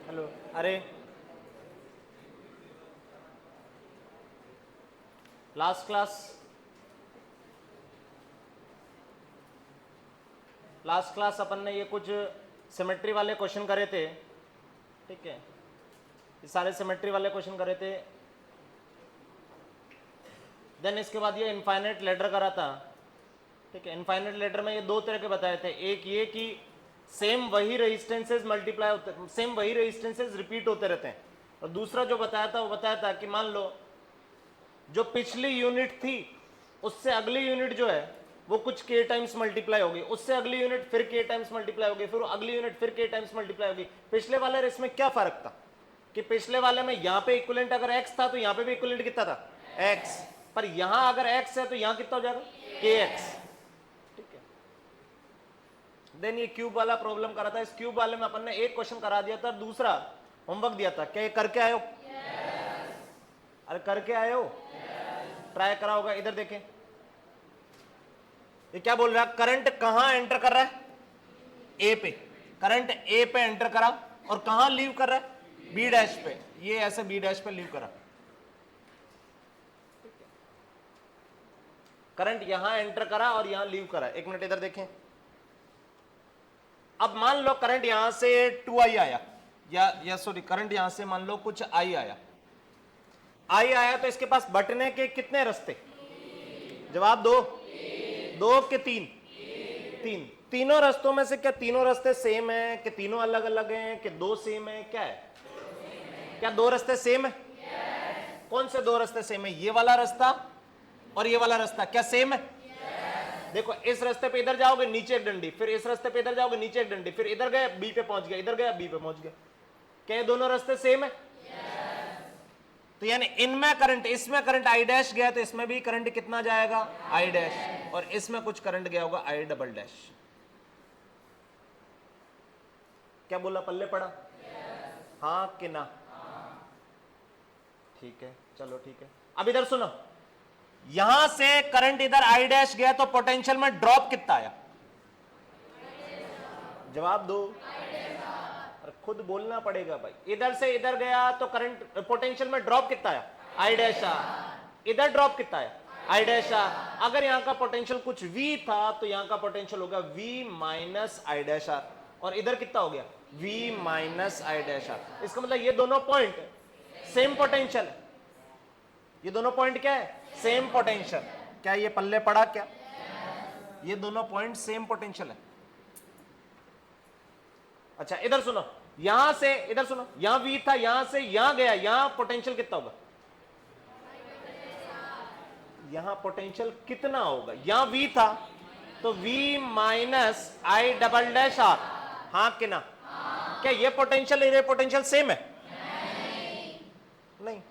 Hello, अरे last class अपन ने ये कुछ सिमेट्री वाले क्वेश्चन करे थे, ठीक है। ये सारे सिमेट्री वाले क्वेश्चन करे थे। देन इसके बाद ये इनफाइनाइट लेडर करा था, ठीक है। इनफाइनाइट लेडर में ये दो तरह के बताए थे। एक ये कि सेम वही रेजिस्टेंसेस मल्टीप्लाई होते, सेम वही रेजिस्टेंसेस रिपीट होते रहते हैं। और दूसरा जो बताया था वो बताया था कि मान लो जो पिछली यूनिट थी उससे अगली यूनिट जो है वो कुछ k टाइम्स मल्टीप्लाई होगी, उससे अगली यूनिट फिर k टाइम्स मल्टीप्लाई होगी, फिर अगली यूनिट फिर k टाइम्स मल्टीप्लाई होगी। पिछले वाले और इसमें क्या फर्क था कि पिछले वाले में यहां पे इक्विवेलेंट अगर x था तो यहां पे भी इक्विवेलेंट कितना था x, पर यहां अगर x है तो यहां कितना हो जाएगा kx, ठीक है। देन ये क्यूब वाला प्रॉब्लम करा था। इस क्यूब वाले में अपन ने एक क्वेश्चन करा दिया था, दूसरा होमवर्क दिया था। क्या ये करके आए हो? अरे करके आए हो? ट्राई करा होगा। इधर देखें, ये क्या बोल रहा है, करंट कहां एंटर कर रहा है? ए पे। करंट ए पे एंटर करा और कहां लीव कर रहा है? बी डैश पे। ये ऐसे बी डैश पे लीव करा। करंट यहां एंटर करा और यहां लीव करा। एक मिनट इधर देखें। अब मान लो करंट यहां से 2i आया, या सॉरी करंट यहां से मान लो कुछ i आया। i आया तो इसके पास बटने के कितने रास्ते? जवाब दो। दो के तीन? तीन। तीनों रास्तों में से क्या तीनों रास्ते सेम है कि तीनों अलग अलग हैं कि दो सेम है? क्या है? क्या दो रास्ते सेम है? कौन से दो रास्ते सेम है? ये वाला रास्ता और ये वाला रास्ता क्या सेम है? देखो, इस रास्ते पे इधर जाओगे नीचे एक डंडी, फिर इस रास्ते पे इधर जाओगे नीचे एक डंडी, फिर इधर गए बी पे पहुंच गया, इधर गया बी पे पहुंच गया। क्या ये दोनों रास्ते सेम है? तो यानी इनमें करंट, इसमें करंट आई डैश गया तो इसमें भी करंट कितना जाएगा? I dash. और इसमें कुछ करंट गया होगा आई डबल डैश। क्या बोला? पल्ले पड़ा? हाँ कि ना? ठीक है, चलो ठीक है। अब इधर सुनो, यहां से करंट इधर आई डैश गया तो पोटेंशियल में ड्रॉप कितना आया? जवाब दो। अरे खुद बोलना पड़ेगा भाई। इधर से इधर गया तो करंट पोटेंशियल में ड्रॉप कितना आया? आई डैश आ। इधर ड्रॉप कितना आया? आई डैश आ। अगर यहां का पोटेंशियल कुछ v था तो यहां का पोटेंशियल होगा v minus I dash R, और इधर कितना हो गया? v minus I dash R. इसका मतलब ये दोनों पॉइंट सेम पोटेंशियल है। ये दोनों पॉइंट क्या है? Same potential. क्या ये पल्ले पड़ा? क्या ये दोनों पॉइंट सेम पोटेंशियल है? अच्छा इधर सुनो, यहां से इधर सुनो, यहां v था, यहां से यहां गया, यहां पोटेंशियल कितना होगा? यहां पोटेंशियल कितना होगा? यहां v था तो v minus I double dash R. हाँ कि ना? क्या ये पोटेंशियल ये पोटेंशियल सेम है? नहीं।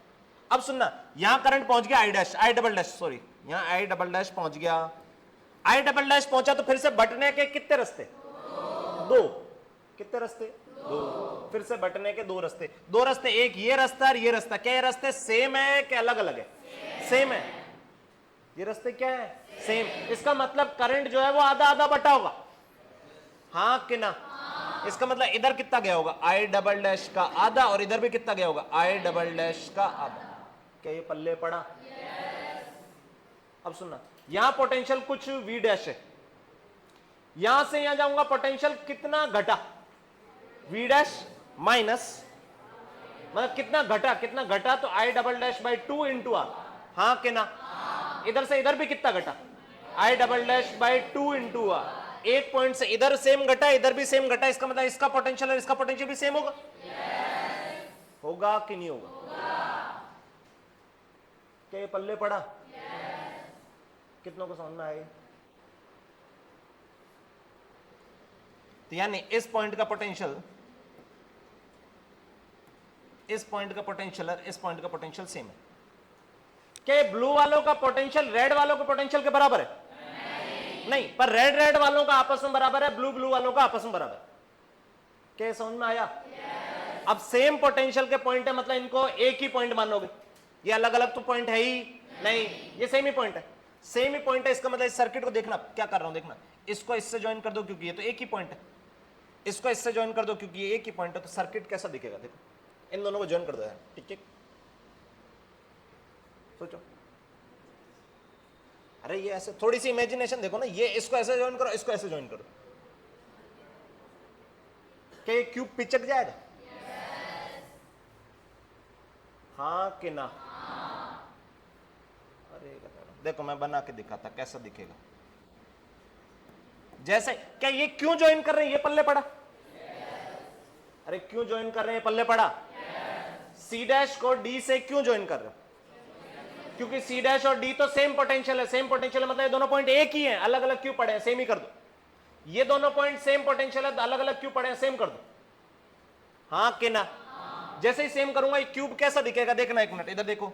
अब सुनना, यहां करंट पहुंच गया I dash, I double dash sorry, यहां आई डबल डैश पहुंच गया। आई डबल डैश पहुंचा तो फिर से बटने के कितने रास्ते? दो। कितने रास्ते? दो। फिर से बटने के दो रास्ते। दो रास्ते, एक ये रास्ता और ये रास्ता। क्या ये रास्ते सेम है कि अलग अलग है? सेम है। ये रास्ते क्या है? सेम। इसका मतलब करंट जो है वो आधा आधा बटा होगा। हाँ कि ना? इसका मतलब इधर कितना गया होगा? आई डबल डैश का आधा, और इधर भी कितना गया होगा? आई डबल डैश का आधा। क्या ये पल्ले पड़ा? अब सुनना, यहां पोटेंशियल कुछ v डैश है, यहां से यहां जाऊंगा पोटेंशियल कितना घटा? v डैश माइनस, मतलब कितना घटा? कितना घटा? तो I double dash by 2 into R. हाँ कि ना? इधर से इधर भी कितना घटा? I double dash by 2 into R. एक पॉइंट से इधर सेम घटा, इधर भी सेम घटा, इसका मतलब इसका पोटेंशियल और इसका पोटेंशियल भी सेम होगा। होगा कि नहीं होगा? क्या ये पल्ले पड़ा? कितनों को समझ में आएगा? तो यानी इस पॉइंट का पोटेंशियल, इस पॉइंट का पोटेंशियल और इस पॉइंट का पोटेंशियल सेम है। क्या ब्लू वालों का पोटेंशियल रेड वालों के पोटेंशियल के बराबर है? नहीं, पर रेड रेड वालों का आपस में बराबर है, ब्लू ब्लू वालों का आपस में बराबर। क्या समझ में आया? अब सेम पोटेंशियल के पॉइंट है, मतलब इनको एक ही पॉइंट मानोगे। ये अलग अलग तो पॉइंट है ही नहीं, ये सेम ही पॉइंट है। सेम ही पॉइंट है, इसका मतलब इस सर्किट को देखना क्या कर रहा हूं, देखना इसको इससे ज्वाइन कर दो क्योंकि ये तो एक ही पॉइंट है। इसको इससे ज्वाइन कर दो क्योंकि ये एक ही पॉइंट है, तो सर्किट कैसा दिखेगा देखो, इन दोनों को ज्वाइन कर दो यार, ठीक है, सोचो। अरे ये ऐसे थोड़ी सी इमेजिनेशन देखो ना, ये इसको ऐसे ज्वाइन करो, इसको ऐसे ज्वाइन करो, क्या ये क्यूब पिचक जाएगा? हाँ कि ना? अरे देखो मैं बना के दिखाता कैसा दिखेगा। जैसे क्या ये क्यों ज्वाइन कर रहे हैं, ये पल्ले पड़ा? अरे क्यों ज्वाइन कर रहे हैं, पल्ले पड़ा? सी डैश को डी से क्यों ज्वाइन कर रहे हो? क्योंकि सी डैश और डी तो सेम पोटेंशियल है, सेम पोटेंशियल है मतलब ये दोनों पॉइंट एक ही हैं, अलग अलग क्यों पड़े हैं, सेम ही कर दो। ये दोनों पॉइंट सेम पोटेंशियल है, अलग अलग क्यों पड़े हैं, सेम कर दो। हाँ कि ना? जैसे ही सेम करूंगा ये क्यूब कैसा दिखेगा देखना, एक मिनट इधर देखो,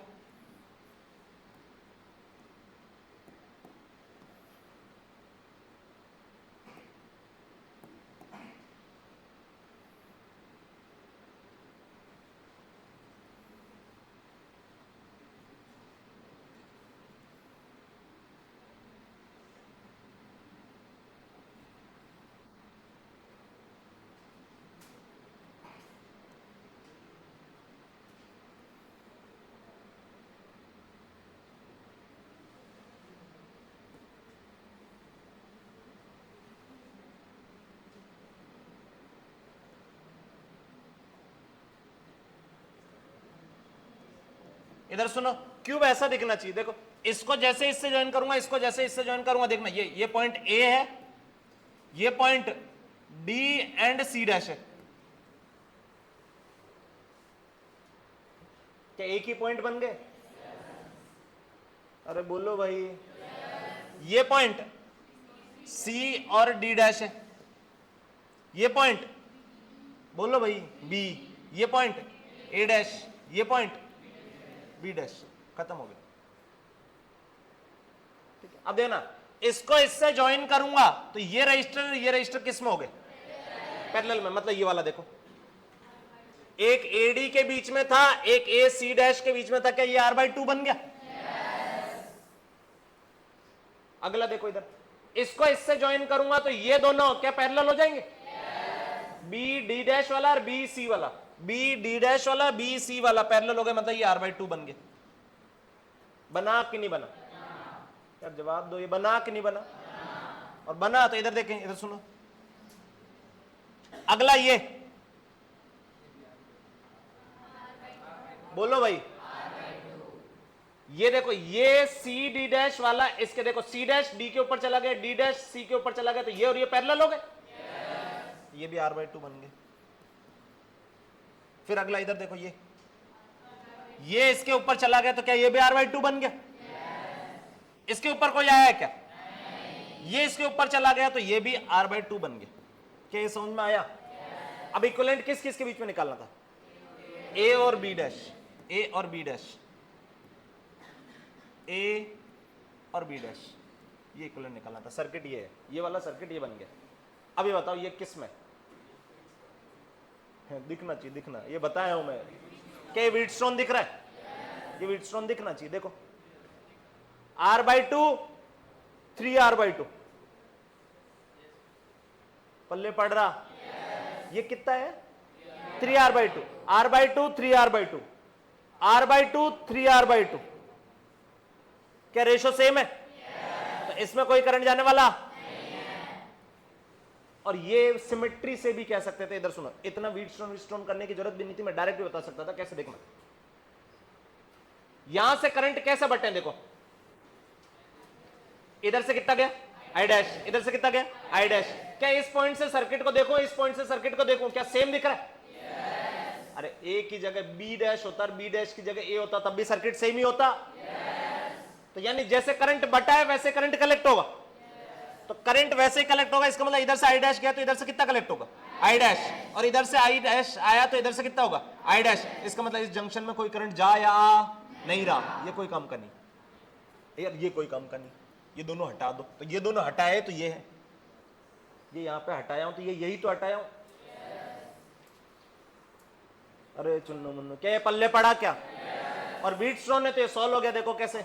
इधर सुनो, क्यूब ऐसा दिखना चाहिए देखो, इसको जैसे इससे ज्वाइन करूंगा, इसको जैसे इससे ज्वाइन करूंगा, देखना ये पॉइंट ए है, ये point D and C dash है, क्या एक ही पॉइंट बन गए? अरे बोलो भाई, ये पॉइंट सी और डी डैश है, ये पॉइंट बोलो भाई बी, ये पॉइंट ए डैश, ये पॉइंट बी डैश, खत्म हो गया। ठीक है, अब देखना इसको इससे ज्वाइन करूंगा तो ये रजिस्टर किस में हो गए? पैरेलल में, मतलब ये वाला देखो, एक एडी के बीच में था, एक ए सी डैश के बीच में था, क्या ये r/2 बन गया? अगला देखो इधर, इसको इससे ज्वाइन करूंगा तो ये दोनों क्या पैरेलल हो जाएंगे? बी डी डैश वाला और बी सी वाला, बी डी डैश वाला बी सी वाला पैरेलल हो गए, मतलब ये r/2 बन गए। बना कि नहीं बना? यार जवाब दो, ये बना कि नहीं बना? और बना तो इधर देखें, इधर सुनो, अगला ये बोलो भाई, ये देखो, ये सी डी डैश वाला, इसके देखो सी डैश डी के ऊपर चला गया, डी डैश सी के ऊपर चला गया, तो ये और ये पैरेलल हो गए, ये भी r/2 बन गए। फिर अगला इधर देखो, ये इसके ऊपर चला गया तो क्या ये भी r/2 बन गया? इसके ऊपर कोई आया है क्या? ये इसके ऊपर चला गया तो ये भी r/2 बन गया। क्या ये समझ में आया? अब इक्विवेलेंट किस किस के बीच में निकालना था? ए और बी डैश, ए और बी डैश, ए और बी डैश, ये इक्विवेलेंट निकालना था। सर्किट ये है, ये वाला सर्किट ये बन गया। अब ये बताओ ये किस में है? दिखना चाहिए, दिखना, ये बताया हूं मैं। क्या ये व्हीटस्टोन दिख रहा है? ये व्हीटस्टोन दिखना चाहिए, देखो r/2 3r/2 पल्ले पड़ रहा, ये कितना है? 3r/2, r/2 3r/2, r/2 3r/2, क्या रेशो सेम है? तो इसमें कोई करंट जाने वाला? और ये सिमेट्री से भी कह सकते थे, इधर सुनो, इतना व्हीटस्टोन करने की जरूरत भी नहीं थी, मैं डायरेक्ट भी बता सकता था। कैसे देखना, यहां से करंट कैसे बटे, देखो इधर से कितना गया? आई डैश, इधर से कितना गया? I dash. क्या इस पॉइंट से सर्किट को देखो, इस पॉइंट से सर्किट को देखो, क्या सेम दिख रहा है? अरे ए की जगह बी डैश होता, बी डैश की जगह ए होता, तब भी सर्किट सेम ही होता। तो यानी जैसे करंट बटा है वैसे करंट कलेक्ट होगा। तो करंट वैसे ही कलेक्ट होगा, इसका मतलब इधर से आई डैश गया तो इधर से कितना कलेक्ट होगा? I dash. और इधर से आई डैश आया तो इधर से कितना होगा? I dash. इसका मतलब इस जंक्शन में कोई करंट जा या नहीं रहा, ये कोई काम का नहीं यार, ये कोई काम का नहीं। ये दोनों हटा दो, तो ये दोनों हटाए तो ये है, ये यहां पे हटाया हूं तो ये यही तो हटाया हूं। अरे चुन्नू मुन्नू, क्या ये पल्ले पड़ा क्या? और व्हीटस्टोन है तो ये सॉल्व हो गया। देखो कैसे,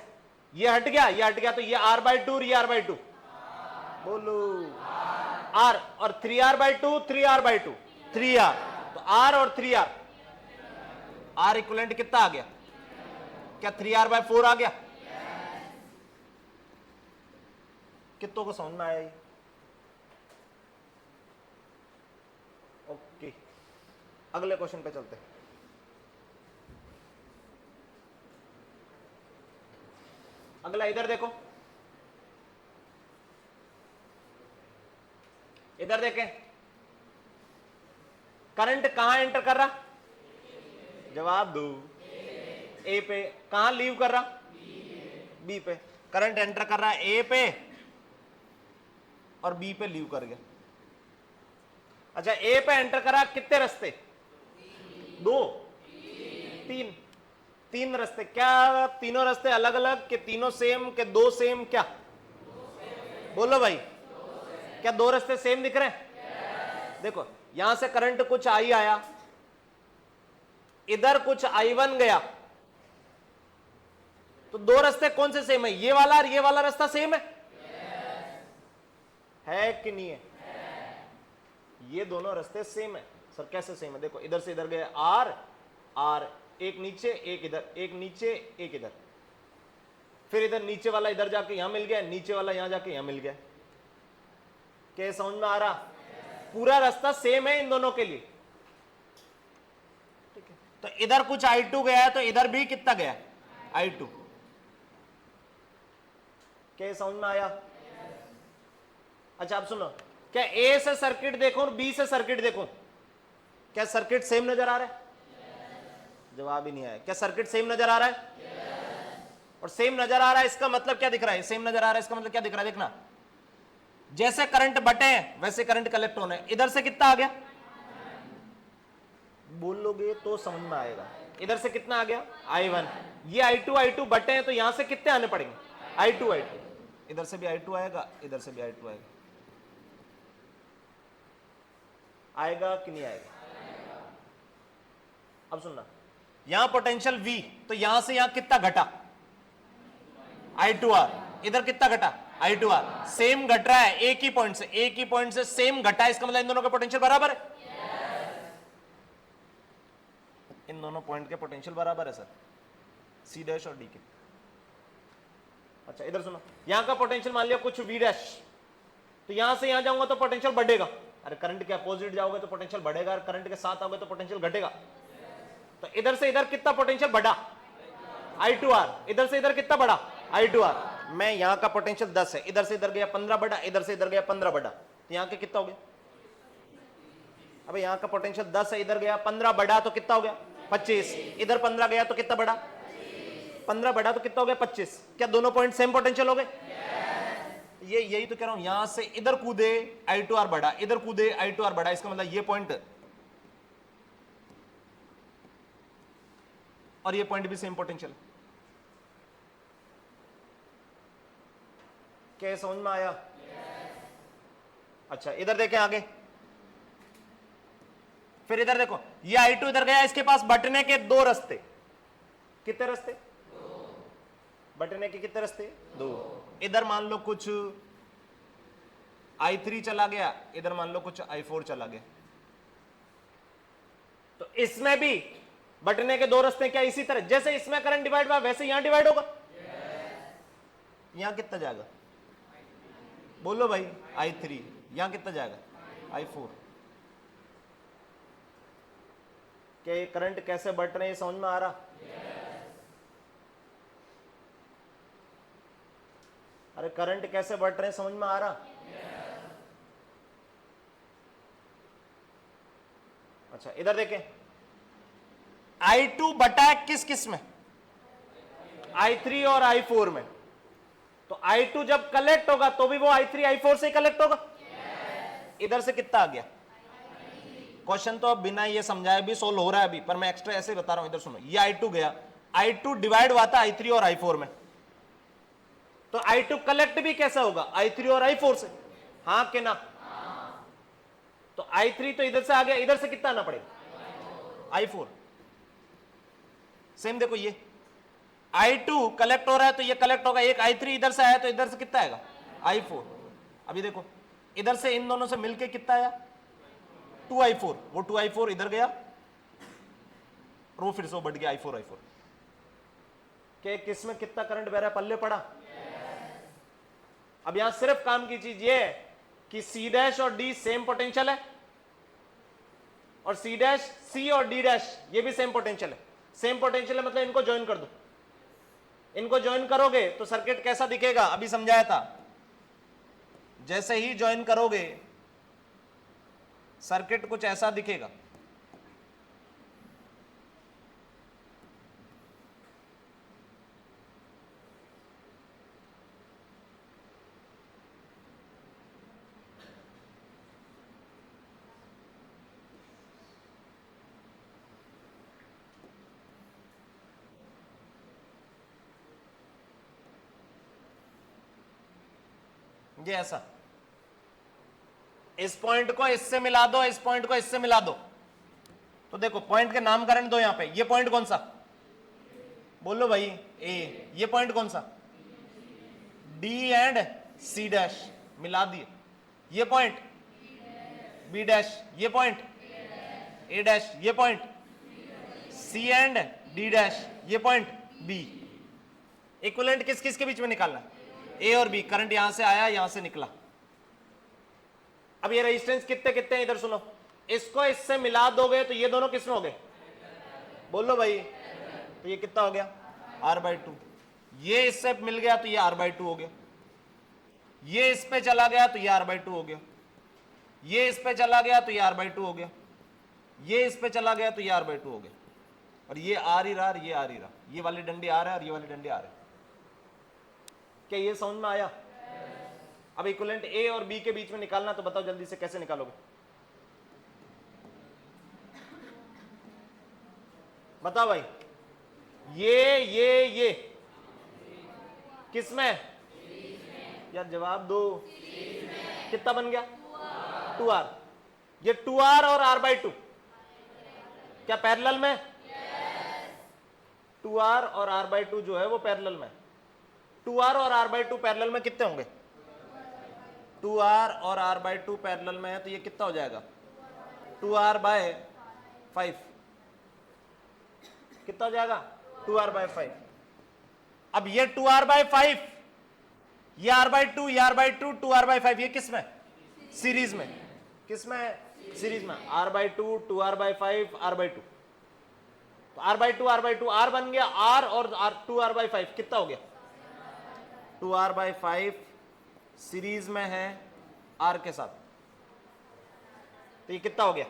ये हट गया, ये हट गया, तो ये r/2 और ये r/2 बोलो। आर और 3r/2 3r/2 3r, तो r और 3r, r इक्विवेलेंट कितना आ गया? क्या 3r/4 आ गया? कितनों को समझ में आया ये? ओके, अगले क्वेश्चन पे चलते हैं। अगला इधर देखो, इधर देखें, करंट कहां एंटर कर रहा? जवाब दो। ए पे। कहां लीव कर रहा? बी पे। करंट एंटर कर रहा है ए पे और बी पे लीव कर गया। अच्छा, ए पे एंटर करा, कितने रास्ते? दो, तीन, तीन रास्ते। क्या तीनों रास्ते अलग अलग के तीनों सेम के दो सेम? क्या बोलो भाई, क्या दो रास्ते सेम दिख रहे हैं? देखो, यहां से करंट कुछ आई आया, इधर कुछ I1 गया, तो दो रास्ते कौन से सेम है? ये वाला और ये वाला रास्ता सेम है कि नहीं है? ये दोनों रास्ते सेम है। सर कैसे सेम है? देखो, इधर से इधर गए आर, आर, एक नीचे एक इधर, एक नीचे एक इधर, फिर इधर नीचे वाला इधर जाके यहां मिल गया, नीचे वाला यहां जाके यहां मिल गया। क्या समझ में आ रहा? पूरा रास्ता सेम है इन दोनों के लिए, ठीक है? तो इधर कुछ I2 गया है, तो इधर भी कितना गया? I2। क्या समझ में आया? अच्छा, अब सुनो, क्या ए से सर्किट देखो और बी से सर्किट देखो, क्या सर्किट सेम नजर आ रहा है? जवाब ही नहीं आया। क्या सर्किट सेम नजर आ रहा है? और सेम नजर आ रहा है, इसका मतलब क्या दिख रहा है? सेम नजर आ रहा है, इसका मतलब क्या दिख रहा है? देखना, जैसे करंट बटे हैं वैसे करंट कलेक्ट होने। इधर से कितना आ गया? बोलोगे तो समझ में आएगा। इधर से कितना आ गया? I1। ये I2 बटे हैं, तो यहां से कितने आने पड़ेंगे? I2। इधर से भी I2 आएगा, इधर से भी I2 आएगा। आएगा कि नहीं आएगा? अब सुनना, यहां पोटेंशियल V, तो यहां से यहां कितना घटा? I2R। इधर कितना घटा? I2R। सेम घट रहा है, एक ही पॉइंट से, एक ही पॉइंट से सेम घटा है, इसका मतलब इन दोनों का पोटेंशियल बराबर है। इन दोनों पॉइंट के पोटेंशियल बराबर है सर, C डैश और D के। अच्छा, इधर सुनो, यहां का पोटेंशियल मान लिया कुछ V डैश, तो यहां से यहां जाऊंगा तो पोटेंशियल बढ़ेगा। अरे करंट के अपोजिट जाओगे तो पोटेंशियल बढ़ेगा, और करंट के साथ आओगे तो पोटेंशियल घटेगा। तो इधर से इधर कितना पोटेंशियल बढ़ा? I2R। इधर से इधर कितना बढ़ा? I2R। मैं यहां का पोटेंशियल 10 है, इधर से इधर गया 15 बढ़ा, इधर से इधर गया 15 बढ़ा, तो यहां के कितना हो गया? अबे यहां का पोटेंशियल 10 है, इधर गया 15 बढ़ा, तो कितना हो गया? 25। इधर 15 गया तो कितना बढ़ा? 15 बढ़ा तो कितना हो गया? 25। क्या दोनों पॉइंट सेम पोटेंशियल हो गए? ये यही तो कह रहा हूं, यहां से इधर कूदे I2R बढ़ा, इधर कूदे I2R बढ़ा, इसका मतलब ये पॉइंट और ये पॉइंट भी सेम पोटेंशियल। क्या समझ में आया? अच्छा, इधर देखें आगे, फिर इधर देखो, ये I2 इधर गया, इसके पास बटने के दो रास्ते। कितने रास्ते? बटने के कितने रास्ते? दो। इधर मान लो कुछ I3 चला गया, इधर मान लो कुछ I4 चला गया, तो इसमें भी बटने के दो रास्ते। क्या इसी तरह जैसे इसमें करंट डिवाइड हुआ वैसे यहां डिवाइड होगा? यहां कितना जाएगा? बोलो भाई, I3। यहां कितना जाएगा? I4। क्या ये करंट कैसे बट रहे हैं समझ में आ रहा? अरे करंट कैसे बढ़ रहे हैं समझ में आ रहा? अच्छा, इधर देखें, I2 बटा है किस किस में? I3 और I4 में। तो I2 जब कलेक्ट होगा तो भी वो I3 I4 से कलेक्ट होगा। इधर से कितना आ गया? क्वेश्चन तो अब बिना ये समझाए भी सोल्व हो रहा है अभी, पर मैं एक्स्ट्रा ऐसे बता रहा हूं। इधर सुनो, ये I2 गया, I2 डिवाइड हुआ था I3 और I4 में, तो I2 कलेक्ट भी कैसा होगा? I3 और I4 से। हाँ कि ना? तो I3 तो इधर से आ गया, इधर से कितना आना पड़ेगा? I4। सेम देखो, ये I2 कलेक्ट हो रहा है तो ये कलेक्ट होगा, एक I3 इधर से आया तो इधर से कितना आएगा? I4। अभी देखो, इधर से इन दोनों से मिलके कितना आया 2i4, वो 2i4 इधर गया और वो फिर से बढ़ गया i4 के किस में कितना करंट बह रहा है पल्ले पड़ा। अब यहां सिर्फ काम की चीज ये है कि C डैश और D सेम पोटेंशियल है और C डैश C और D डैश ये भी सेम पोटेंशियल है। सेम पोटेंशियल है मतलब इनको ज्वाइन कर दो। इनको ज्वाइन करोगे तो सर्किट कैसा दिखेगा, अभी समझाया था। जैसे ही ज्वाइन करोगे सर्किट कुछ ऐसा दिखेगा। ये ऐसा, इस पॉइंट को इससे मिला दो, इस पॉइंट को इससे मिला दो। तो देखो पॉइंट के नामकरण दो यहां पे। ये पॉइंट कौन सा, बोलो भाई ए। ये पॉइंट कौन सा, डी एंड सी डैश मिला दिए। ये पॉइंट बी डैश, ये पॉइंट ए डैश, ये point C and D dash, ये पॉइंट बी। इक्विवेलेंट किस किस के बीच में निकालना, ए और बी। करंट यहां से आया, यहां से निकला। अब ये रेजिस्टेंस कितने कितने हैं, इधर सुनो। इसको इससे मिला दोगे तो ये दोनों किसमें हो गए, बोलो भाई। तो ये कितना हो गया R/2। ये इससे मिल गया तो ये R/2 हो गया। ये इस पे चला गया तो ये R/2 हो गया। ये इस पे चला गया तो ये R/2 हो गया। ये इस पे चला गया तो ये R/2 हो गया। और ये R ही रहा, ये R ही रहा। ये वाली डंडी R है और ये वाली डंडी R है। क्या ये समझ में आया? अब इक्विवेलेंट ए और बी के बीच में निकालना, तो बताओ जल्दी से कैसे निकालोगे, बताओ भाई। ये किसमें यार, जवाब दो। कितना बन गया 2R। ये 2R और R/2 क्या पैरेलल में? 2R और R/2 जो है वो पैरेलल में। 2R और R/2 पैरेलल में कितने होंगे, 2R और R/2 पैरेलल में है तो ये कितना हो जाएगा 2R/5। कितना हो जाएगा 2R/5। अब ये 2R/5, ये R/2, ये R/2, 2R/5, ये किस में, सीरीज में। किस में, सीरीज में। R/2, 2R/5, R/2। तो R/2 R बन गया। R और 2R/5 कितना हो गया 2R/5 सीरीज में है R के साथ। तो ये कितना हो गया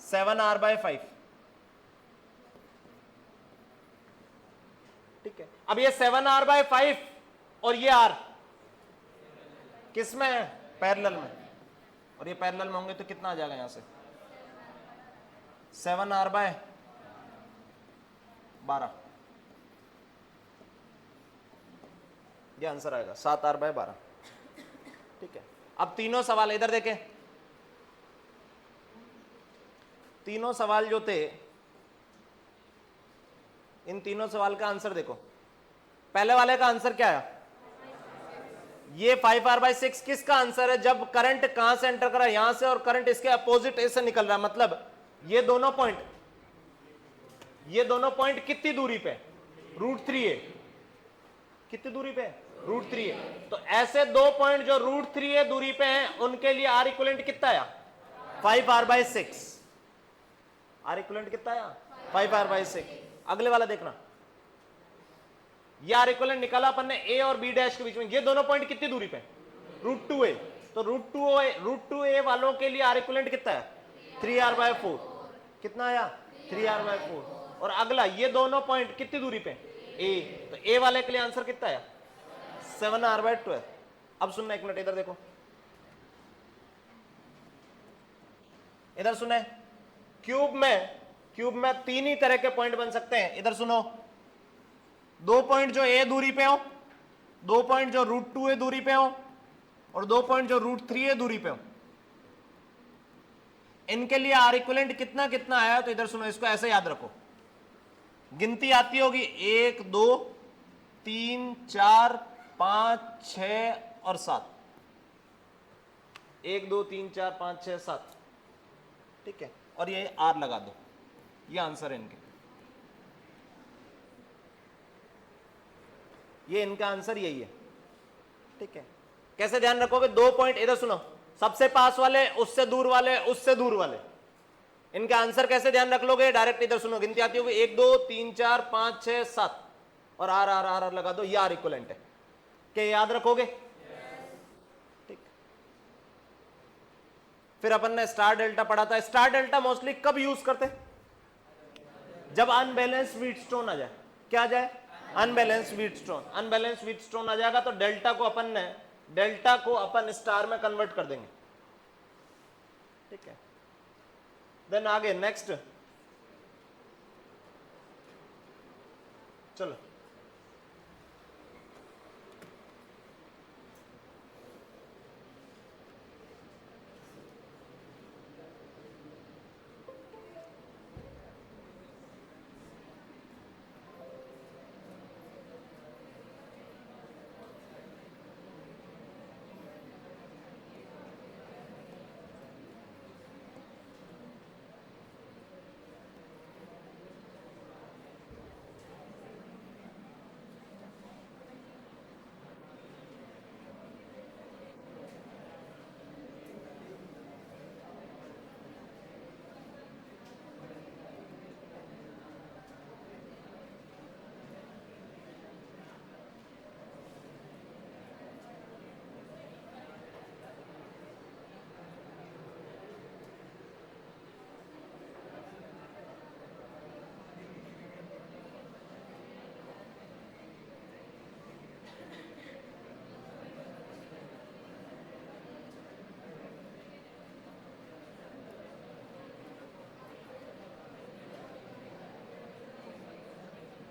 7R/5। ठीक है। अब ये 7R/5 और ये R किस में है, पैरेलल में। और ये पैरेलल में होंगे तो कितना आ जाएगा यहां से 7R/12। ये आंसर आएगा 7R/12। ठीक है। अब तीनों सवाल इधर देखें। तीनों सवाल जो थे, इन तीनों सवाल का आंसर देखो। पहले वाले का आंसर क्या है, ये 5R/6 किसका आंसर है, जब करंट कहां से एंटर करा, यहां से, और करंट इसके अपोजिट ए से निकल रहा है। मतलब ये दोनों पॉइंट कितनी दूरी पे, √3 है। कितनी दूरी पे, √3 है। तो ऐसे दो पॉइंट जो √3 दूरी पे हैं, उनके लिए R इक्विवेलेंट कितना आया 5R/6। R इक्विवेलेंट कितना आया 5R/6। अगले वाला देखना, ये R इक्विवेलेंट निकाला अपन ने A और B डैश के बीच में। ये दोनों पॉइंट कितनी दूरी पे, √2a। तो √2a वालों के लिए R इक्विवेलेंट कितना है 3R/4। कितना आया 3R/4। और अगला ये दोनों पॉइंट कितनी दूरी पे A, तो A वाले के लिए आंसर कितना आया 7R/12। अब सुनना, एक मिनट इधर देखो, इधर सुने। क्यूब में तीन ही तरह के पॉइंट बन सकते हैं। इधर सुनो, दो पॉइंट जो A दूरी पे हो, दो पॉइंट जो √2a दूरी पे हो, और दो पॉइंट जो √3a दूरी पे हो। इनके लिए R इक्विवेलेंट कितना कितना आया, तो इधर सुनो, इसको ऐसे याद रखो। गिनती आती होगी 1 2 3 4 5 6 और 7। 1 2 3 4 5 6 7, ठीक है, और ये R लगा दो, ये आंसर है इनके, ये इनका आंसर यही है, ठीक है। कैसे ध्यान रखोगे, 2 पॉइंट इधर सुनो, सबसे पास वाले, उससे दूर वाले, उससे दूर वाले, इनका आंसर कैसे ध्यान रख लोगे, डायरेक्ट इधर सुनो, गिनती आती होगी 1 2 3 4 5 6 7 और आर आर आर लगा दो, ये आर इक्वलेंट है, क्या याद रखोगे? ठीक। फिर अपन ने स्टार डेल्टा पढ़ा था, स्टार डेल्टा मोस्टली कब यूज करते, जब अनबैलेंस व्हीटस्टोन आ जाए, क्या आ जाए, अनबैलेंस व्हीटस्टोन, अनबैलेंस व्हीटस्टोन आ जाएगा तो डेल्टा को अपन स्टार में कन्वर्ट कर देंगे, ठीक है। देन आगे नेक्स्ट, चलो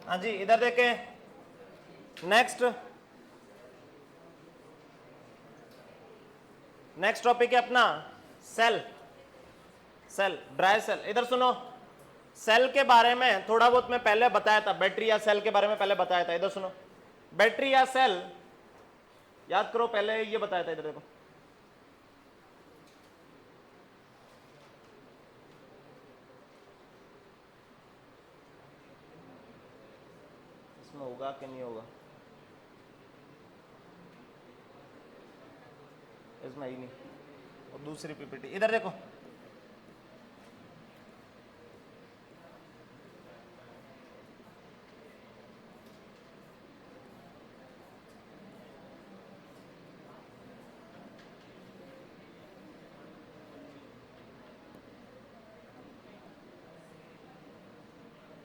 हाँ जी, इधर देखें, नेक्स्ट टॉपिक है अपना सेल, ड्राई सेल। इधर सुनो, सेल के बारे में थोड़ा बहुत मैं पहले बताया था, बैटरी या सेल के बारे में पहले बताया था। इधर सुनो, बैटरी या सेल याद करो, पहले ये बताया था, इधर देखो, इसमें होगा कि नहीं होगा, इसमें ही नहीं, और दूसरी पीपीटी इधर देखो,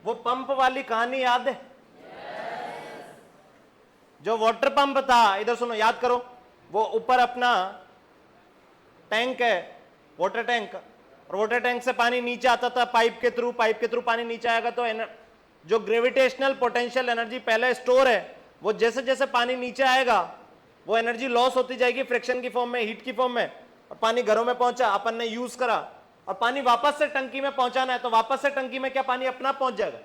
वो पंप वाली कहानी याद है? जो वाटर पंप था, इधर सुनो, याद करो, वो ऊपर अपना टैंक है, वाटर टैंक, और वाटर टैंक से पानी नीचे आता था पाइप के थ्रू पानी नीचे आएगा तो जो ग्रेविटेशनल पोटेंशियल एनर्जी पहले स्टोर है, वो जैसे जैसे पानी नीचे आएगा वो एनर्जी लॉस होती जाएगी फ्रिक्शन की फॉर्म में, हीट की फॉर्म में, और पानी घरों में पहुंचा, अपन ने यूज करा, और पानी वापस से टंकी में पहुंचाना है, तो वापस से टंकी में क्या पानी अपना पहुंच जाएगा?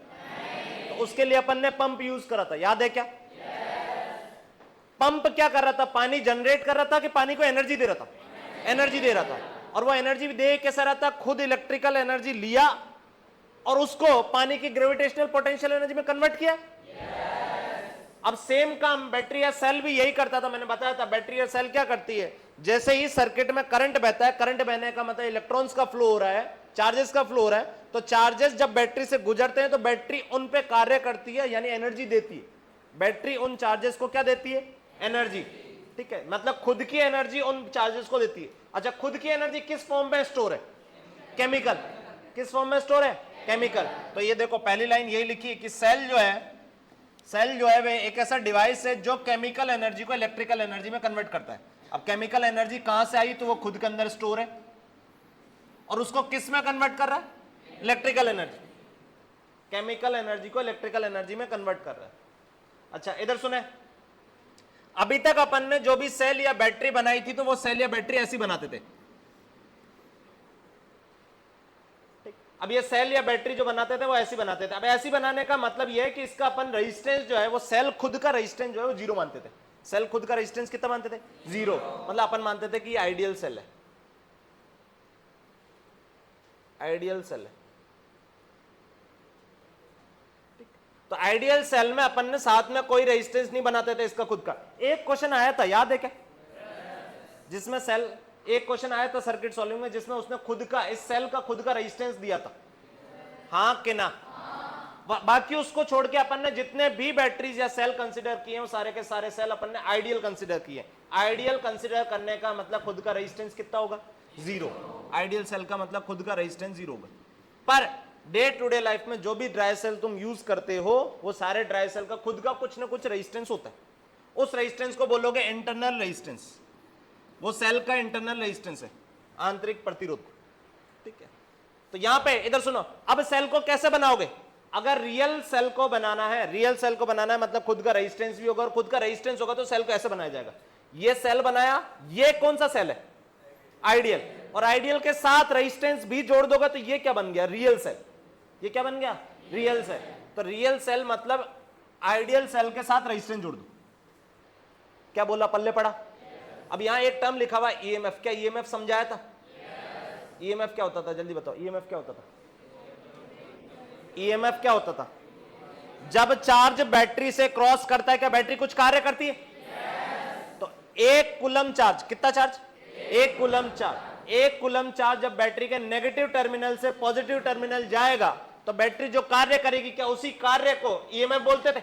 तो उसके लिए अपन ने पंप यूज करा था, याद है क्या? पंप क्या कर रहा था, पानी जनरेट कर रहा था कि पानी को एनर्जी दे रहा था? एनर्जी दे रहा था, और वो एनर्जी दे कैसा रहा था, खुद इलेक्ट्रिकल एनर्जी लिया और उसको पानी की ग्रेविटेशनल पोटेंशियल एनर्जी में कन्वर्ट किया। अब सेम काम बैटरी या सेल भी यही करता था, मैंने बताया था। बैटरी या सेल क्या करती है, जैसे ही सर्किट में करंट बहता है, करंट बहने का मतलब इलेक्ट्रॉन्स का फ्लो हो रहा है, चार्जेस का फ्लो हो रहा है, तो चार्जेस जब बैटरी से गुजरते हैं तो बैटरी उन पे कार्य करती है, यानी एनर्जी देती है। बैटरी उन चार्जेस को क्या देती है? एनर्जी, ठीक है, मतलब खुद की एनर्जी उन चार्जेस को देती है। अच्छा, खुद की एनर्जी किस फॉर्म में स्टोर है? केमिकल। किस फॉर्म में स्टोर है? केमिकल। तो ये देखो, पहली लाइन यही लिखी है कि सेल जो है वह एक ऐसा डिवाइस है जो केमिकल एनर्जी को इलेक्ट्रिकल एनर्जी में कन्वर्ट करता है। अब केमिकल एनर्जी कहां से आई, तो वो खुद के अंदर स्टोर है, और उसको किस में कन्वर्ट कर रहा है? Electrical energy. केमिकल एनर्जी को इलेक्ट्रिकल एनर्जी में कन्वर्ट कर रहा है। अच्छा, इधर सुने, अभी तक अपन ने जो भी सेल या बैटरी बनाई थी, तो वो सेल या बैटरी ऐसी बनाते थे। अब ये सेल या बैटरी जो बनाते थे वो ऐसी बनाते थे। अब ऐसी बनाने का मतलब ये है कि इसका अपन रेजिस्टेंस जो है, वो सेल खुद का रेजिस्टेंस जो है वो जीरो मानते थे। सेल खुद का रेजिस्टेंस कितना मानते थे? जीरो। मतलब अपन मानते थे कि ये आइडियल सेल है, आइडियल सेल है। तो आइडियल सेल में अपन ने साथ में कोई रेजिस्टेंस नहीं बनाते थे इसका खुद का। एक क्वेश्चन आया था, याद है क्या, जिसमें सेल, एक क्वेश्चन आया था सर्किट सॉल्विंग में जिसमें उसने खुद का, इस सेल का खुद का रेजिस्टेंस दिया था, हाँ कि ना। बाकी उसको छोड़ के अपन ने जितने भी बैटरीज या सेल कंसीडर किए वो सारे के सारे सेल अपन ने आइडियल कंसीडर किए। आइडियल कंसीडर करने का मतलब खुद का रेजिस्टेंस कितना होगा, जीरो। आइडियल सेल का मतलब खुद का रेजिस्टेंस जीरो होगा। Per day to day life में जो भी ड्राई सेल तुम यूज करते हो वो सारे ड्राई सेल का खुद का कुछ ना कुछ रेजिस्टेंस होता है। उस रेजिस्टेंस को बोलोगे इंटरनल रेजिस्टेंस। वो सेल का इंटरनल रेजिस्टेंस है, आंतरिक प्रतिरोध, ठीक है। तो यहां पे इधर सुनो, अब सेल को कैसे बनाओगे, अगर रियल सेल को बनाना है, रियल सेल को बनाना है मतलब खुद का रेजिस्टेंस भी होगा, और खुद का रेजिस्टेंस होगा तो सेल को ऐसे बनाया जाएगा। ये सेल बनाया, ये कौन सा सेल है, आइडियल, और आइडियल के साथ रेजिस्टेंस भी जोड़ दोगे तो ये क्या बन गया, रियल सेल। ये क्या बन गया, रियल सेल। तो रियल सेल मतलब आइडियल सेल के साथ रेजिस्टेंस जोड़ दो। क्या बोला, पल्ले पड़ा। अब यहां एक टर्म लिखा हुआ ईएमएफ, क्या ईएमएफ समझाया था? ईएमएफ क्या होता था, जल्दी बताओ, ईएमएफ क्या होता था? ईएमएफ क्या होता था, जब चार्ज बैटरी से क्रॉस करता है क्या बैटरी कुछ कार्य करती है? तो एक कूलम चार्ज, कितना चार्ज, एक कूलम चार्ज, एक कूलम चार्ज जब बैटरी के नेगेटिव टर्मिनल से पॉजिटिव टर्मिनल जाएगा तो बैटरी जो कार्य करेगी, क्या उसी कार्य को ईएमएफ बोलते थे?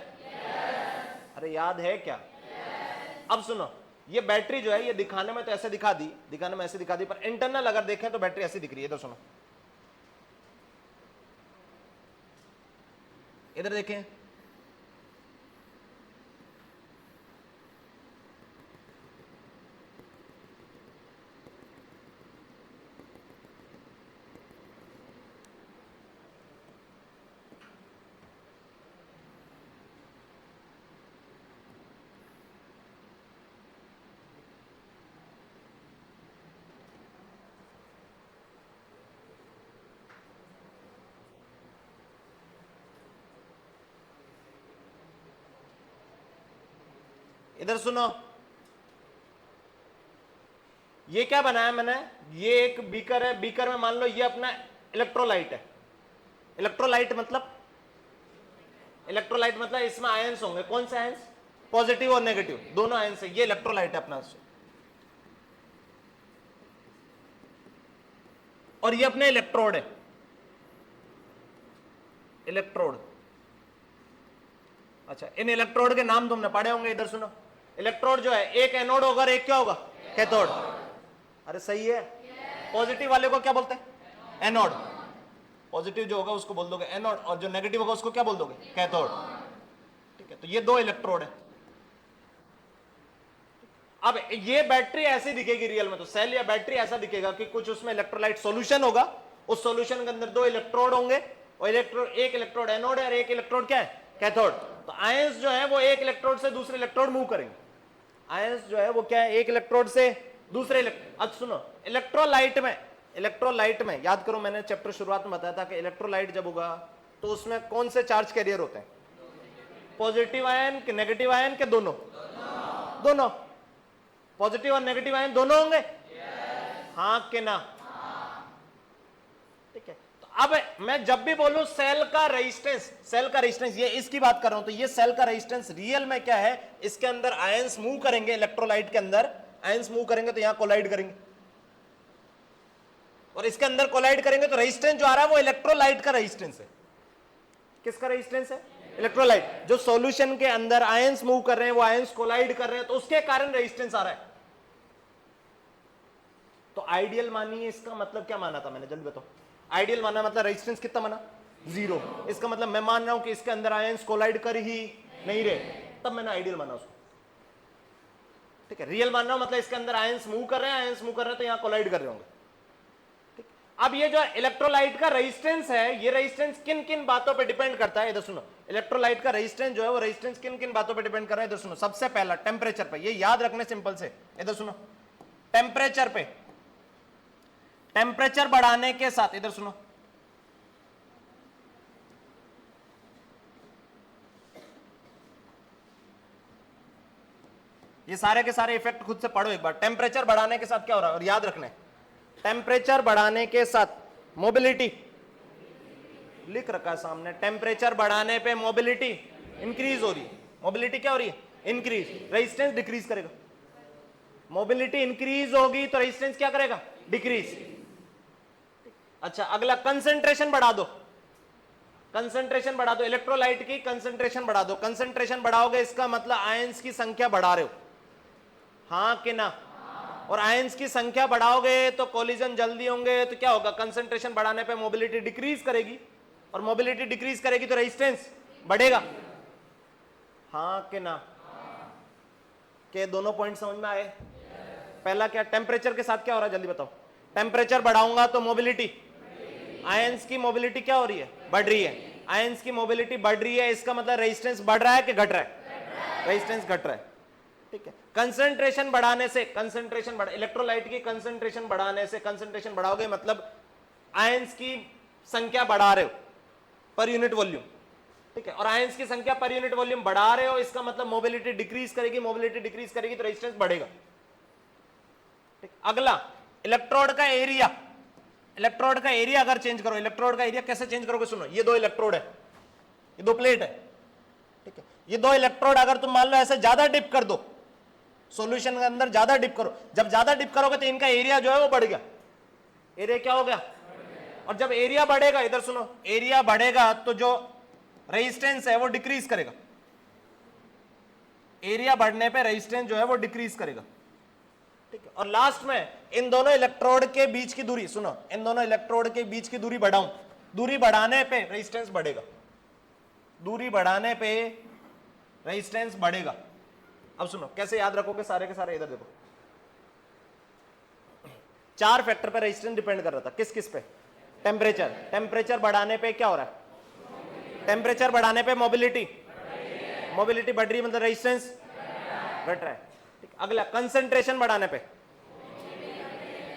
अरे याद है क्या? अब सुनो, ये बैटरी जो है ये दिखाने में तो ऐसे दिखा दी, दिखाने में ऐसे दिखा दी, पर इंटरनल अगर देखें तो बैटरी ऐसी दिख रही है। तो सुनो, इधर देखें, इधर सुनो, ये क्या बनाया मैंने, ये एक बीकर है, बीकर में मान लो ये अपना इलेक्ट्रोलाइट है। इलेक्ट्रोलाइट मतलब, इलेक्ट्रोलाइट मतलब इसमें आयंस होंगे, कौन से आयंस, पॉजिटिव और नेगेटिव दोनों आयंस है। ये इलेक्ट्रोलाइट है अपना, और ये अपने इलेक्ट्रोड है, इलेक्ट्रोड। अच्छा, इन इलेक्ट्रोड के नाम तुमने पढ़े होंगे। इधर सुनो, इलेक्ट्रोड जो है एक एनोड होगा और एक क्या होगा, कैथोड। अरे सही है। पॉजिटिव वाले को क्या बोलते हैं, एनोड। पॉजिटिव जो होगा उसको बोल दोगे एनोड, और जो नेगेटिव होगा उसको क्या बोल दोगे, कैथोड। ठीक है, तो ये दो इलेक्ट्रोड है। अब ये बैटरी ऐसी दिखेगी रियल में, तो सेल या बैटरी ऐसा दिखेगा कि कुछ उसमें इलेक्ट्रोलाइट सॉल्यूशन होगा, उस सॉल्यूशन के अंदर दो इलेक्ट्रोड होंगे, और एक इलेक्ट्रोड एनोड है और एक इलेक्ट्रोड क्या है, कैथोड। तो आयंस जो है वो एक इलेक्ट्रोड से दूसरे इलेक्ट्रोड मूव करेंगे। आयंस जो है वो क्या है, एक इलेक्ट्रोड से दूसरे इलेक्ट्रोड। अब सुनो, इलेक्ट्रोलाइट में याद करो, मैंने चैप्टर शुरुआत में बताया था कि इलेक्ट्रोलाइट जब होगा तो उसमें कौन से चार्ज कैरियर होते हैं, पॉजिटिव आयन के नेगेटिव आयन के, दोनों दोनों पॉजिटिव और नेगेटिव आयन दोनों होंगे, हाँ के ना। ठीक है, तो अब मैं जब भी बोलूं सेल का रेजिस्टेंस, सेल का रेजिस्टेंस, ये इसकी बात कर रहा हूं, तो ये सेल का रेजिस्टेंस रियल में क्या है, इसके अंदर आयंस मूव करेंगे, इलेक्ट्रोलाइट के अंदर आयंस मूव करेंगे तो यहां कोलाइड करेंगे, और इसके अंदर कोलाइड करेंगे तो रेजिस्टेंस जो आ रहा है वो इलेक्ट्रोलाइट का रेजिस्टेंस है। किसका रेजिस्टेंस है, इलेक्ट्रोलाइट। जो सॉल्यूशन के अंदर आयंस मूव कर रहे हैं, वो आयंस कोलाइड कर रहे हैं, तो उसके कारण रेजिस्टेंस आ रहा है। तो आइडियल मानिए, इसका मतलब क्या माना था मैंने, जल्दी बताओ। आइडियल माना मतलब रेजिस्टेंस कितना माना, जीरो। इसका मतलब मैं मान रहा हूं कि इसके अंदर आयंस कोलाइड कर ही नहीं रहे, तब मैंने आइडियल माना उसको। ठीक है, रियल मान रहा हूं मतलब इसके अंदर आयंस मूव कर रहे हैं, आयंस मूव कर रहे हैं तो यहां कोलाइड कर रहे होंगे। ठीक, अब ये जो इलेक्ट्रोलाइट का रेजिस्टेंस है, ये रेजिस्टेंस किन किन बातों पे डिपेंड करता है, इधर सुनो। इलेक्ट्रोलाइट का रेजिस्टेंस जो है वो रेजिस्टेंस किन किन बातों पे डिपेंड कर रहा है, इधर सुनो। सबसे पहला टेम्परेचर पे, ये याद रखने सिंपल से, इधर सुनो। टेम्परेचर पे, टेम्परेचर बढ़ाने के साथ, इधर सुनो, ये सारे के सारे इफेक्ट खुद से पढ़ो एक बार। टेम्परेचर बढ़ाने के साथ क्या हो रहा है, और याद रखना है, टेम्परेचर बढ़ाने के साथ मोबिलिटी लिख रखा है सामने, टेम्परेचर बढ़ाने पे मोबिलिटी इंक्रीज हो रही है, मोबिलिटी क्या हो रही है, इंक्रीज, रेजिस्टेंस डिक्रीज करेगा। मोबिलिटी इंक्रीज होगी तो रेजिस्टेंस क्या करेगा, डिक्रीज। अच्छा अगला, कंसंट्रेशन बढ़ा दो, कंसंट्रेशन बढ़ा दो, इलेक्ट्रोलाइट की कंसंट्रेशन बढ़ा दो। कंसंट्रेशन बढ़ाओगे इसका मतलब आयंस की संख्या बढ़ा रहे हो, हाँ कि ना। और आयंस की संख्या बढ़ाओगे तो कोलिजन जल्दी होंगे, तो क्या होगा, कंसंट्रेशन बढ़ाने पे मोबिलिटी डिक्रीज करेगी, और मोबिलिटी डिक्रीज करेगी तो रेजिस्टेंस बढ़ेगा, हाँ कि ना। के दोनों पॉइंट समझ में आए। पहला क्या, टेम्परेचर के साथ क्या हो रहा है जल्दी बताओ, टेम्परेचर बढ़ाऊंगा तो मोबिलिटी, आयंस की मोबिलिटी क्या हो रही है, बढ़ रही है। आयंस की मोबिलिटी बढ़ रही है, इसका मतलब रेजिस्टेंस बढ़ रहा है कि घट रहा है, रेजिस्टेंस घट रहा है, ठीक है। कंसंट्रेशन बढ़ाने से, कंसंट्रेशन बढ़ा, इलेक्ट्रोलाइट की कंसंट्रेशन बढ़ाने से, कंसंट्रेशन बढ़ाओगे मतलब आयंस की संख्या बढ़ा रहे हो पर यूनिट वॉल्यूम, ठीक है। और आयंस की संख्या पर यूनिट वॉल्यूम बढ़ा रहे हो, इसका मतलब मोबिलिटी डिक्रीज करेगी, मोबिलिटी डिक्रीज करेगी तो रेजिस्टेंस बढ़ेगा, ठीक। अगला, इलेक्ट्रोड का एरिया, इलेक्ट्रोड का एरिया अगर चेंज करो, इलेक्ट्रोड का एरिया कैसे चेंज करोगे, सुनो, ये दो इलेक्ट्रोड है, ये दो प्लेट है, ठीक है। ये दो इलेक्ट्रोड अगर तुम मान लो ऐसे ज्यादा डिप कर दो, सॉल्यूशन के अंदर ज्यादा डिप करो, जब ज्यादा डिप करोगे तो इनका एरिया जो है वो बढ़ गया, एरिया क्या हो गया, और जब एरिया बढ़ेगा, इधर सुनो, एरिया बढ़ेगा तो जो रेजिस्टेंस है वो डिक्रीज करेगा, एरिया बढ़ने पे रेजिस्टेंस जो है वो डिक्रीज करेगा, ठीक है। और लास्ट में इन दोनों इलेक्ट्रोड के बीच की दूरी, सुनो, इन दोनों इलेक्ट्रोड के बीच की दूरी बढ़ाऊं, दूरी बढ़ाने पे रेजिस्टेंस बढ़ेगा, दूरी बढ़ाने पे रेजिस्टेंस बढ़ेगा। अब सुनो कैसे याद रखोगे सारे के सारे, इधर देखो, चार फैक्टर पे रेजिस्टेंस डिपेंड कर रहा था, किस किस पे, टेम्परेचर, टेम्परेचर बढ़ाने पे क्या हो रहा है, टेम्परेचर बढ़ाने पे मोबिलिटी, मोबिलिटी बढ़ रही है मतलब रेजिस्टेंस घट रहा है, ठीक। अगला, कंसंट्रेशन बढ़ाने पे,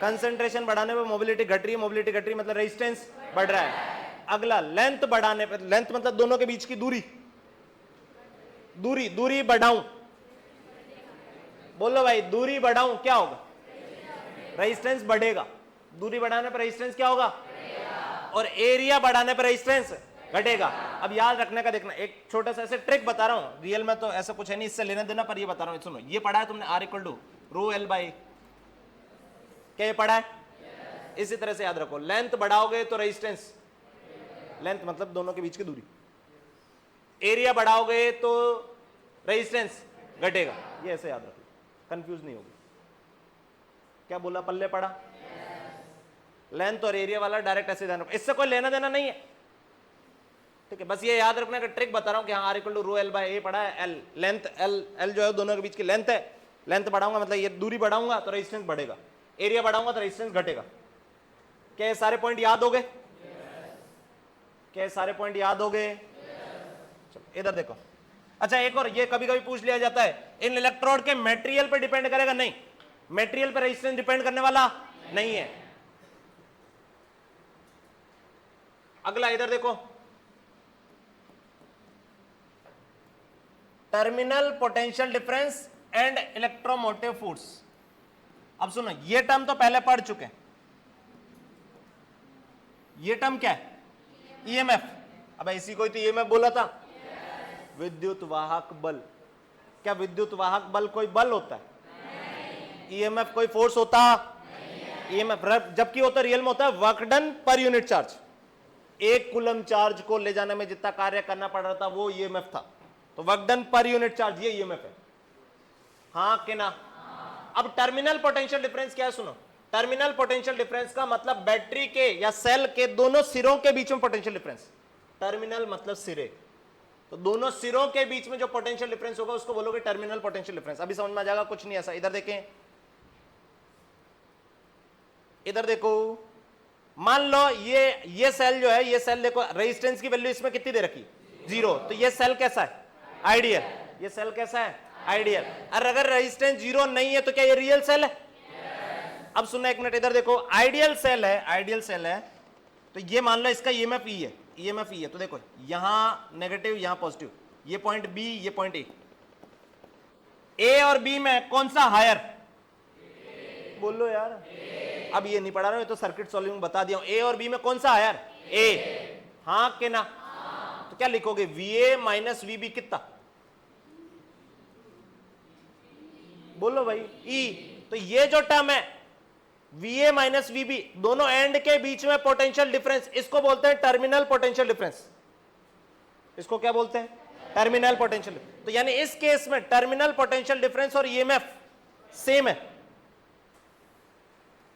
कंसंट्रेशन बढ़ाने पे मोबिलिटी घट रही है, मोबिलिटी घट रही है मतलब रेजिस्टेंस बढ़ रहा है। अगला, लेंथ बढ़ाने पे, लेंथ मतलब दोनों के बीच की दूरी, दूरी, दूरी बढ़ाऊं, बोलो भाई, दूरी बढ़ाऊं क्या होगा, रेजिस्टेंस बढ़ेगा, दूरी बढ़ाने पर रेजिस्टेंस क्या होगा, और एरिया बढ़ाने पर रेजिस्टेंस घटेगा। अब याद रखने का, देखना, एक छोटा सा ऐसे ट्रिक बता रहा हूं, रियल में तो ऐसा कुछ है नहीं, इससे लेना देना, पर ये बता रहा हूं, सुनो, ये पढ़ा है तुमने, R equal to rho L by, क्या ये पढ़ा है, इसी तरह से याद रखो, लेंथ बढ़ाओगे तो रेजिस्टेंस, लेंथ मतलब दोनों के बीच की दूरी, एरिया बढ़ाओगे तो रेजिस्टेंस घटेगा, ये ऐसे याद रखो, कंफ्यूज नहीं होगी। क्या बोला, पल्ले पड़ा, लेंथ और एरिया वाला डायरेक्ट ऐसे ध्यान रखो, इससे कोई लेना देना नहीं है, ठीक है। बस ये याद रखना का ट्रिक बता रहा हूं कि हाँ, R equal to rho L by A पड़ा है, एल लेंथ, एल जो है दोनों के बीच की लेंथ है, लेंथ बढ़ाऊंगा मतलब ये दूरी बढ़ाऊंगा तो रेजिस्टेंस बढ़ेगा, एरिया बढ़ाऊंगा तो रेजिस्टेंस घटेगा। क्या ये सारे पॉइंट याद हो गए, क्या ये सारे पॉइंट याद हो गए, चलो इधर देखो। अच्छा एक और, ये कभी कभी पूछ लिया जाता है, इन इलेक्ट्रोड के मटेरियल पे डिपेंड करेगा, नहीं, मटेरियल पे रेजिस्टेंस डिपेंड करने वाला नहीं है। अगला इधर देखो, terminal potential difference and electromotive force. अब सुनो, ये टर्म तो पहले पढ़ चुके हैं, ये टर्म क्या है, ईएमएफ। अब इसी को ही तो ईएमएफ बोला था, विद्युत वाहक बल। क्या विद्युत वाहक बल कोई बल होता है, ईएमएफ कोई फोर्स होता, ईएमएफ जबकि होता रियल में होता है work done per unit charge, एक कूलम चार्ज को ले जाने में जितना कार्य करना पड़ रहा था वो ईएमएफ था, तो work done per unit charge ये ईएमएफ है, हाँ कि ना। अब टर्मिनल पोटेंशियल डिफरेंस क्या है, सुनो, टर्मिनल पोटेंशियल डिफरेंस का मतलब बैटरी के या सेल के दोनों सिरों के बीच में पोटेंशियल डिफरेंस, टर्मिनल मतलब सिरे, तो दोनों सिरों के बीच में जो पोटेंशियल डिफरेंस होगा उसको बोलोगे टर्मिनल पोटेंशियल डिफरेंस। अभी समझ में आ जाएगा, कुछ नहीं ऐसा। इधर देखें, इधर देखो, मान लो ये सेल जो है, ये सेल देखो, रेजिस्टेंस की वैल्यू इसमें कितनी दे रखी, 0, तो ये सेल कैसा है, आइडियल, ये सेल कैसा है, आइडियल। और अगर रेजिस्टेंस 0 नहीं है तो क्या ये रियल सेल है। अब सुनना एक मिनट, इधर देखो, आइडियल सेल है, आइडियल सेल है, तो ये मान लो इसका ईएमएफ ई है, ईएमएफ ई है, तो देखो यहां नेगेटिव यहां पॉजिटिव, ये पॉइंट बी ये पॉइंट ए और बी में कौन सा हायर, बोलो यार, अब ये नहीं पढ़ा रहा हूं, ये तो सर्किट सॉल्विंग बता दिया हूं। ए और बी में कौन सा है यार? ए। हाँ कि ना? तो क्या लिखोगे? VA माइनस VB कितना? बोलो भाई, E। तो ये जो टर्म है VA माइनस VB, दोनों एंड के बीच में पोटेंशियल डिफरेंस, इसको बोलते हैं टर्मिनल पोटेंशियल डिफरेंस। इसको क्या बोलते हैं? Terminal potential. तो यानी इस केस में टर्मिनल पोटेंशियल डिफरेंस और EMF सेम है।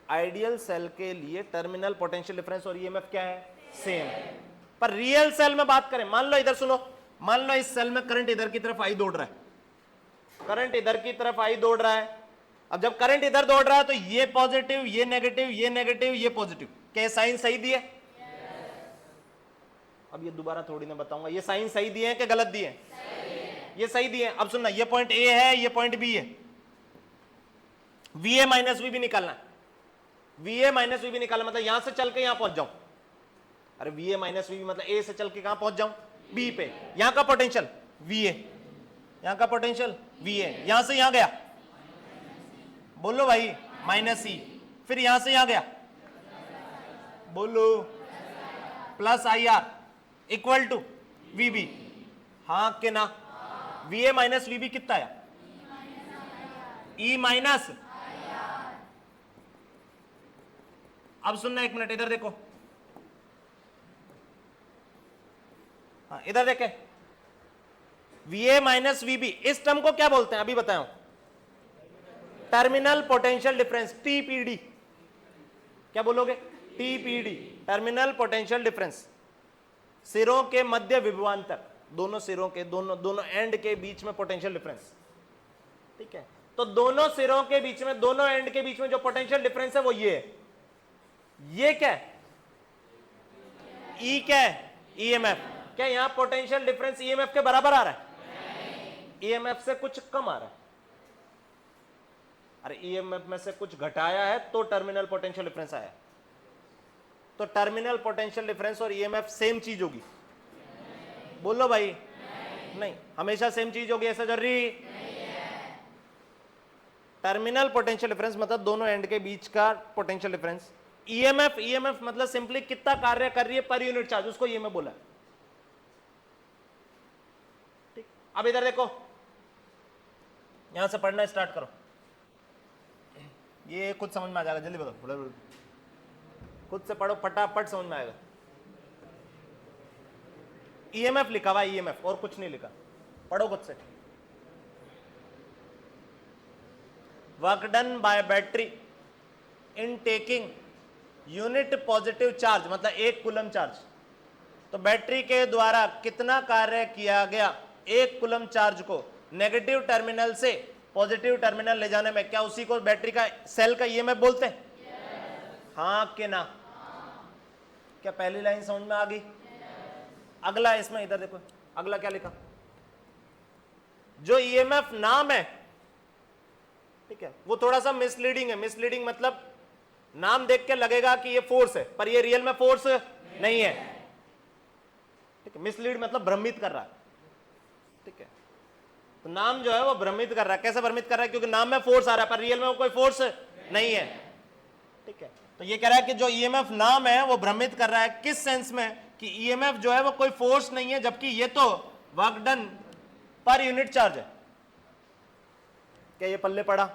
आइडियल सेल के लिए टर्मिनल पोटेंशियल डिफरेंस और EMF क्या है? सेम है। पर रियल सेल में बात करें, मान लो इधर सुनो, मान लो इस सेल में करंट इधर की तरफ आई दौड़ रहा है, करंट इधर की तरफ आई दौड़ रहा है। अब जब करंट इधर दौड़ रहा है तो ये पॉजिटिव, ये नेगेटिव, ये नेगेटिव, ये पॉजिटिव, क्या साइन सही दिए? अब ये दोबारा थोड़ी ना बताऊंगा, ये साइन सही दिए हैं कि गलत दिए हैं? ये सही दिए हैं। अब सुनना, ये पॉइंट ए है, ये पॉइंट बी है। VA माइनस VB निकालना है। VA माइनस VB निकालना मतलब यहां से चल के यहां पहुंच जाऊं। अरे VA माइनस VB मतलब ए से चल के कहां पहुंच जाऊं? बी पे। यहां का पोटेंशियल VA, यहां का पोटेंशियल VA, यहां से यहां गया, बोलो भाई, माइनस E। फिर यहां से यहां गया, बोलो, plus IR equal to VB। हाँ कि ना? VA माइनस VB कितना है? E minus. अब सुनना, एक मिनट इधर देखो, हाँ इधर देखे, VA माइनस VB, इस टर्म को क्या बोलते हैं? अभी बताया, टर्मिनल पोटेंशियल डिफरेंस, TPD। क्या बोलोगे? TPD, terminal potential difference. सिरों के मध्य विभवांतर, दोनों सिरों के, दोनों एंड के बीच में पोटेंशियल डिफरेंस। ठीक है, तो दोनों सिरों के बीच में, दोनों एंड के बीच में जो पोटेंशियल डिफरेंस है वो ये है। ये क्या है? E क्या है? EMF। क्या यहां पोटेंशियल डिफरेंस EMF के बराबर आ रहा है? EMF से कुछ कम आ रहा है। अरे EMF में से कुछ घटाया है तो टर्मिनल पोटेंशियल डिफरेंस आया। तो टर्मिनल पोटेंशियल डिफरेंस और EMF सेम चीज होगी? बोलो भाई, नहीं। हमेशा सेम चीज होगी ऐसा जरूरी? टर्मिनल पोटेंशियल डिफरेंस मतलब दोनों एंड के बीच का पोटेंशियल डिफरेंस। EMF मतलब सिंपली कितना कार्य कर रही है पर यूनिट चार्ज, उसको EMF बोला। ठीक, अब इधर देखो, यहां से पढ़ना स्टार्ट करो, ये खुद समझ में आ जाएगा, जल्दी बताओ, खुद से पढ़ो, फटाफट समझ में आएगा। EMF लिखा हुआ, EMF, और कुछ नहीं लिखा, पढ़ो खुद से। Work done by battery in taking unit positive charge, मतलब 1 कूलम चार्ज। तो बैटरी के द्वारा कितना कार्य किया गया 1 कूलम चार्ज को नेगेटिव टर्मिनल से पॉजिटिव टर्मिनल ले जाने में, क्या उसी को बैटरी का, सेल का EMF बोलते हैं? हाँ कि ना? क्या पहली लाइन समझ में आ गई? अगला इसमें इधर देखो, अगला क्या लिखा? जो EMF नाम है, ठीक है, वो थोड़ा सा मिसलीडिंग है। मिसलीडिंग मतलब नाम देख के लगेगा कि ये फोर्स है, पर ये रियल में फोर्स नहीं है। ठीक है, मिसलीड मतलब भ्रमित कर रहा है। ठीक है, तो नाम जो है वो भ्रमित कर रहा है। कैसे भ्रमित कर रहा है? क्योंकि नाम में फोर्स आ रहा है पर रियल में वो कोई फोर्स नहीं है। ठीक है, तो ये कह रहा है कि जो EMF नाम है वो भ्रमित कर रहा है। किस सेंस में? कि EMF जो है वो कोई फोर्स नहीं है, जबकि ये तो work done per unit charge है। क्या ये पल्ले पड़ा?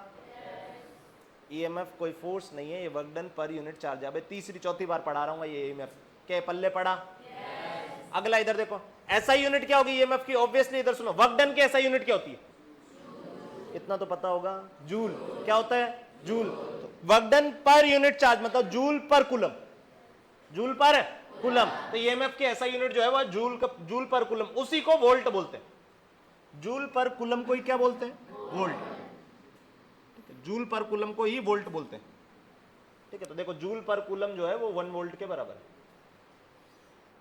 EMF कोई फोर्स नहीं है, ये work done per unit charge है। अब तीसरी चौथी बार पढ़ा रहा हूं ये EMF। क्या पल्ले पड़ा? अगला इधर देखो, ऐसा यूनिट क्या होगी EMF की? ऑब्वियसली इधर सुनो, वर्क डन की ऐसा यूनिट क्या होती है? इतना तो पता होगा, जूल। क्या होता है? जूल। तो work done per unit charge मतलब joule per coulomb, joule per coulomb. तो EMF की ऐसा यूनिट जो है वो जूल पर कूलम, उसी को वोल्ट बोलते हैं। जूल पर कूलम को ही क्या बोलते हैं? वोल्ट। जूल पर कूलम को ही वोल्ट बोलते हैं। ठीक है, तो देखो जूल पर कूलम जो है वो 1 वोल्ट के बराबर है।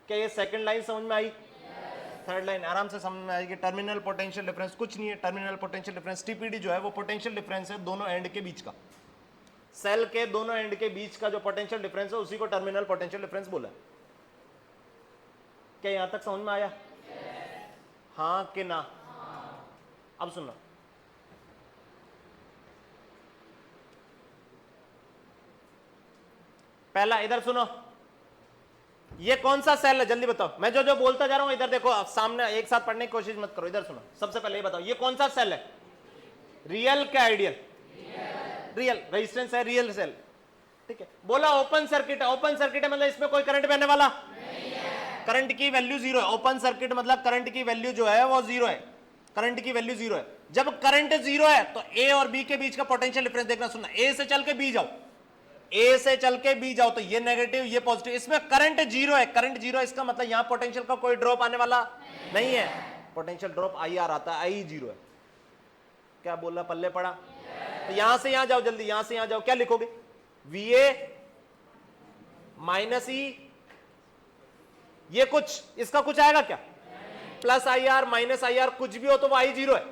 क्या ये सेकंड लाइन समझ में आई? थर्ड लाइन आराम से समझ में आएगी। टर्मिनल पोटेंशियल डिफरेंस कुछ नहीं है, टर्मिनल पोटेंशियल डिफरेंस TPD जो है वो पोटेंशियल डिफरेंस है दोनों एंड के बीच का। सेल के दोनों एंड के बीच का जो पोटेंशियल डिफरेंस है उसी को टर्मिनल पोटेंशियल डिफरेंस बोला। क्या यहां तक समझ में आया? हाँ कि ना? अब सुनो, पहला इधर सुनो, ये कौन सा सेल है जल्दी बताओ, मैं जो जो बोलता जा रहा हूं इधर देखो, सामने एक साथ पढ़ने की कोशिश मत करो, इधर सुनो। सबसे पहले ये बताओ ये कौन सा सेल है, रियल क्या आइडियल? रियल। रेजिस्टेंस है रियल सेल, ठीक है। बोला ओपन सर्किट है, ओपन सर्किट है मतलब इसमें कोई करंट बहने वाला नहीं है, करंट की वैल्यू जीरो है। ओपन सर्किट मतलब करंट की वैल्यू जो है वो जीरो है, करंट की वैल्यू जीरो है। जब करंट जीरो है तो ए और बी के बीच का पोटेंशियल डिफरेंस देखना, सुनना, ए से चल के बी जाओ, ए से चल के बी जाओ तो ये नेगेटिव ये पॉजिटिव, इसमें करंट जीरो है, करंट जीरो है इसका मतलब यहां पोटेंशियल का कोई ड्रॉप आने वाला नहीं है, पोटेंशियल ड्रॉप आई आर आता है, आई जीरो है। क्या बोला, पल्ले पड़ा? तो यहां से यहां जाओ जल्दी, यहां से यहां जाओ, क्या लिखोगे, वी ए माइनस ई, ये कुछ इसका कुछ आएगा क्या, plus I are minus I are, कुछ भी हो तो वो आई जीरो है,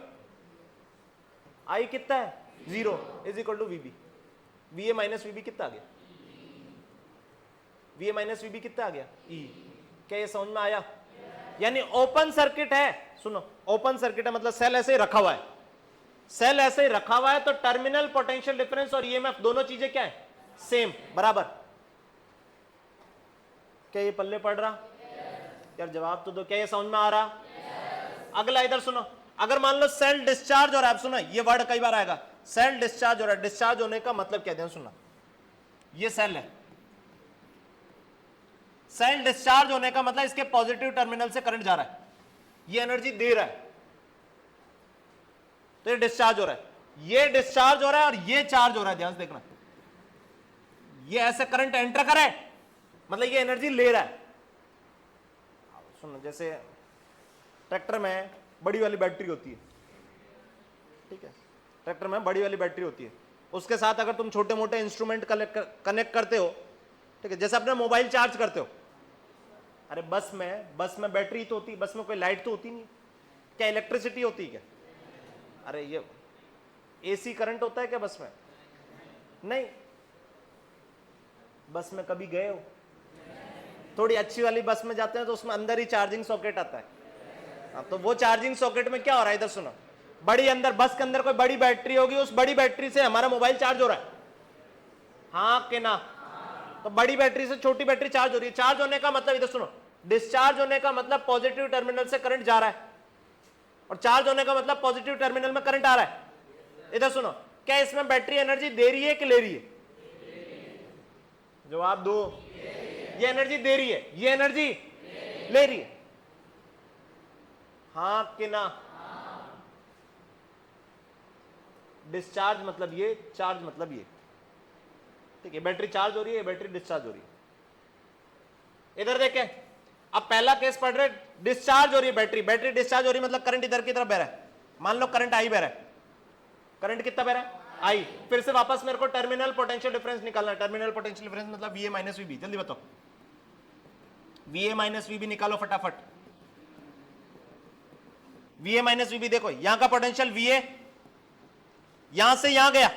आई कितना है zero, is equal to VB. V A minus VB कितना आ गया, वी ए माइनस वीबी कितना आ गया, ई। क्या ये समझ में आया? यानी ओपन सर्किट है, सुनो ओपन सर्किट है मतलब सेल ऐसे ही रखा हुआ है, सेल ऐसे ही रखा हुआ है तो टर्मिनल पोटेंशियल डिफरेंस और ईएमएफ दोनों चीजें क्या है, सेम, बराबर। क्या ये पल्ले पड़ रहा? यार जवाब तो दो, क्या ये समझ में आ रहा? अगला इधर सुनो, अगर मान लो सेल डिस्चार्ज हो रहा है, आप सुनो ये वर्ड कई बार आएगा, सेल डिस्चार्ज हो रहा है, डिस्चार्ज होने का मतलब क्या है, सुनना, ये सेल है, सेल डिस्चार्ज होने का मतलब इसके पॉजिटिव टर्मिनल से करंट जा रहा है, ये एनर्जी दे रहा है, तो ये डिस्चार्ज हो रहा है, ये डिस्चार्ज हो रहा है और ये चार्ज हो रहा है, ध्यान से देखना, ये ऐसे करंट एंटर करे मतलब ये एनर्जी ले रहा है। सुनो जैसे ट्रैक्टर में बड़ी वाली बैटरी होती है, ठीक है, ट्रैक्टर में बड़ी वाली बैटरी होती है, उसके साथ अगर तुम छोटे मोटे इंस्ट्रूमेंट कनेक्ट करते हो, ठीक है, जैसे अपना मोबाइल चार्ज करते हो, अरे बस में बैटरी तो होती है, बस में कोई लाइट तो होती नहीं, क्या इलेक्ट्रिसिटी होती है क्या? अरे ये एसी करंट होता है क्या बस में? नहीं। बस में कभी गए हो? थोड़ी अच्छी वाली बस में जाते हैं तो उसमें अंदर ही चार्जिंग सॉकेट आता है, हाँ, तो वो चार्जिंग सॉकेट में क्या हो रहा है, इधर सुनो, बड़ी अंदर बस के अंदर कोई बड़ी बैटरी होगी, उस बड़ी बैटरी से हमारा मोबाइल चार्ज हो रहा है, हाँ कि ना? तो बड़ी बैटरी से छोटी बैटरी चार्ज हो रही है, चार्ज होने का मतलब इधर सुनो, डिस्चार्ज होने का मतलब पॉजिटिव टर्मिनल से करंट जा रहा है, और चार्ज होने का मतलब पॉजिटिव टर्मिनल में करंट आ रहा है। इधर सुनो, क्या इसमें बैटरी एनर्जी दे रही है कि ले रही है? जवाब दो, ये एनर्जी दे रही है, ये एनर्जी ले रही है, हाँ कि ना? डिस्चार्ज मतलब ये, चार्ज मतलब ये, ठीक है, बैटरी चार्ज हो रही है, बैटरी डिस्चार्ज हो रही है। इधर देखें, अब पहला केस पढ़ रहे, डिस्चार्ज हो रही है बैटरी, बैटरी डिस्चार्ज हो रही है मतलब करंट इधर की तरफ बह रहा है, मान लो करंट आई बह रहा है, करंट कितना बह रहा है, आई। फिर से वापस मेरे को टर्मिनल पोटेंशियल डिफरेंस निकालना है, टर्मिनल पोटेंशियल डिफरेंस मतलब वी ए माइनस वीबी, जल्दी बताओ, वी ए माइनस वीबी निकालो फटाफट, वी ए माइनस वीबी, देखो यहां का पोटेंशियल वी ए, यहां से यहां गया,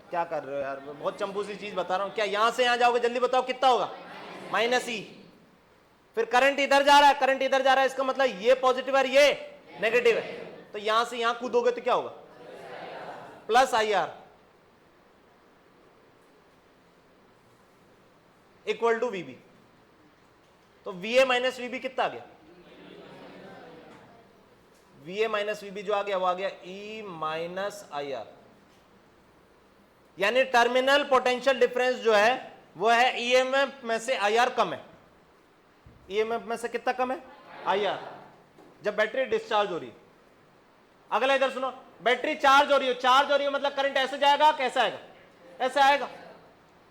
क्या कर रहे हो यार, बहुत चंपू सी चीज बता रहा हूं, क्या यहां से यहां जाओगे, जल्दी बताओ कितना होगा, माइनस ई। फिर करंट इधर जा रहा है, करंट इधर जा रहा है, इसका मतलब ये पॉजिटिव है ये नेगेटिव है, तो यहां से यहां कूदोगे तो क्या होगा, plus I R equal to VB. तो वी ए माइनस वीबी कितना आ गया, वी ए माइनस वीबी जो आ गया वो आ गया ई माइनस आई आर, यानी टर्मिनल पोटेंशियल डिफरेंस जो है वो है ईएमएफ में से आई आर कम है, ईएमएफ में से कितना कम है, आई आर, जब बैटरी डिस्चार्ज हो रही है। अगला इधर सुनो, बैटरी चार्ज हो रही है, चार्ज हो रही है मतलब करंट ऐसे जाएगा, कैसे आएगा, ऐसे आएगा,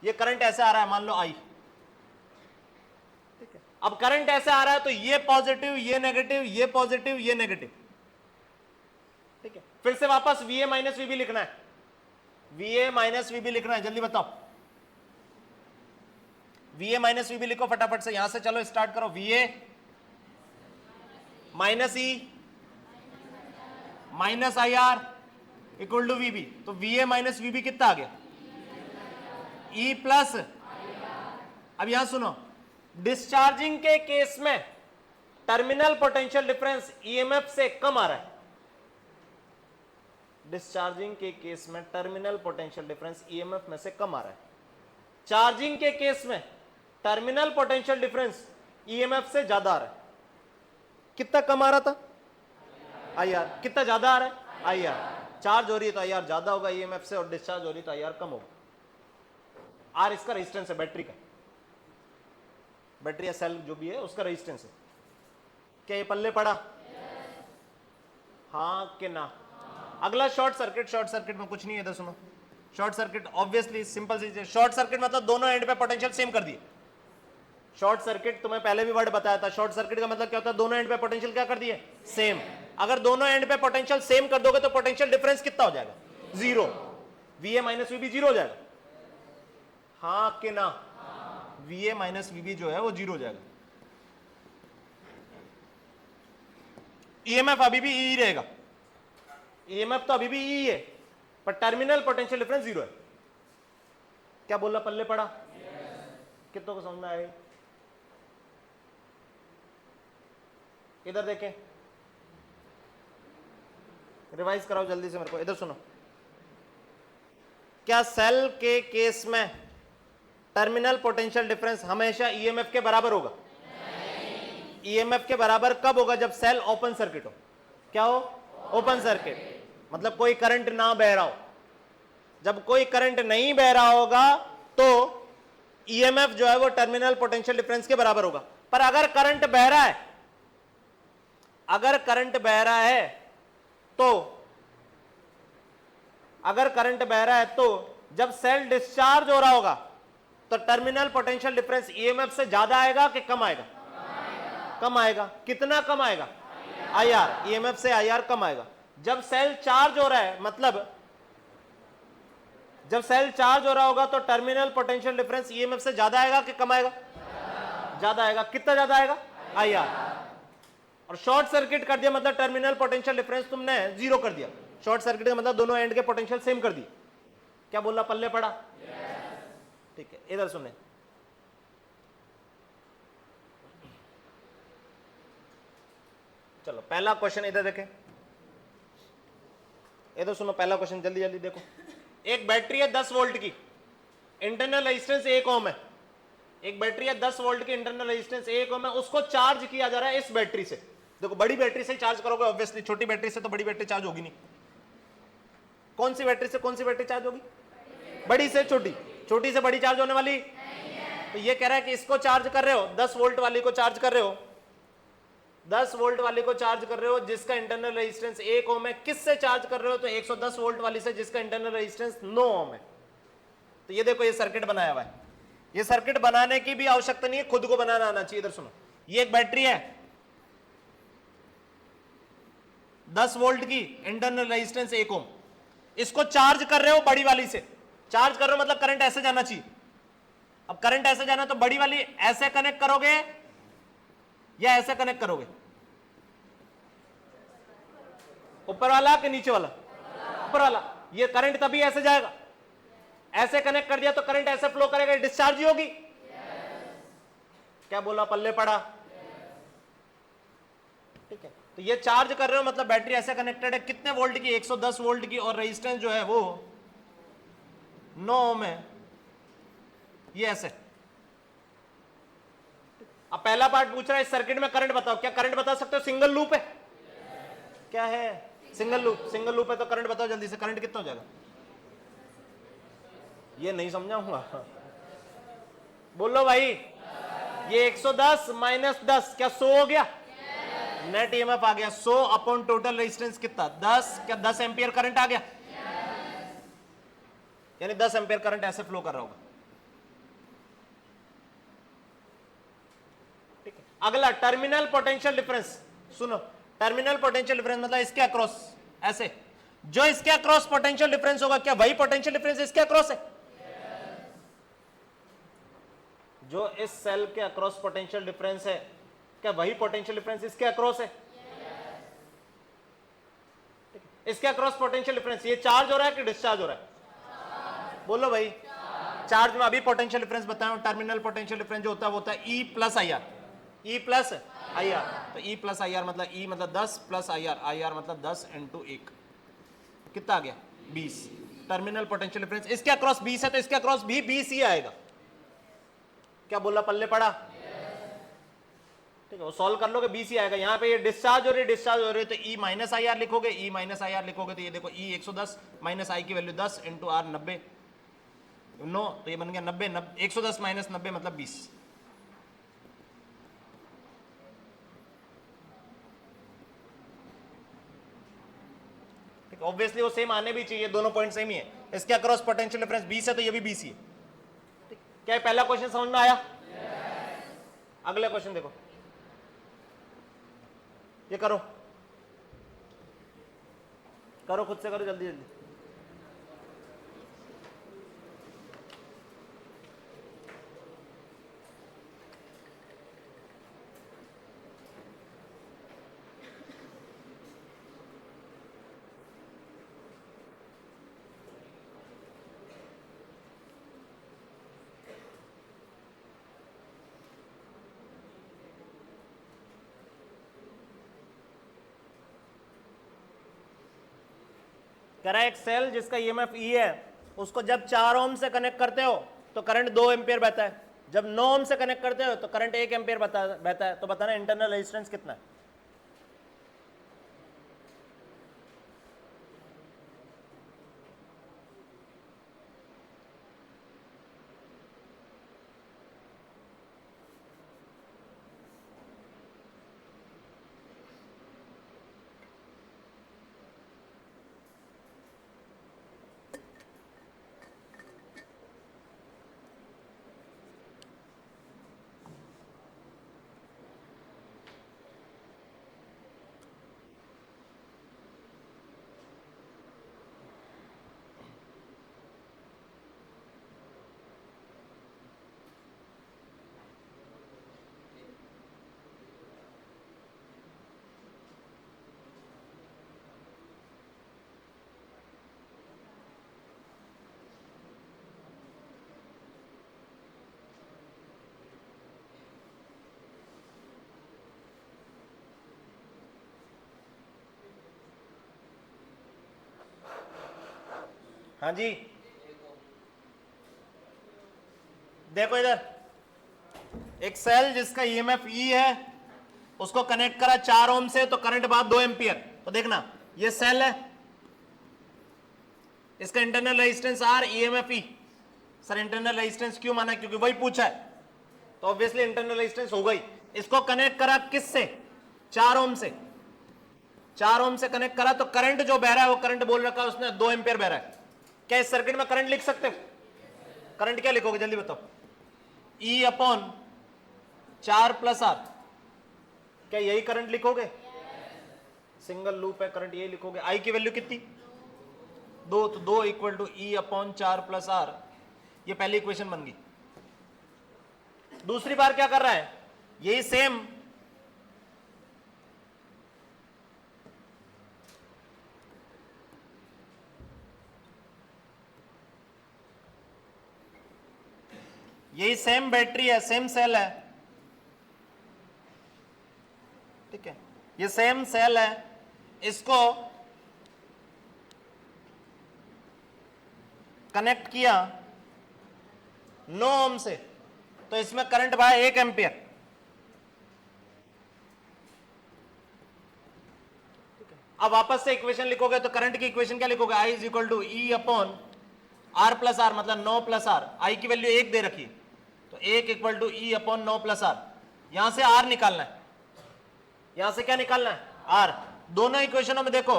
ये करंट ऐसे आ रहा है, मान लो आई, ठीक है, अब करंट ऐसे आ रहा है तो ये पॉजिटिव ये नेगेटिव, ये पॉजिटिव ये नेगेटिव, ठीक है। फिर से वापस वी ए माइनस वीबी लिखना है, वी ए माइनस वीबी लिखना है, जल्दी बताओ, वी ए माइनस वीबी लिखो फटाफट से, यहां से चलो स्टार्ट करो, V A minus E minus I R equal to VB, तो वी ए माइनस वीबी कितना आ गया, ई प्लस। अब यहां सुनो, डिस्चार्जिंग के केस में टर्मिनल पोटेंशियल डिफरेंस ईएमएफ से कम आ रहा है, डिस्चार्जिंग के केस में टर्मिनल पोटेंशियल डिफरेंस ईएमएफ में से कम आ रहा है, चार्जिंग के केस में टर्मिनल पोटेंशियल डिफरेंस ईएमएफ से ज्यादा आ रहा है। कितना कम आ रहा था? आईआर। कितना ज्यादा आ रहा है? आईआर। चार्ज हो रही है तो आईआर ज्यादा होगा ईएमएफ से, और डिस्चार्ज हो रही है तो आईआर कम होगा। आर इसका रेजिस्टेंस है बैटरी का, बैटरी या सेल जो भी है उसका रेजिस्टेंस है। क्या ये पल्ले पड़ा? हाँ कि ना? अगला शॉर्ट सर्किट। शॉर्ट सर्किट में कुछ नहीं है, इधर सुनो। शॉर्ट सर्किट ऑब्वियसली सिंपल सी चीज। शॉर्ट सर्किट मतलब दोनों एंड पे पोटेंशियल सेम कर दिए। शॉर्ट सर्किट तुम्हें पहले भी वर्ड बताया था। शॉर्ट सर्किट का मतलब क्या होता है? दोनों एंड पे पोटेंशियल क्या कर दिए? सेम। अगर दोनों एंड पे पोटेंशियल सेम कर दोगे तो पोटेंशियल डिफरेंस कितना हो जाएगा? Zero. VA minus VB zero हो जाएगा। हाँ कि ना? VA माइनस VB जो है वो जीरो हो जाएगा। EMF अभी भी E रहेगा। EMF तो अभी भी E है, पर टर्मिनल पोटेंशियल डिफरेंस जीरो है। क्या बोलना पल्ले पड़ा? कितनों को समझ में आएगा? इधर देखें, रिवाइज कराओ जल्दी से मेरे को। इधर सुनो। क्या सेल के केस में टर्मिनल पोटेंशियल डिफरेंस हमेशा ईएमएफ के बराबर होगा? ईएमएफ के बराबर कब होगा? जब सेल ओपन सर्किट हो। क्या हो? ओपन सर्किट मतलब कोई करंट ना बह रहा हो। जब कोई करंट नहीं बह रहा होगा तो ईएमएफ जो है वो टर्मिनल पोटेंशियल डिफरेंस के बराबर होगा। पर अगर करंट बह रहा है, अगर करंट बह रहा है तो, अगर करंट बह रहा है तो जब सेल डिस्चार्ज हो रहा होगा तो टर्मिनल पोटेंशियल डिफरेंस ईएमएफ से ज्यादा आएगा कि कम आएगा? कम आएगा। कितना कम आएगा? आईआर। ईएमएफ से आईआर कम आएगा। जब सेल चार्ज हो रहा है, मतलब जब सेल चार्ज हो रहा होगा तो टर्मिनल पोटेंशियल डिफरेंस ईएमएफ से ज्यादा आएगा कि कम आएगा? ज्यादा आएगा। कितना ज्यादा आएगा? आईआर। और शॉर्ट सर्किट कर दिया मतलब टर्मिनल पोटेंशियल डिफरेंस तुमने जीरो कर दिया। शॉर्ट सर्किट का मतलब दोनों एंड के पोटेंशियल सेम कर दिए। क्या बोला? पल्ले पड़ा? ठीक है, इधर सुने। चलो पहला क्वेश्चन इधर देखें, इधर सुनो। पहला क्वेश्चन जल्दी जल्दी देखो। एक बैटरी है 10 वोल्ट की, इंटरनल रेजिस्टेंस 1 ओम है। एक बैटरी है 10 वोल्ट की, इंटरनल रेजिस्टेंस 1 ओम है। उसको चार्ज किया जा रहा है इस बैटरी से। देखो बड़ी बैटरी से चार्ज करोगे ऑब्वियसली, छोटी बैटरी से तो बड़ी बैटरी चार्ज होगी नहीं। कौन सी बैटरी से कौन सी बैटरी चार्ज होगी? बड़ी से छोटी। छोटी से बड़ी चार्ज होने वाली? तो ये कह रहा है कि इसको चार्ज कर रहे हो, 10 वोल्ट वाली को चार्ज कर रहे हो, 10 वोल्ट वाली को चार्ज कर रहे हो जिसका इंटरनल रेजिस्टेंस 1 ओम है। किससे चार्ज कर रहे हो? तो 110 वोल्ट वाली से जिसका इंटरनल रेजिस्टेंस 9 ओम है। तो ये देखो ये सर्किट बनाया हुआ है। ये सर्किट बनाने की भी आवश्यकता नहीं है, खुद को बनाना आना चाहिए। इधर सुनो, ये एक बैटरी है 10 वोल्ट की, इंटरनल रेजिस्टेंस 1 ओम। इसको चार्ज कर रहे हो बड़ी वाली से। चार्ज कर रहे हो मतलब करंट ऐसे जाना चाहिए। अब करंट ऐसे जाना तो बड़ी वाली ऐसे कनेक्ट करोगे या ऐसे कनेक्ट करोगे? ऊपर वाला कि नीचे वाला? ऊपर वाला। ये करंट तभी ऐसे जाएगा। ऐसे कनेक्ट कर दिया तो करंट ऐसे फ्लो करेगा, डिस्चार्ज ही होगी। क्या बोला? पल्ले पड़ा? ठीक है, तो ये चार्ज कर रहे हो मतलब बैटरी ऐसे कनेक्टेड है। कितने वोल्ट की? 110 वोल्ट की, और रेजिस्टेंस जो है वो 9 ओम है। ये ऐसे। अब पहला पार्ट पूछ रहा है इस सर्किट में करंट बताओ। क्या करंट बता सकते हो? सिंगल लूप है। क्या है? Single loop. सिंगल लूप है तो करंट बताओ जल्दी से। करंट कितना हो जाएगा? ये नहीं समझाऊंगा, बोलो भाई। ये 110 माइनस 10 क्या 100 हो गया? नेट ईएमएफ आ गया 100 अपॉन टोटल रेजिस्टेंस कितना? 10। क्या 10 एम्पियर करंट आ गया? यानी 10 एम्पियर करंट ऐसे फ्लो कर रहा होगा। ठीक है, अगला टर्मिनल पोटेंशियल डिफरेंस। सुनो, टर्मिनल पोटेंशियल डिफरेंस मतलब इसके अक्रॉस ऐसे, जो इसके अक्रॉस पोटेंशियल डिफरेंस होगा क्या वही पोटेंशियल डिफरेंस इसके अक्रॉस है? जो इस सेल के अक्रॉस पोटेंशियल डिफरेंस है क्या वही पोटेंशियल डिफरेंस इसके अक्रॉस है? इसके अक्रॉस पोटेंशियल डिफरेंस, ये चार्ज हो रहा है कि डिस्चार्ज हो रहा है? बोलो भाई। चार्ज में अभी पोटेंशियल डिफरेंस बताया हूं। टर्मिनल पोटेंशियल डिफरेंस जो होता है वो होता है E plus I are. E plus I R. तो E प्लस आई आर मतलब E मतलब 10 plus I are. I R मतलब 10 इंटू 1 कितना आ गया? 20। टर्मिनल पोटेंशियल डिफरेंस इसके अक्रॉस 20 है तो इसके अक्रॉस भी 20 ही आएगा। क्या बोला, पल्ले पड़ा? ठीक है, वो सॉल्व कर लोगे, बीसी आएगा। यहाँ पे ये डिस्चार्ज हो रही है, डिस्चार्ज हो रही है, तो ई माइनस आई आर लिखोगे, ई माइनस आई आर लिखोगे तो ये देखो ई 110 माइनस आई की वैल्यू 10 इंटू आर 90 9, तो ये बन गया 90 110 माइनस 90 मतलब 20। ठीक, ऑब्वियसली वो सेम आने भी चाहिए, दोनों पॉइंट सेम ही है। इसके अक्रॉस पोटेंशियल डिफरेंस 20 है तो ये भी 20 ही है। ठीक, क्या है, पहला क्वेश्चन समझ में आया? अगला क्वेश्चन देखो, ये करो करो खुद से करो, जल्दी जल्दी। करा एक सेल जिसका ईएमएफ ई है, उसको जब 4 ओम से कनेक्ट करते हो तो करंट 2 एम्पियर बहता है, जब 9 ओम से कनेक्ट करते हो तो करंट 1 एम्पियर बहता है। तो बताना इंटरनल रेजिस्टेंस कितना है? हाँ जी, देखो इधर, एक सेल जिसका ईएमएफ ई है, उसको कनेक्ट करा 4 ओम से, तो करंट बाद 2 एम्पियर। तो देखना, ये सेल है, इसका इंटरनल रेजिस्टेंस आर, ईएमएफ ई। सर इंटरनल रेजिस्टेंस क्यों माना? क्योंकि वही पूछा है, तो ऑब्वियसली इंटरनल रेजिस्टेंस होगा ही। इसको कनेक्ट करा किससे? 4 ओम से। 4 ओम से कनेक्ट करा तो करंट जो बह रहा है वो करंट बोल रखा है उसने 2 एम्पियर बह रहा है। क्या इस सर्किट में करंट लिख सकते हो? करंट क्या लिखोगे जल्दी बताओ? ई अपॉन 4 प्लस आर, क्या यही करंट लिखोगे? सिंगल लूप है, करंट यही लिखोगे। आई की वैल्यू कितनी? 2, तो 2 equal to E upon 4 plus R. ये पहली इक्वेशन बन गई। दूसरी बार क्या कर रहा है? यही सेम बैटरी है, सेम सेल है, ठीक है, ये सेम सेल है, इसको कनेक्ट किया 9 ओम से, तो इसमें करंट बहा 1 एम्पियर। अब वापस से इक्वेशन लिखोगे तो करंट की इक्वेशन क्या लिखोगे? I is equal to E upon R plus R, मतलब 9 प्लस आर। आई की वैल्यू 1 दे रखी, तो 1 equal to E upon 9 plus R. यहां से आर निकालना है, यहां से क्या निकालना है? आर। दोनों इक्वेशनों में देखो,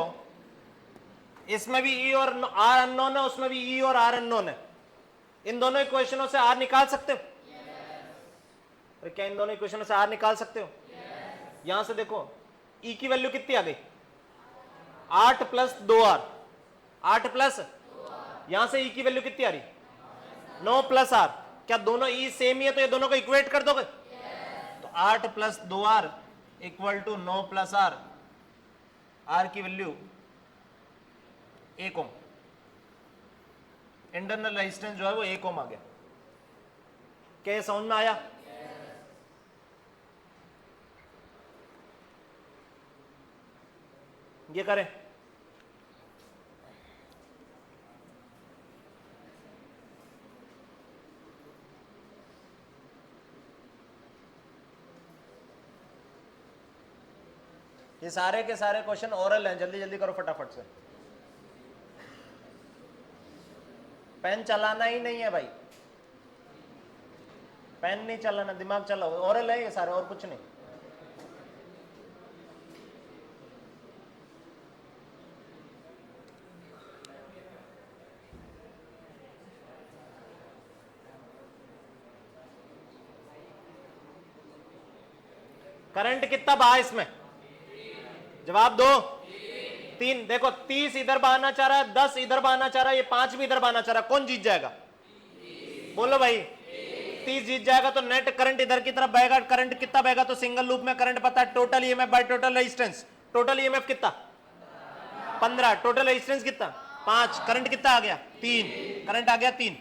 इसमें भी ई और आर अननोन है, उसमें भी ई और आर अननोन है। इन दोनों इक्वेशनों से आर निकाल सकते हो? yes. क्या इन दोनों इक्वेशनों से आर निकाल सकते हो? yes. यहां से देखो, ई की वैल्यू कितनी आ गई? 8 प्लस 2 आर, 8 प्लस, यहां से ई की वैल्यू कितनी आ रही? 9 प्लस आर। क्या दोनों ई सेम ही है तो ये दोनों को इक्वेट कर दोगे? yes. तो 8 plus 2 R equal to 9 plus R. R की वैल्यू 1 ओम। इंटरनल रेजिस्टेंस जो है वो 1 ओम आ गया। क्या ये समझ में आया? yes. ये करें, ये सारे के सारे क्वेश्चन ओरल हैं, जल्दी जल्दी करो फटाफट से। पेन चलाना ही नहीं है भाई, पेन नहीं चलाना, दिमाग चलाओ। ओरल है ये सारे, और कुछ नहीं। करंट कितना बहा इसमें? जवाब दो। 3। देखो 30 इधर बहाना चाह रहा है, 10 इधर बहाना चाह रहा है, ये 5 भी इधर बहाना चाह रहा है। कौन जीत जाएगा? बोलो भाई। 30 जीत जाएगा तो नेट करंट इधर की तरफ बहेगा। करंट कितना बहेगा? तो सिंगल लूप में करंट पता है, total EMF by total resistance. Total EMF कितना? 15। टोटल रेजिस्टेंस कितना? 5। करंट कितना आ गया? 3। करंट आ गया 3।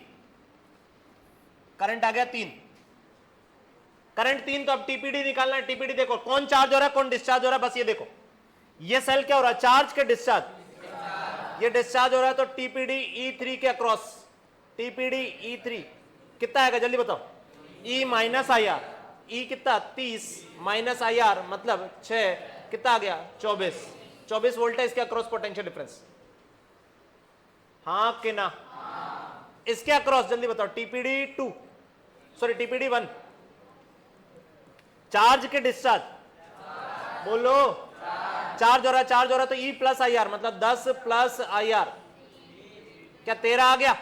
करंट आ गया 3। करंट 3। तो अब टीपीडी निकालना है। टीपीडी देखो कौन चार्ज हो रहा है, कौन डिस्चार्ज हो रहा है, बस ये देखो। ये सेल क्या हो रहा है? चार्ज के डिस्चार्ज। ये डिस्चार्ज हो रहा है तो टीपीडी E3 के अक्रॉस। टीपीडी E3 कितना आएगा जल्दी बताओ? E minus I R. E कितना? 30 माइनस आई आर मतलब 6। कितना आ गया? 24। 24 वोल्ट है इसके अक्रॉस पोटेंशियल डिफरेंस। हाँ कि ना? इसके अक्रॉस जल्दी बताओ। टीपीडी 2 सॉरी टीपीडी 1 चार्ज के डिस्चार्ज। बोलो। चार्ज हो रहा है, चार्ज हो रहा है तो E प्लस आई आर मतलब 10 प्लस आई आर। क्या 13 आ गया?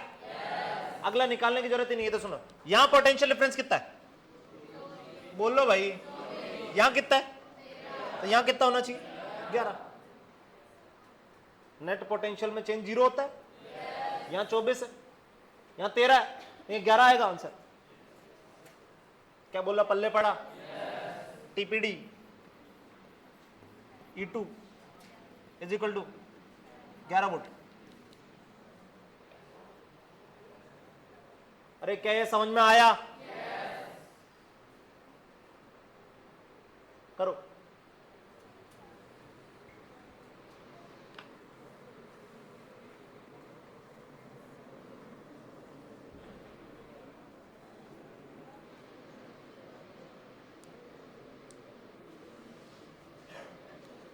अगला निकालने की जरूरत ही नहीं है। तो सुनो, यहां पोटेंशियल डिफरेंस कितना है? बोलो भाई। यहां कितना है? तो यहां कितना होना चाहिए? 11। नेट पोटेंशियल में चेंज 0 होता है। यहां 24 है, यहां 13 है, ये 11 आएगा आंसर। क्या बोला? पल्ले पड़ा। TPD E2 is equal to 11 volt. अरे क्या ये समझ में आया? करो।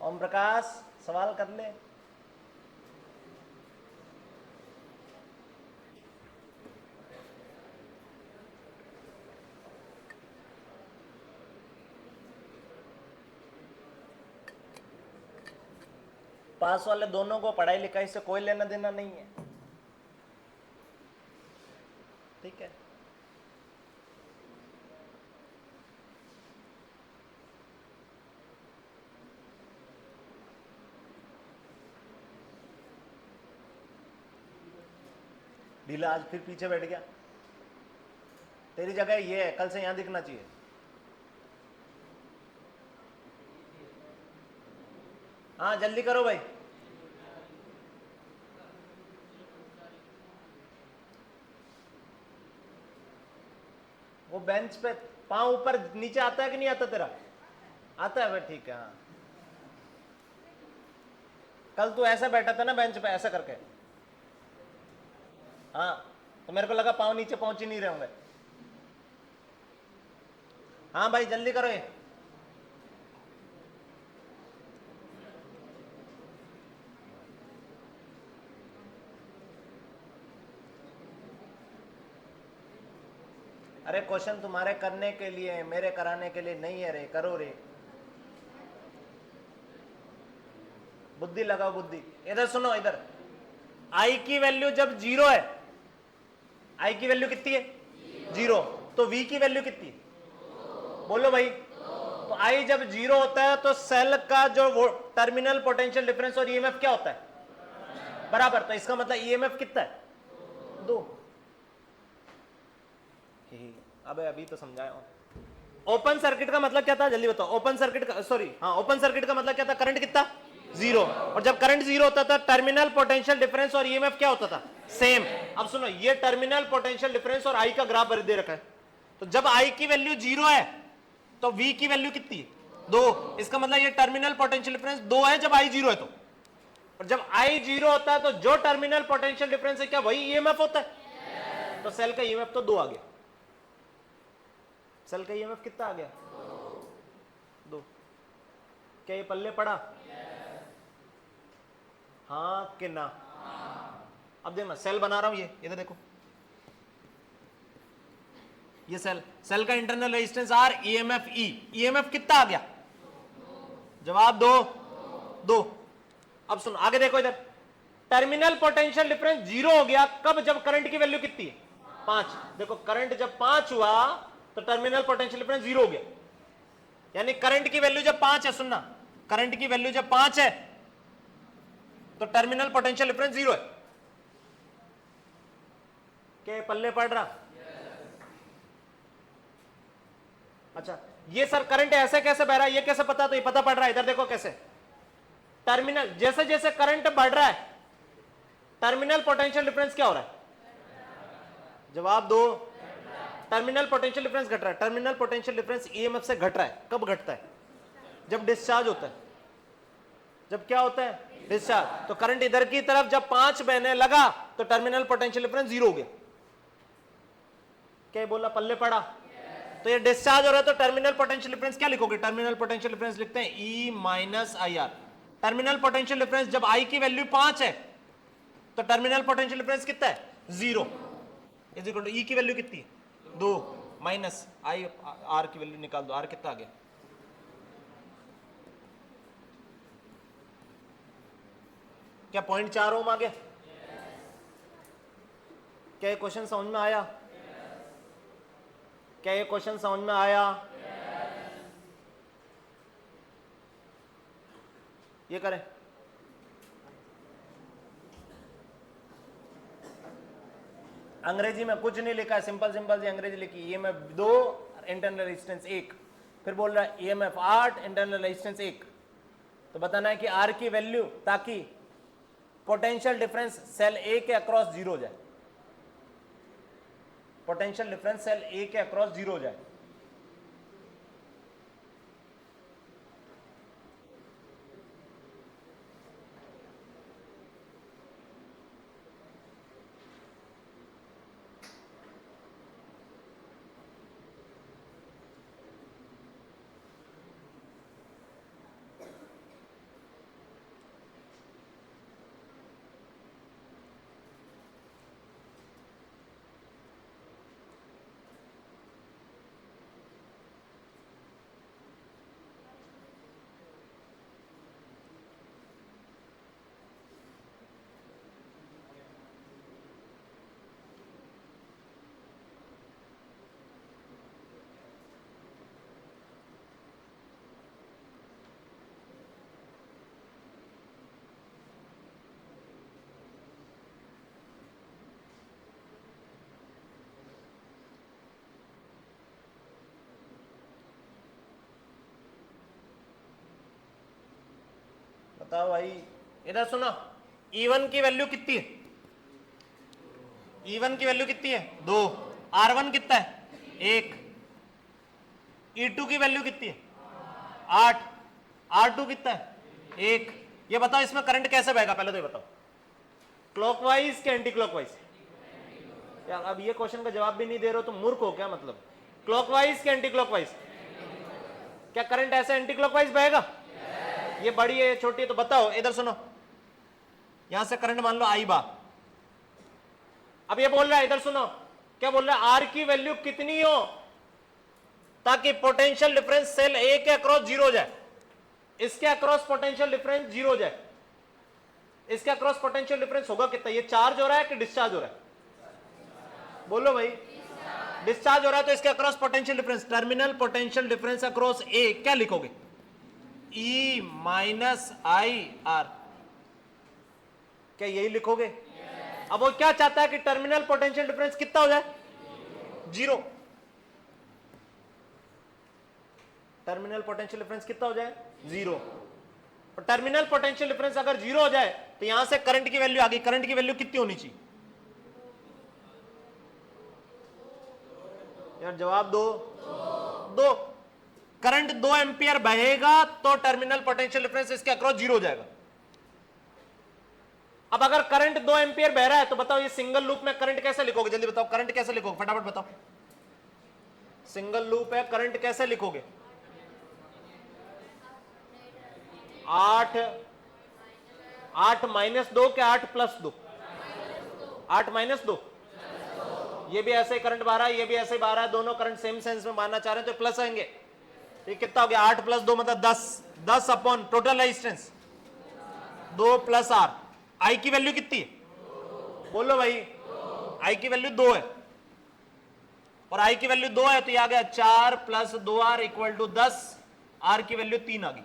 ओम प्रकाश सवाल कर ले। पास वाले दोनों को पढ़ाई लिखाई से कोई लेना देना नहीं है, ठीक है? ढीला आज फिर पीछे बैठ गया। तेरी जगह ये है, कल से यहां दिखना चाहिए। हाँ जल्दी करो भाई। वो बेंच पे पांव ऊपर नीचे आता है कि नहीं आता? तेरा आता है भाई, ठीक है। हाँ कल तू ऐसा बैठा था ना बेंच पे, ऐसा करके। हाँ तो मेरे को लगा पांव नीचे पहुंच ही नहीं रहे होंगे। हाँ भाई जल्दी करो ये। अरे क्वेश्चन तुम्हारे करने के लिए है, मेरे कराने के लिए नहीं है रे। करो रे, बुद्धि लगाओ बुद्धि। इधर सुनो, इधर आई की वैल्यू जब 0 है, आई की वैल्यू कितनी है? 0। तो V की वैल्यू कितनी है? बोलो भाई। तो आई जब 0 होता है तो सेल का जो टर्मिनल पोटेंशियल डिफरेंस और ईएमएफ क्या होता है? बराबर। तो इसका मतलब ईएमएफ कितना है? 2। अबे अभी तो समझाया। ओपन सर्किट का मतलब क्या था जल्दी बताओ? ओपन सर्किट का, सॉरी हाँ, ओपन सर्किट का मतलब क्या था? करंट कितना? 0। और जब करंट 0 होता था टर्मिनल पोटेंशियल डिफरेंस और ईएमएफ क्या होता था? सेम। अब सुनो, ये टर्मिनल पोटेंशियल डिफरेंस और आई का ग्राफ दे रखा है। तो जब आई की वैल्यू 0 है तो V की वैल्यू कितनी है? 2। इसका मतलब ये टर्मिनल पोटेंशियल डिफरेंस 2 है जब आई 0 है। तो और जब आई 0 होता है तो जो टर्मिनल पोटेंशियल डिफरेंस है क्या वही ईएमएफ होता है? तो सेल का ईएमएफ तो 2 आ गया। सेल का ईएमएफ कितना आ गया? 2। क्या ये पल्ले पड़ा? हाँ कि ना? अब देखना, सेल बना रहा हूं, ये इधर देखो, ये सेल का इंटरनल रेजिस्टेंस आर, ईएमएफ ई, ईएमएफ कितना आ गया? जवाब दो। अब सुनो आगे देखो इधर, टर्मिनल पोटेंशियल डिफरेंस 0 हो गया कब? जब करंट की वैल्यू कितनी है? 5। देखो करंट जब 5 हुआ तो टर्मिनल पोटेंशियल डिफरेंस 0 हो गया, यानी करंट की वैल्यू जब 5 है, सुनना, करंट की वैल्यू जब 5 है तो टर्मिनल पोटेंशियल डिफरेंस 0 है। क्या पल्ले पड़ रहा? अच्छा, ये सर करंट ऐसे कैसे बह रहा है, ये कैसे पता? तो ये पता पड़ रहा है, इधर देखो कैसे, टर्मिनल जैसे जैसे करंट बढ़ रहा है टर्मिनल पोटेंशियल डिफरेंस क्या हो रहा है? जवाब दो। टर्मिनल पोटेंशियल डिफरेंस घट रहा है। टर्मिनल पोटेंशियल डिफरेंस ईएमएफ से घट रहा है, कब घटता है? जब डिस्चार्ज होता है। जब क्या होता है? डिस्चार्ज। तो करंट इधर की तरफ जब 5 बहने लगा तो टर्मिनल पोटेंशियल डिफरेंस 0 हो गया। क्या बोला? पल्ले पड़ा? तो ये डिस्चार्ज हो रहा है तो टर्मिनल पोटेंशियल डिफरेंस क्या लिखोगे? टर्मिनल पोटेंशियल डिफरेंस लिखते हैं E minus I R. Terminal potential difference जब आई की वैल्यू 5 है तो टर्मिनल पोटेंशियल डिफरेंस कितना है? 0 इज इक्वल टू ई की वैल्यू कितनी है? 2 माइनस आई आर की वैल्यू निकाल दो, आर कितना आ गया? क्या 0.4 ओम आ गया? क्या ये क्वेश्चन समझ में आया? क्या ये क्वेश्चन समझ में आया? ये करें, अंग्रेजी में कुछ नहीं लिखा है, सिंपल सिंपल सी अंग्रेजी लिखी, ईएमएफ 2 इंटरनल रेजिस्टेंस 1, फिर बोल रहा है ईएमएफ 8 इंटरनल रेजिस्टेंस 1। तो बताना है कि आर की वैल्यू ताकि पोटेंशियल डिफरेंस सेल ए के अक्रॉस 0 हो जाए, पोटेंशियल डिफरेंस सेल ए के अक्रॉस 0 हो जाए। बताओ भाई, इधर सुनो, E1 की वैल्यू कितनी है? E1 की वैल्यू कितनी है? 2। R1 कितना है? 1। E2 की वैल्यू कितनी है? 8। R2 कितना है? 1। ये बताओ इसमें करंट कैसे बहेगा, पहले तो ये बताओ, क्लॉकवाइज के एंटी क्लॉकवाइज? यार अब ये क्वेश्चन का जवाब भी नहीं दे रहे हो तो मूर्ख हो क्या? मतलब क्लॉकवाइज के एंटी क्लॉकवाइज? क्या करंट ऐसे एंटी क्लॉकवाइज बहेगा? ये बड़ी है छोटी है तो बताओ, इधर सुनो, यहां से करंट मान लो आई बार, अब ये बोल रहा है, इधर सुनो, क्या बोल रहा है? आर की वैल्यू कितनी हो ताकि पोटेंशियल डिफरेंस सेल ए के अक्रॉस 0 हो जाए, इसके अक्रॉस पोटेंशियल डिफरेंस 0 हो जाए, इसके अक्रॉस पोटेंशियल डिफरेंस होगा कितना? ये चार्ज हो रहा है कि डिस्चार्ज हो रहा है? बोलो भाई, डिस्चार्ज हो रहा है तो इसके across potential difference, terminal potential difference across A क्या लिखोगे? E minus I R. क्या यही लिखोगे? अब वो क्या चाहता है कि टर्मिनल पोटेंशियल डिफरेंस कितना हो जाए? 0। टर्मिनल पोटेंशियल डिफरेंस कितना हो जाए? 0। और टर्मिनल पोटेंशियल डिफरेंस अगर 0 हो जाए तो यहां से करंट की वैल्यू आ गई, करंट की वैल्यू कितनी होनी चाहिए? यार जवाब दो। करंट 2 एम्पियर बहेगा तो टर्मिनल पोटेंशियल डिफरेंस इसके अक्रॉस 0 हो जाएगा। अब अगर करंट 2 एम्पियर बह रहा है तो बताओ ये सिंगल लूप में करंट कैसे लिखोगे? जल्दी बताओ, करंट कैसे लिखोगे? फटाफट बताओ, सिंगल लूप है, करंट कैसे लिखोगे? 8 8 -2 के 8 +2? 8 -2। ये भी ऐसे करंट बह रहा है, ये भी ऐसे बह रहा है, दोनों करंट सेम सेंस में मानना चाह रहे हैं तो प्लस आएंगे। ये कितना हो गया? 8 + 2 मतलब 10। 10 अपॉन टोटल रेजिस्टेंस 2 + R। आई की वैल्यू कितनी है? बोलो भाई। आई की वैल्यू 2 है और आई की वैल्यू 2 है तो ये आ गया 4 + 2R = 10। आर की वैल्यू 3 आ गई।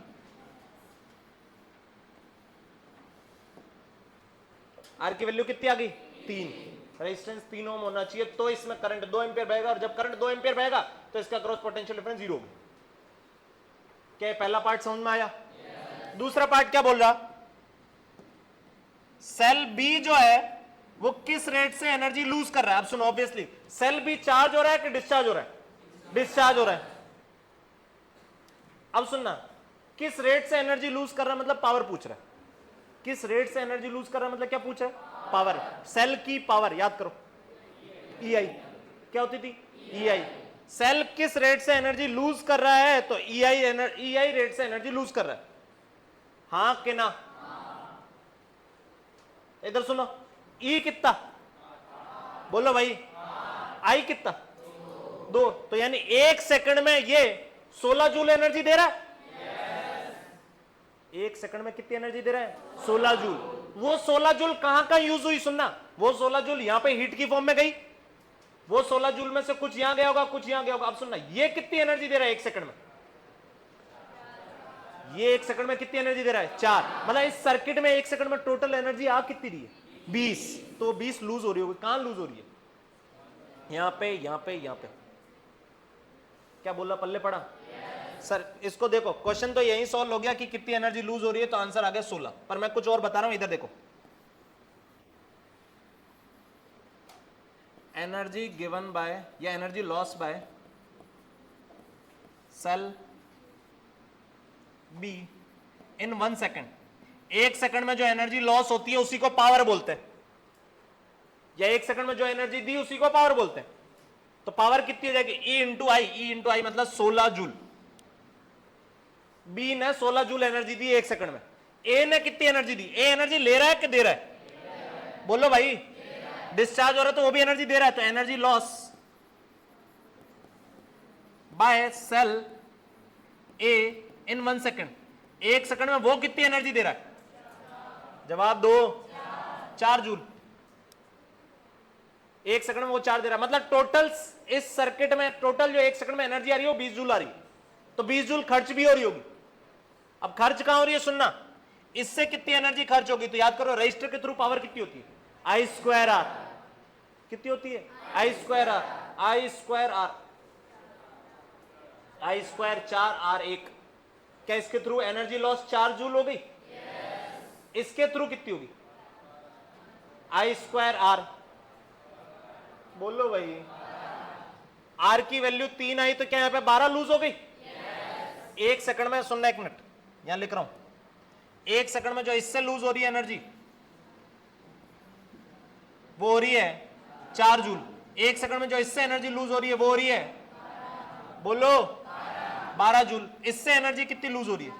आर की वैल्यू कितनी आ गई? 3। रेजिस्टेंस 3 ओम होना चाहिए तो इसमें करंट 2 एम्पियर बहेगा, और जब करंट 2 एम्पियर बहेगा तो इसका क्रॉस पोटेंशियल डिफरेंस 0 होगा। क्या पहला पार्ट समझ में आया? दूसरा पार्ट क्या बोल रहा? सेल बी जो है वो किस रेट से एनर्जी लूज कर रहा है? अब सुनो, ऑब्वियसली सेल बी चार्ज हो रहा है कि डिस्चार्ज हो रहा है? डिस्चार्ज हो रहा है। अब सुनना, किस रेट से एनर्जी लूज कर रहा है मतलब पावर पूछ रहा है। किस रेट से एनर्जी लूज कर रहा है मतलब क्या पूछा है? पावर। सेल की पावर याद करो, EI क्या होती थी? EI। सेल किस रेट से एनर्जी लूज कर रहा है? तो EI रेट से एनर्जी लूज कर रहा है। हाँ कि ना? इधर सुनो, E कितना? बोलो भाई। I कितना? 2। तो यानी 1 सेकंड में ये 16 जूल एनर्जी दे रहा है। 1 सेकंड में कितनी एनर्जी दे रहा है? 16 जूल। वो 16 जूल कहां यूज हुई? सुनना, वो 16 जूल यहां पे हीट की फॉर्म में गई, वो 16 जूल में से कुछ यहां गया होगा, कुछ यहां गया होगा। अब सुनना, ये कितनी एनर्जी दे रहा है 1 सेकंड में? ये 1 सेकंड में कितनी एनर्जी दे रहा है? 4। मतलब इस सर्किट में 1 सेकंड में टोटल एनर्जी आ कितनी रही है? 20। तो 20 लूज हो रही होगी। कहां लूज हो रही है? यहां पे, यहां पे, यहां पे। क्या बोला? पल्ले पड़ा? सर इसको देखो, क्वेश्चन तो यही सॉल्व हो गया कि कितनी एनर्जी लूज हो रही है, तो आंसर आ गया 16। पर मैं कुछ और बता रहा हूं, इधर देखो। एनर्जी गिवन बाय या energy loss by cell B in 1 second. 1 second में जो एनर्जी लॉस होती है उसी को पावर बोलते हैं, या 1 सेकंड में जो एनर्जी दी उसी को पावर बोलते हैं। तो पावर कितनी हो जाएगी? E × I मतलब 16 जूल। बी ने 16 जूल एनर्जी दी 1 सेकंड में। ए ने कितनी एनर्जी दी? ए एनर्जी ले रहा है कि दे रहा है? बोलो भाई। डिस्चार्ज हो रहा है तो वो भी एनर्जी दे रहा है, तो energy loss by cell A in 1 second. 1 second में वो कितनी एनर्जी दे रहा है? जवाब दो। 4 जूल। 1 सेकंड में वो 4 दे रहा है, मतलब टोटल इस सर्किट में टोटल जो 1 सेकंड में एनर्जी आ रही है वो 20 जूल आ रही है। तो 20 जूल खर्च भी हो रही होगी। अब खर्च कहां हो रही है? सुनना, इससे कितनी एनर्जी खर्च होगी? तो याद करो, रजिस्टर के थ्रू पावर कितनी होती है? I²R। कितनी होती है? I²R। I²R 4R1। क्या इसके थ्रू एनर्जी लॉस 4 जूल हो गई? इसके थ्रू कितनी होगी? I²R। बोलो भाई। R की वैल्यू 3 आई तो क्या यहां पे 12 लूज हो गई? 1 सेकंड में, सुनना 1 मिनट, यहां लिख रहा हूं। 1 सेकंड में जो इससे लूज हो रही है एनर्जी वो हो रही है 4 जूल। 1 सेकंड में जो इससे एनर्जी लूज हो रही है वो हो रही है, बोलो, 12 जूल। इससे एनर्जी कितनी लूज हो रही है?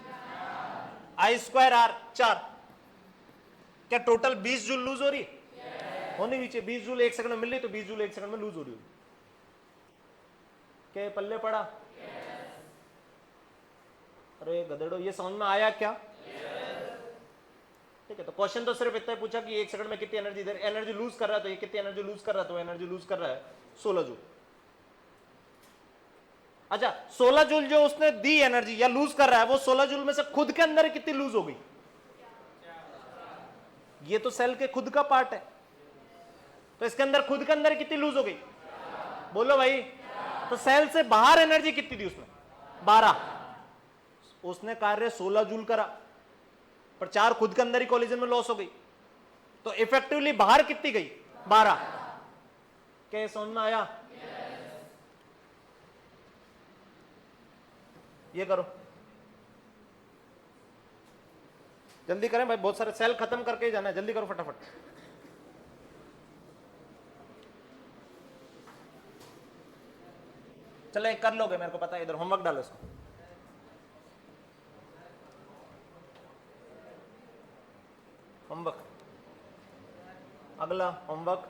I²R 4। क्या टोटल 20 जूल लूज हो रही है? होनी भी चाहिए। 20 जूल 1 सेकंड में मिल रही तो 20 जूल 1 सेकंड में लूज हो रही होगी। क्या पल्ले पड़ा? अरे गधेड़ो, ये समझ में आया क्या? ठीक है, तो क्वेश्चन तो सिर्फ इतना ही पूछा कि 1 सेकंड में कितनी एनर्जी लूज कर रहा है, तो ये कितनी एनर्जी लूज कर रहा है? तो एनर्जी लूज कर रहा है 16 जूल। अच्छा, 16 जूल जो उसने दी एनर्जी या लूज कर रहा है, वो 16 जूल में से खुद के अंदर कितनी लूज हो गई? ये तो सेल के खुद का पार्ट है, तो इसके अंदर खुद के अंदर कितनी लूज हो गई? बोलो भाई। तो सेल से बाहर एनर्जी कितनी थी उसमें? 12। उसने कार्य 16 जूल करा, पर 4 खुद के अंदर ही कॉलिजन में लॉस हो गई, तो इफेक्टिवली बाहर कितनी गई? 12। क्या समझ में आया? ये करो, जल्दी करें भाई, बहुत सारे सेल खत्म करके ही जाना है, जल्दी करो फटाफट। चलो एक कर लोगे, मेरे को पता है, इधर होमवर्क डालो इसको। होमवर्क, अगला होमवर्क,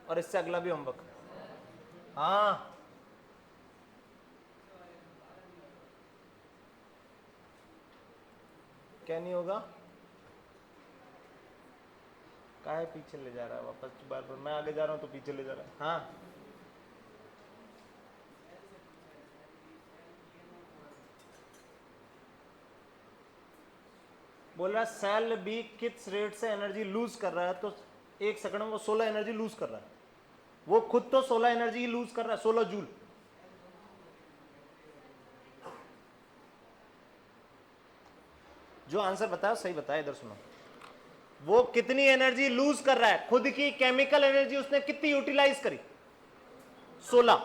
और इससे अगला भी होमवर्क। हाँ क्या नहीं होगा? काहे पीछे ले जा रहा है वापस? बार बार मैं आगे जा रहा हूं तो पीछे ले जा रहा है। हाँ बोल रहा सेल बी किस रेट से एनर्जी लूज कर रहा है, तो 1 सेकंड में वो 16 एनर्जी लूज कर रहा है। वो खुद तो 16 एनर्जी ही लूज कर रहा है, 16 जूल। जो आंसर बताया सही बताया, इधर सुनो। वो कितनी एनर्जी लूज कर रहा है, खुद की केमिकल एनर्जी उसने कितनी यूटिलाइज करी? 16।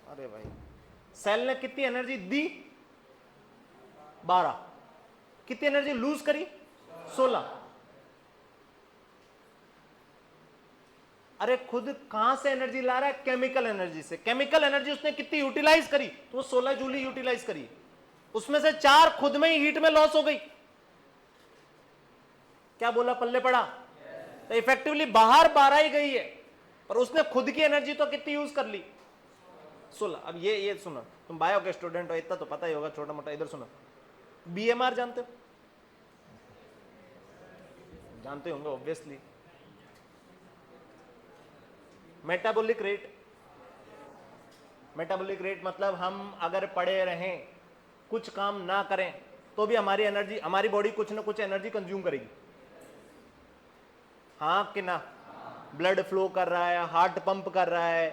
अरे भाई सेल ने कितनी एनर्जी दी? 12। कितनी एनर्जी लूज करी? 16। अरे खुद कहां से एनर्जी ला रहा है? केमिकल एनर्जी से। केमिकल एनर्जी उसने कितनी यूटिलाइज करी? तो वो 16 जूल ही यूटिलाइज करी। उसमें से 4 खुद में ही हीट में लॉस हो गई। क्या बोला? पल्ले पड़ा? तो इफेक्टिवली बाहर 12 ही गई है, पर उसने खुद की एनर्जी तो कितनी यूज कर ली? 16। अब ये सुनो, तुम बायो के स्टूडेंट हो, इतना तो पता ही होगा छोटा मोटा। इधर सुनो, बीएमआर जानते हो? जानते होंगे obviously. Metabolic rate. Metabolic rate मतलब हम अगर पड़े रहें, कुछ काम ना करें, तो भी हमारी एनर्जी, हमारी बॉडी कुछ ना कुछ एनर्जी कंज्यूम करेगी। हाँ कि ना? ब्लड फ्लो कर रहा है, हार्ट पंप कर रहा है,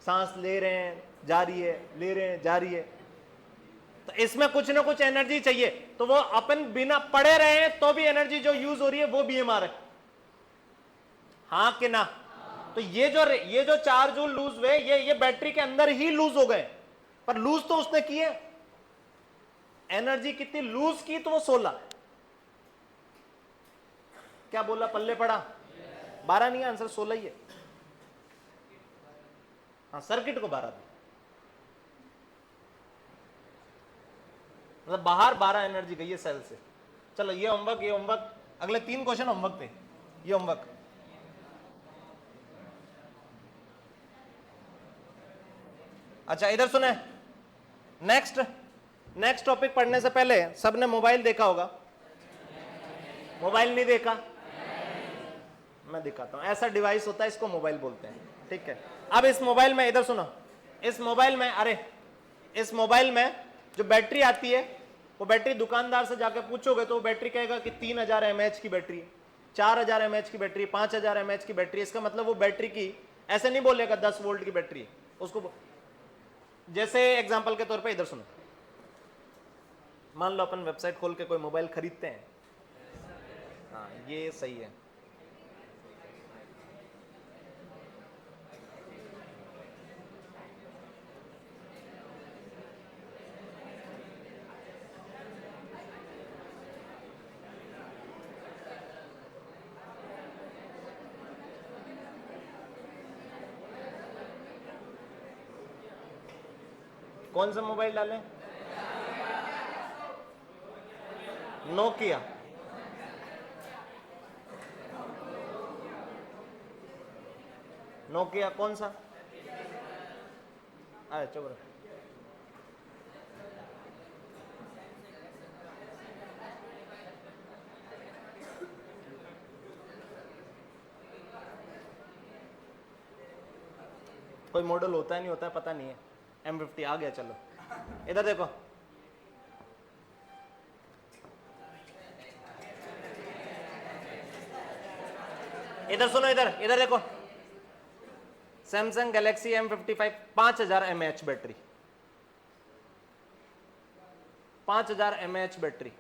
सांस ले रहे हैं जा रही है, ले रहे हैं जा रही है, तो इसमें कुछ ना कुछ एनर्जी चाहिए। तो वो अपन बिना पड़े रहे हैं तो भी एनर्जी जो यूज हो रही है वो बीएमआर है। हाँ कि ना? तो ये जो 4 जूल लूज हुए, ये बैटरी के अंदर ही लूज हो गए, पर लूज तो उसने किए। एनर्जी कितनी लूज की? तो वो 16। क्या बोला? पल्ले पड़ा? 12 नहीं, आंसर 16 ही है। हाँ सर्किट को 12 दी, मतलब बाहर 12 एनर्जी गई है सेल से। चलो ये होमवर्क, अगले 3 क्वेश्चन होमवर्क थे। ये होमवर्क। अच्छा इधर सुने, नेक्स्ट टॉपिक पढ़ने से पहले सबने मोबाइल देखा होगा? मोबाइल नहीं देखा? मैं दिखाता हूं। ऐसा डिवाइस होता है, इसको मोबाइल बोलते हैं, ठीक है। अब इस मोबाइल में, इधर सुनो, इस मोबाइल में जो बैटरी आती है, वो बैटरी दुकानदार से जाके पूछोगे तो वो बैटरी कहेगा कि 3000 mAh की बैटरी है, 4000 mAh की बैटरी, 5000 mAh की बैटरी। इसका मतलब वो बैटरी की ऐसे नहीं बोलेगा 10 वोल्ट की बैटरी है उसको। जैसे एग्जांपल के तौर पे इधर सुनो, मान लो अपन वेबसाइट खोल के कोई मोबाइल खरीदते हैं। हाँ ये सही है। कौन सा मोबाइल डालें? नोकिया। नोकिया कौन सा? अरे चुप रहो। कोई मॉडल होता है नहीं होता है पता नहीं है। M50 आ गया। चलो इधर देखो, इधर सुनो, इधर देखो, Samsung Galaxy M55 5000 mAh battery, 5000 mAh battery,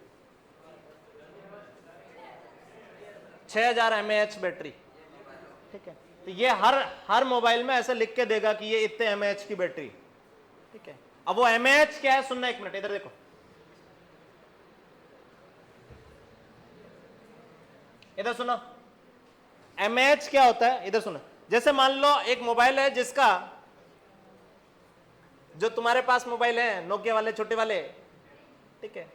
6000 mAh battery, ठीक है। तो ये हर मोबाइल में ऐसे लिख के देगा कि ये इतने mAh की बैटरी, ठीक है। अब वो mAh क्या है सुनना, 1 मिनट, इधर देखो, इधर सुनो, mAh क्या होता है, इधर सुनो। जैसे मान लो एक मोबाइल है जिसका, जो तुम्हारे पास मोबाइल है नोकिया वाले छोटे वाले, ठीक है,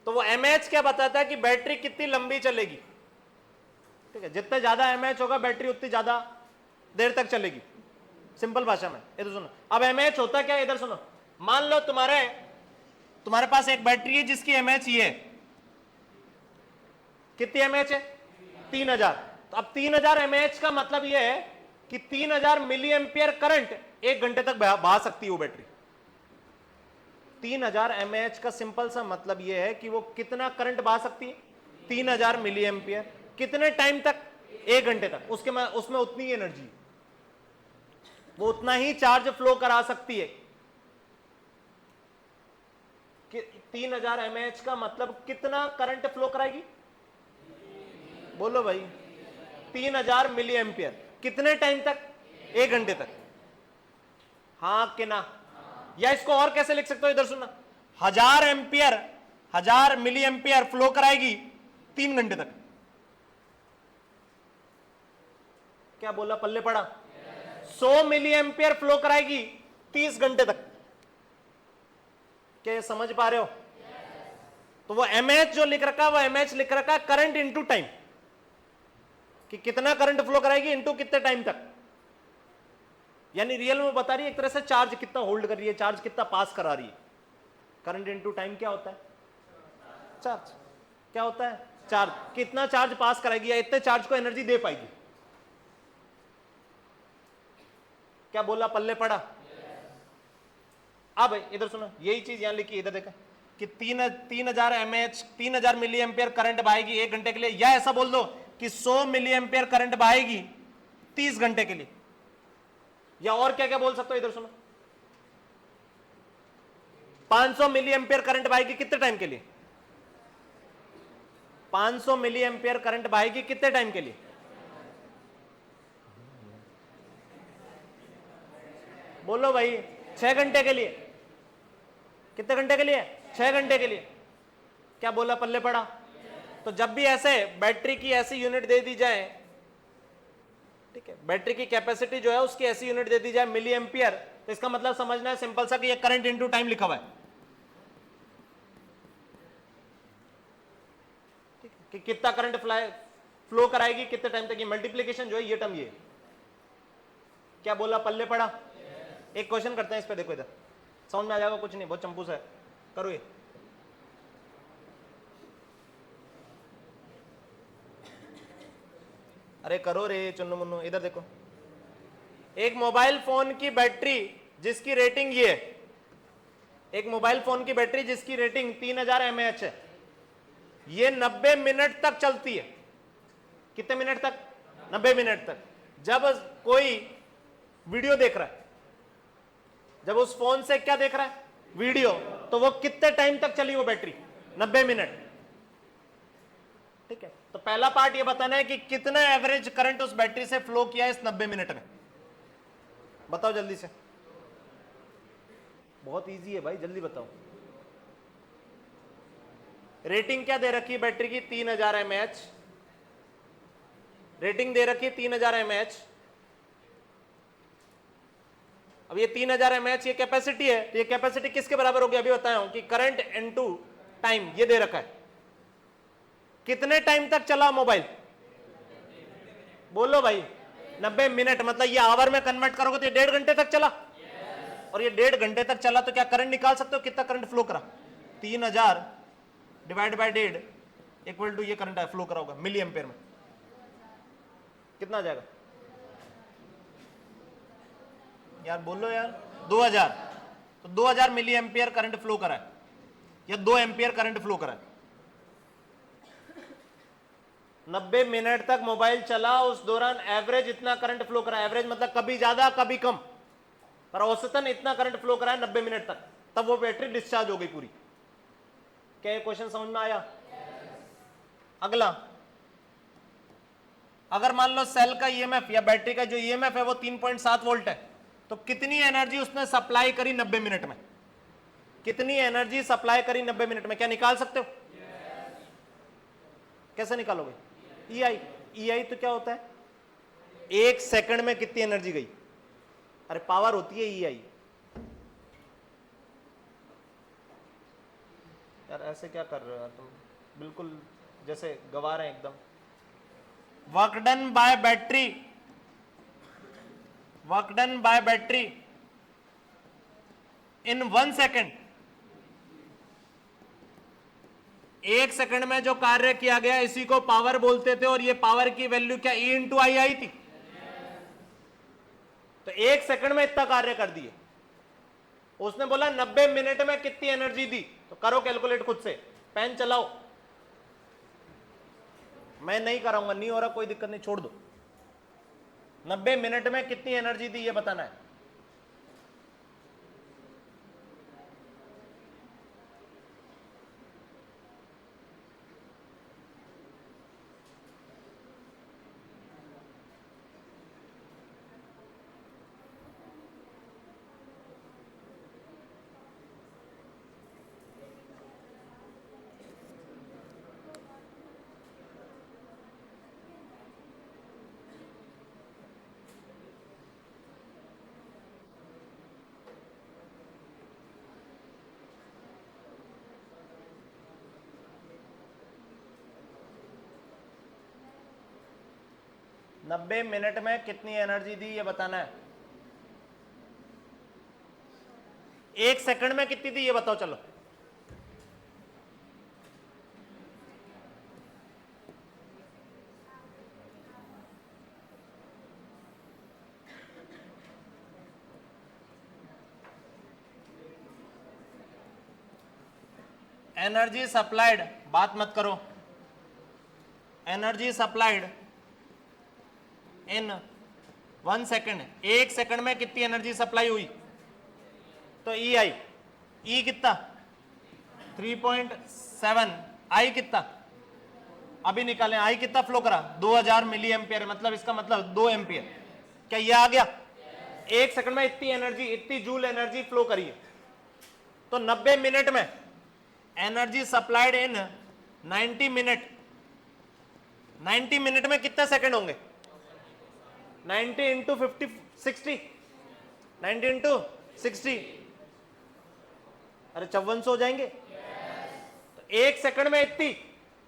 तो वो mAh क्या बताता है कि बैटरी कितनी लंबी चलेगी, ठीक है, जितने ज्यादा mAh होगा बैटरी उतनी ज्यादा देर तक चलेगी, सिंपल भाषा में। इधर सुनो, अब mAh होता क्या है, इधर सुनो, मान लो तुम्हारे पास एक बैटरी है जिसकी mAh ये है, कितनी mAh है, 3000। तो अब 3000 mAh का मतलब ये है कि 3000 मिली एम्पियर करंट 1 घंटे तक बहा सकती है वो बैटरी। 3000 mAh का सिंपल सा मतलब ये है कि वो कितना करंट बहा सकती है, 3000 मिली एम्पियर, कितने टाइम तक, 1 घंटे तक। उसमें उतनी एनर्जी, वो उतना ही चार्ज फ्लो करा सकती है। कि 3000 mAh का मतलब कितना करंट फ्लो कराएगी, बोलो भाई, 3000 मिली एम्पियर, कितने टाइम तक, 1 घंटे तक, हाँ कि ना। या इसको और कैसे लिख सकते हो, इधर सुनना, 1000 मिली एम्पियर फ्लो कराएगी 3 घंटे तक। क्या बोला, पल्ले पड़ा, 100 मिली एम्पियर फ्लो कराएगी 30 घंटे तक। क्या समझ पा रहे हो? तो वो mAh जो लिख रखा है, वो mAh लिख रखा है करंट इनटू टाइम, कि कितना करंट फ्लो कराएगी इनटू कितने टाइम तक। यानी रियल में बता रही है एक तरह से चार्ज कितना होल्ड कर रही है, चार्ज कितना पास करा रही है। करंट इनटू टाइम क्या होता है, चार्ज। क्या होता है, चार्ज, कितना चार्ज पास कराएगी या इतने चार्ज को एनर्जी दे पाएगी। क्या बोला, पल्ले पड़ा। अब इधर सुनो, यही चीज यहां लिखी, इधर देखा कि 3000 mAh, 3000 मिली एम्पियर करंट बहाएगी 1 घंटे के लिए, या ऐसा बोल दो कि 100 मिली एम्पियर करंट बहाएगी 30 घंटे के लिए। या और क्या क्या बोल सकते हो, इधर सुनो, 500 मिली एम्पियर करंट बहाएगी कितने टाइम के लिए, 500 मिली एम्पियर करंट बहाएगी कितने टाइम के लिए, बोलो भाई, 6 घंटे के लिए। कितने घंटे के लिए, 6 घंटे के लिए। क्या बोला, पल्ले पड़ा। तो जब भी ऐसे बैटरी की ऐसी यूनिट दे दी जाए, ठीक है, बैटरी की कैपेसिटी जो है उसकी ऐसी यूनिट दे दी जाए मिली एम्पियर, तो इसका मतलब समझना है सिंपल सा कि ये करंट इनटू टाइम लिखा हुआ है, ठीक है, कि कितना करंट फ्लो कराएगी कितने टाइम तक। ये मल्टीप्लीकेशन जो है, ये टर्म ये। क्या बोला, पल्ले पड़ा। एक क्वेश्चन करते हैं इस पे, देखो इधर, साउंड में आ जाएगा, कुछ नहीं, बहुत चंपूस है, करो ये। अरे करो रे चुन्नू मुन्नू, इधर देखो, एक मोबाइल फोन की बैटरी जिसकी रेटिंग ये है, एक मोबाइल फोन की बैटरी जिसकी रेटिंग 3000 mAh है, ये 90 मिनट तक चलती है। कितने मिनट तक, 90 मिनट तक। जब कोई वीडियो देख रहा है, जब उस फोन से क्या देख रहा है, वीडियो, तो वो कितने टाइम तक चली वो बैटरी, 90 मिनट, ठीक है। तो पहला पार्ट ये बताना है कि कितना एवरेज करंट उस बैटरी से फ्लो किया है इस 90 मिनट में, बताओ जल्दी से। बहुत इजी है भाई, जल्दी बताओ। रेटिंग क्या दे रखी है बैटरी की, 3000 mAh, रेटिंग दे रखी है 3000 mAh। अब ये 3000 mAh ये कैपेसिटी है, तो ये कैपेसिटी किसके बराबर होगी, अभी बताया हूं कि करंट इनटू टाइम, ये दे रखा है। कितने टाइम तक चला मोबाइल, बोलो भाई, 90 मिनट, मतलब ये आवर में कन्वर्ट करोगे तो ये 1.5 घंटे तक चला। और ये 1.5 घंटे तक चला तो क्या करंट निकाल सकते हो, कितना करंट फ्लो करा, 3000 डिवाइड बाय 1.5 इक्वल टू ये करंट फ्लो करा होगा मिली एम्पियर में, कितना आ जाएगा यार, बोलो यार, 2000। तो 2000 मिली एम्पियर करंट फ्लो करा है, या 2 एम्पियर करंट फ्लो करा है। 90 मिनट तक मोबाइल चला, उस दौरान एवरेज इतना करंट फ्लो करा, एवरेज मतलब कभी ज्यादा कभी कम, पर औसतन इतना करंट फ्लो करा है 90 मिनट तक, तब वो बैटरी डिस्चार्ज हो गई पूरी। क्या ये क्वेश्चन समझ में आया? अगला, अगर मान लो सेल का ईएमएफ या बैटरी का जो ईएमएफ है वो 3.7 वोल्ट है, तो कितनी एनर्जी उसने सप्लाई करी 90 मिनट में, कितनी एनर्जी सप्लाई करी 90 मिनट में, क्या निकाल सकते हो? कैसे निकालोगे? ईआई, ईआई तो क्या होता है, 1 सेकंड में कितनी एनर्जी गई, अरे पावर होती है ईआई। यार ऐसे क्या कर रहे हो यार तुम, बिल्कुल जैसे गवा रहे हैं एकदम। Work done by battery, work done by battery in 1 second, 1 second में जो कार्य किया गया इसी को पावर बोलते थे, और ये पावर की वैल्यू क्या E इंटू आई आई थी। तो 1 सेकंड में इतना कार्य कर दिए। उसने बोला 90 मिनट में कितनी एनर्जी दी, तो करो कैलकुलेट खुद से, पेन चलाओ। मैं नहीं कराऊंगा, नहीं हो रहा कोई दिक्कत नहीं, छोड़ दो। 90 मिनट में कितनी एनर्जी दी ये बताना है। नब्बे मिनट में कितनी एनर्जी दी ये बताना है। 1 सेकंड में कितनी दी ये बताओ चलो। एनर्जी सप्लाइड, बात मत करो। एनर्जी सप्लाइड इन 1 सेकंड, 1 सेकंड में कितनी एनर्जी सप्लाई हुई, तो ई आई, ई कितना 3.7, आई कितना अभी निकालें, आई कितना फ्लो करा 2000 मिली एम्पियर, मतलब इसका मतलब 2 एम्पियर। क्या ये आ गया? 1 सेकंड में इतनी एनर्जी, इतनी जूल एनर्जी फ्लो करी है। तो 90 मिनट में एनर्जी सप्लाइड इन 90 मिनट, 90 मिनट में कितने सेकंड होंगे? 90 इंटू 50 60, 90 इंटू 60, अरे 5400 हो जाएंगे। तो 1 सेकंड में इतनी,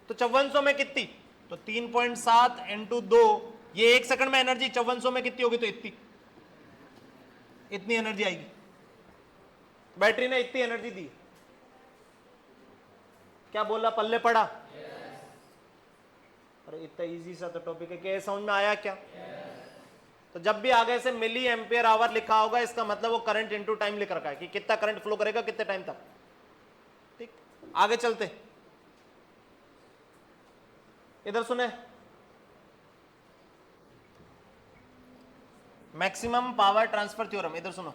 तो 5400 में कितनी, तो 3.7 इंटू 2, ये 1 सेकंड में एनर्जी 5400 में कितनी होगी, तो इतनी, इतनी एनर्जी आएगी। बैटरी ने इतनी एनर्जी दी। क्या बोला, पल्ले पड़ा? अरे इतना इजी सा तो टॉपिक है, क्या समझ में आया क्या? तो जब भी आगे से मिली एम्पियर आवर लिखा होगा, इसका मतलब वो करंट इनटू टाइम लिख रखा है कि कितना करंट फ्लो करेगा कितने टाइम तक। ठीक, आगे चलते, इधर सुने। मैक्सिमम पावर ट्रांसफर थ्योरम, इधर सुनो,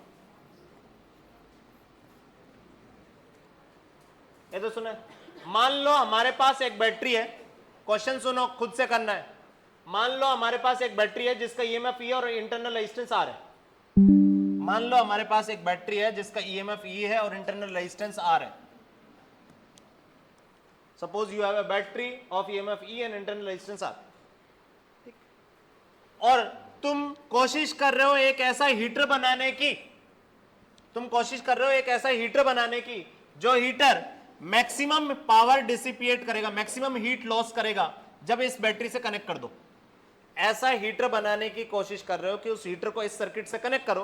इधर सुने। मान लो हमारे पास एक बैटरी है, क्वेश्चन सुनो, खुद से करना है। मान लो हमारे पास एक बैटरी है जिसका ईएमएफ ई और इंटरनल रेजिस्टेंस आर है। मान लो हमारे पास एक बैटरी है जिसका ईएमएफ ई है और इंटरनल रेजिस्टेंस आर है। Suppose you have a battery of EMF E and internal resistance R. ठीक, और तुम कोशिश कर रहे हो एक ऐसा हीटर बनाने की, तुम कोशिश कर रहे हो एक ऐसा हीटर बनाने की जो हीटर मैक्सिमम पावर डिसिपिएट करेगा, मैक्सिमम हीट लॉस करेगा जब इस बैटरी से कनेक्ट कर दो। ऐसा हीटर बनाने की कोशिश कर रहे हो कि उस हीटर को इस सर्किट से कनेक्ट करो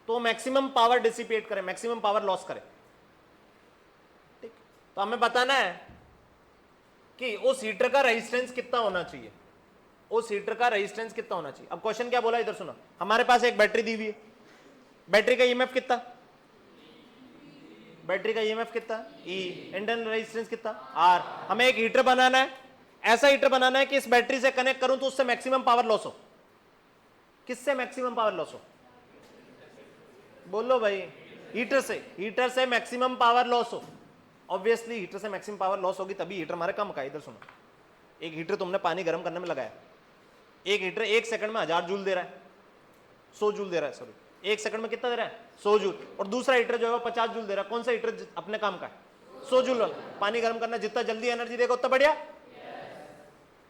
तो मैक्सिमम पावर डिसिपिएट करे, मैक्सिमम पावर लॉस करे। ठीक, तो हमें बताना है कि उस हीटर का रेजिस्टेंस कितना होना चाहिए, उस हीटर का रेजिस्टेंस कितना होना चाहिए। अब क्वेश्चन क्या बोला, इधर सुनो। हमारे पास एक बैटरी दी हुई है, बैटरी का ईएमएफ कितना, बैटरी का ईएमएफ कितना ई, इंटरनल रेजिस्टेंस कितना आर। हमें एक हीटर बनाना है, ऐसा हीटर बनाना है कि इस बैटरी से कनेक्ट करूं तो उससे मैक्सिमम पावर लॉस हो। किससे मैक्सिमम पावर लॉस हो, बोलो भाई, हीटर से, हीटर से मैक्सिमम पावर लॉस हो। ऑब्वियसली हीटर से मैक्सिमम पावर लॉस होगी तभी हीटर हमारे कम का। इधर सुनो, एक हीटर तुमने पानी गर्म करने में लगाया, एक हीटर 1 सेकंड में 1000 जूल दे रहा है, 100 जूल दे रहा है, सॉरी 1 सेकंड में कितना दे रहा है, 100 जूल। और दूसरा हीटर जो है वो 50 जूल दे रहा है। कौन सा हीटर अपने काम का है, 100 जूल वाला। पानी गर्म करना, जितना जल्दी एनर्जी देगा उतना बढ़िया।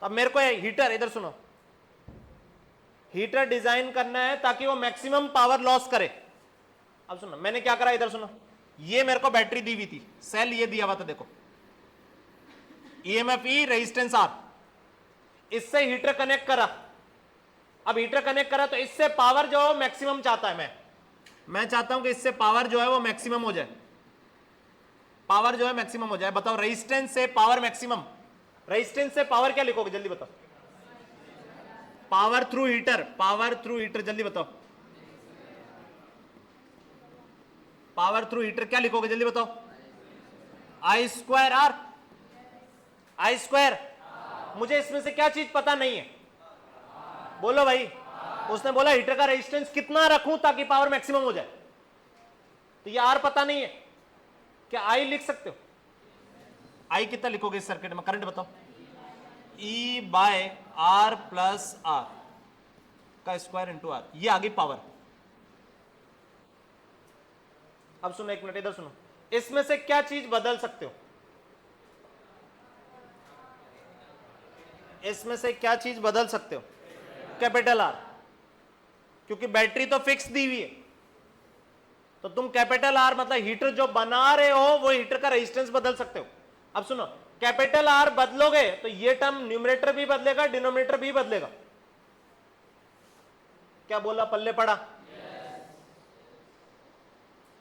अब मेरे को हीटर, इधर सुनो, हीटर डिजाइन करना है ताकि वो मैक्सिमम पावर लॉस करे। अब सुनो मैंने क्या करा, इधर सुनो, ये मेरे को बैटरी दी हुई थी, सेल ये दिया हुआ था, देखो ईएमएफ ई, रेजिस्टेंस आर, इससे हीटर कनेक्ट करा। अब हीटर कनेक्ट करा तो इससे पावर जो है मैक्सिमम चाहता है, मैं चाहता हूं कि इससे पावर जो है वो मैक्सिमम हो जाए, पावर जो है मैक्सिमम हो जाए। बताओ रेजिस्टेंस से पावर मैक्सिमम, रेजिस्टेंस से पावर क्या लिखोगे जल्दी बताओ? Power through heater, power through heater, जल्दी बताओ पावर थ्रू हीटर क्या लिखोगे जल्दी बताओ? आई स्क्वायर आर, आई स्क्वायर। मुझे इसमें से क्या चीज पता नहीं है, बोलो भाई। उसने बोला हीटर का रेजिस्टेंस कितना रखूं ताकि पावर मैक्सिमम हो जाए, तो ये आर पता नहीं है, क्या आई लिख सकते हो? आई कितना लिखोगे इस सर्किट में? करंट बताओ। E by R plus R का स्क्वायर इंटू आर, ये आ गई पावर। अब सुनो एक मिनट, इधर सुनो, इसमें से क्या चीज बदल सकते हो? इसमें से क्या चीज बदल सकते हो? कैपिटल आर, क्योंकि बैटरी तो फिक्स दी हुई है, तो तुम कैपिटल आर मतलब हीटर जो बना रहे हो वो हीटर का रेजिस्टेंस बदल सकते हो। अब सुनो, कैपिटल आर बदलोगे तो ये टर्म न्यूमरेटर भी बदलेगा, डिनोमिनेटर भी बदलेगा। क्या बोला, पल्ले पड़ा?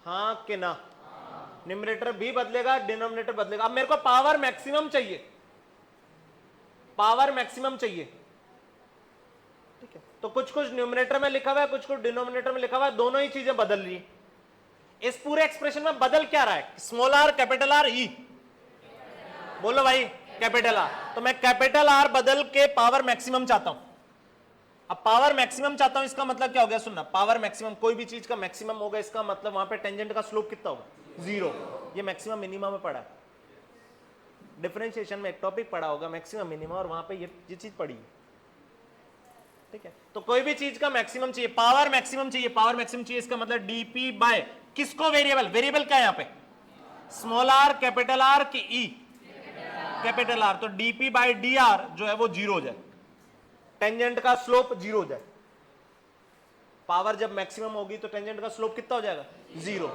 हाँ कि ना? न्यूमरेटर भी बदलेगा, डिनोमिनेटर बदलेगा। अब मेरे को पावर मैक्सिमम चाहिए, पावर मैक्सिमम चाहिए, ठीक है? तो कुछ कुछ न्यूमरेटर में लिखा हुआ है, कुछ कुछ डिनोमिनेटर में लिखा हुआ है, दोनों ही चीजें बदल रही है। इस पूरे एक्सप्रेशन में बदल क्या रहा है? स्मॉल आर, कैपिटल आर, ई, बोलो भाई कैपिटल आर। तो मैं कैपिटल आर बदल के पावर मैक्सिमम चाहता हूं। अब पावर मैक्सिमम चाहता हूं, इसका मतलब क्या हो गया? सुनना, पावर मैक्सिमम, कोई भी चीज का मैक्सिमम होगा, इसका मतलब वहां पे टेंजेंट का स्लोप कितना होगा? 0। ये मैक्सिमम मिनिमम में पढ़ा है, डिफरेंशिएशन में एक टॉपिक पढ़ा होगा मैक्सिमम मिनिमम, और वहां पे ये चीज पढ़ी है, ठीक है? तो कोई भी चीज का मैक्सिमम चाहिए, पावर मैक्सिमम चाहिए, पावर मैक्सिमम चाहिए, इसका मतलब डीपी बाय किसको? वेरिएबल, वेरिएबल क्या है यहाँ पे? स्मॉल आर, कैपिटल आर की ई? Capital R. तो डीपी बाय डी आर जो है वो 0 हो जाए, टेंजेंट का स्लोप 0 हो जाए। पावर जब मैक्सिमम होगी तो टेंजेंट का स्लोप कितना हो जाएगा? 0।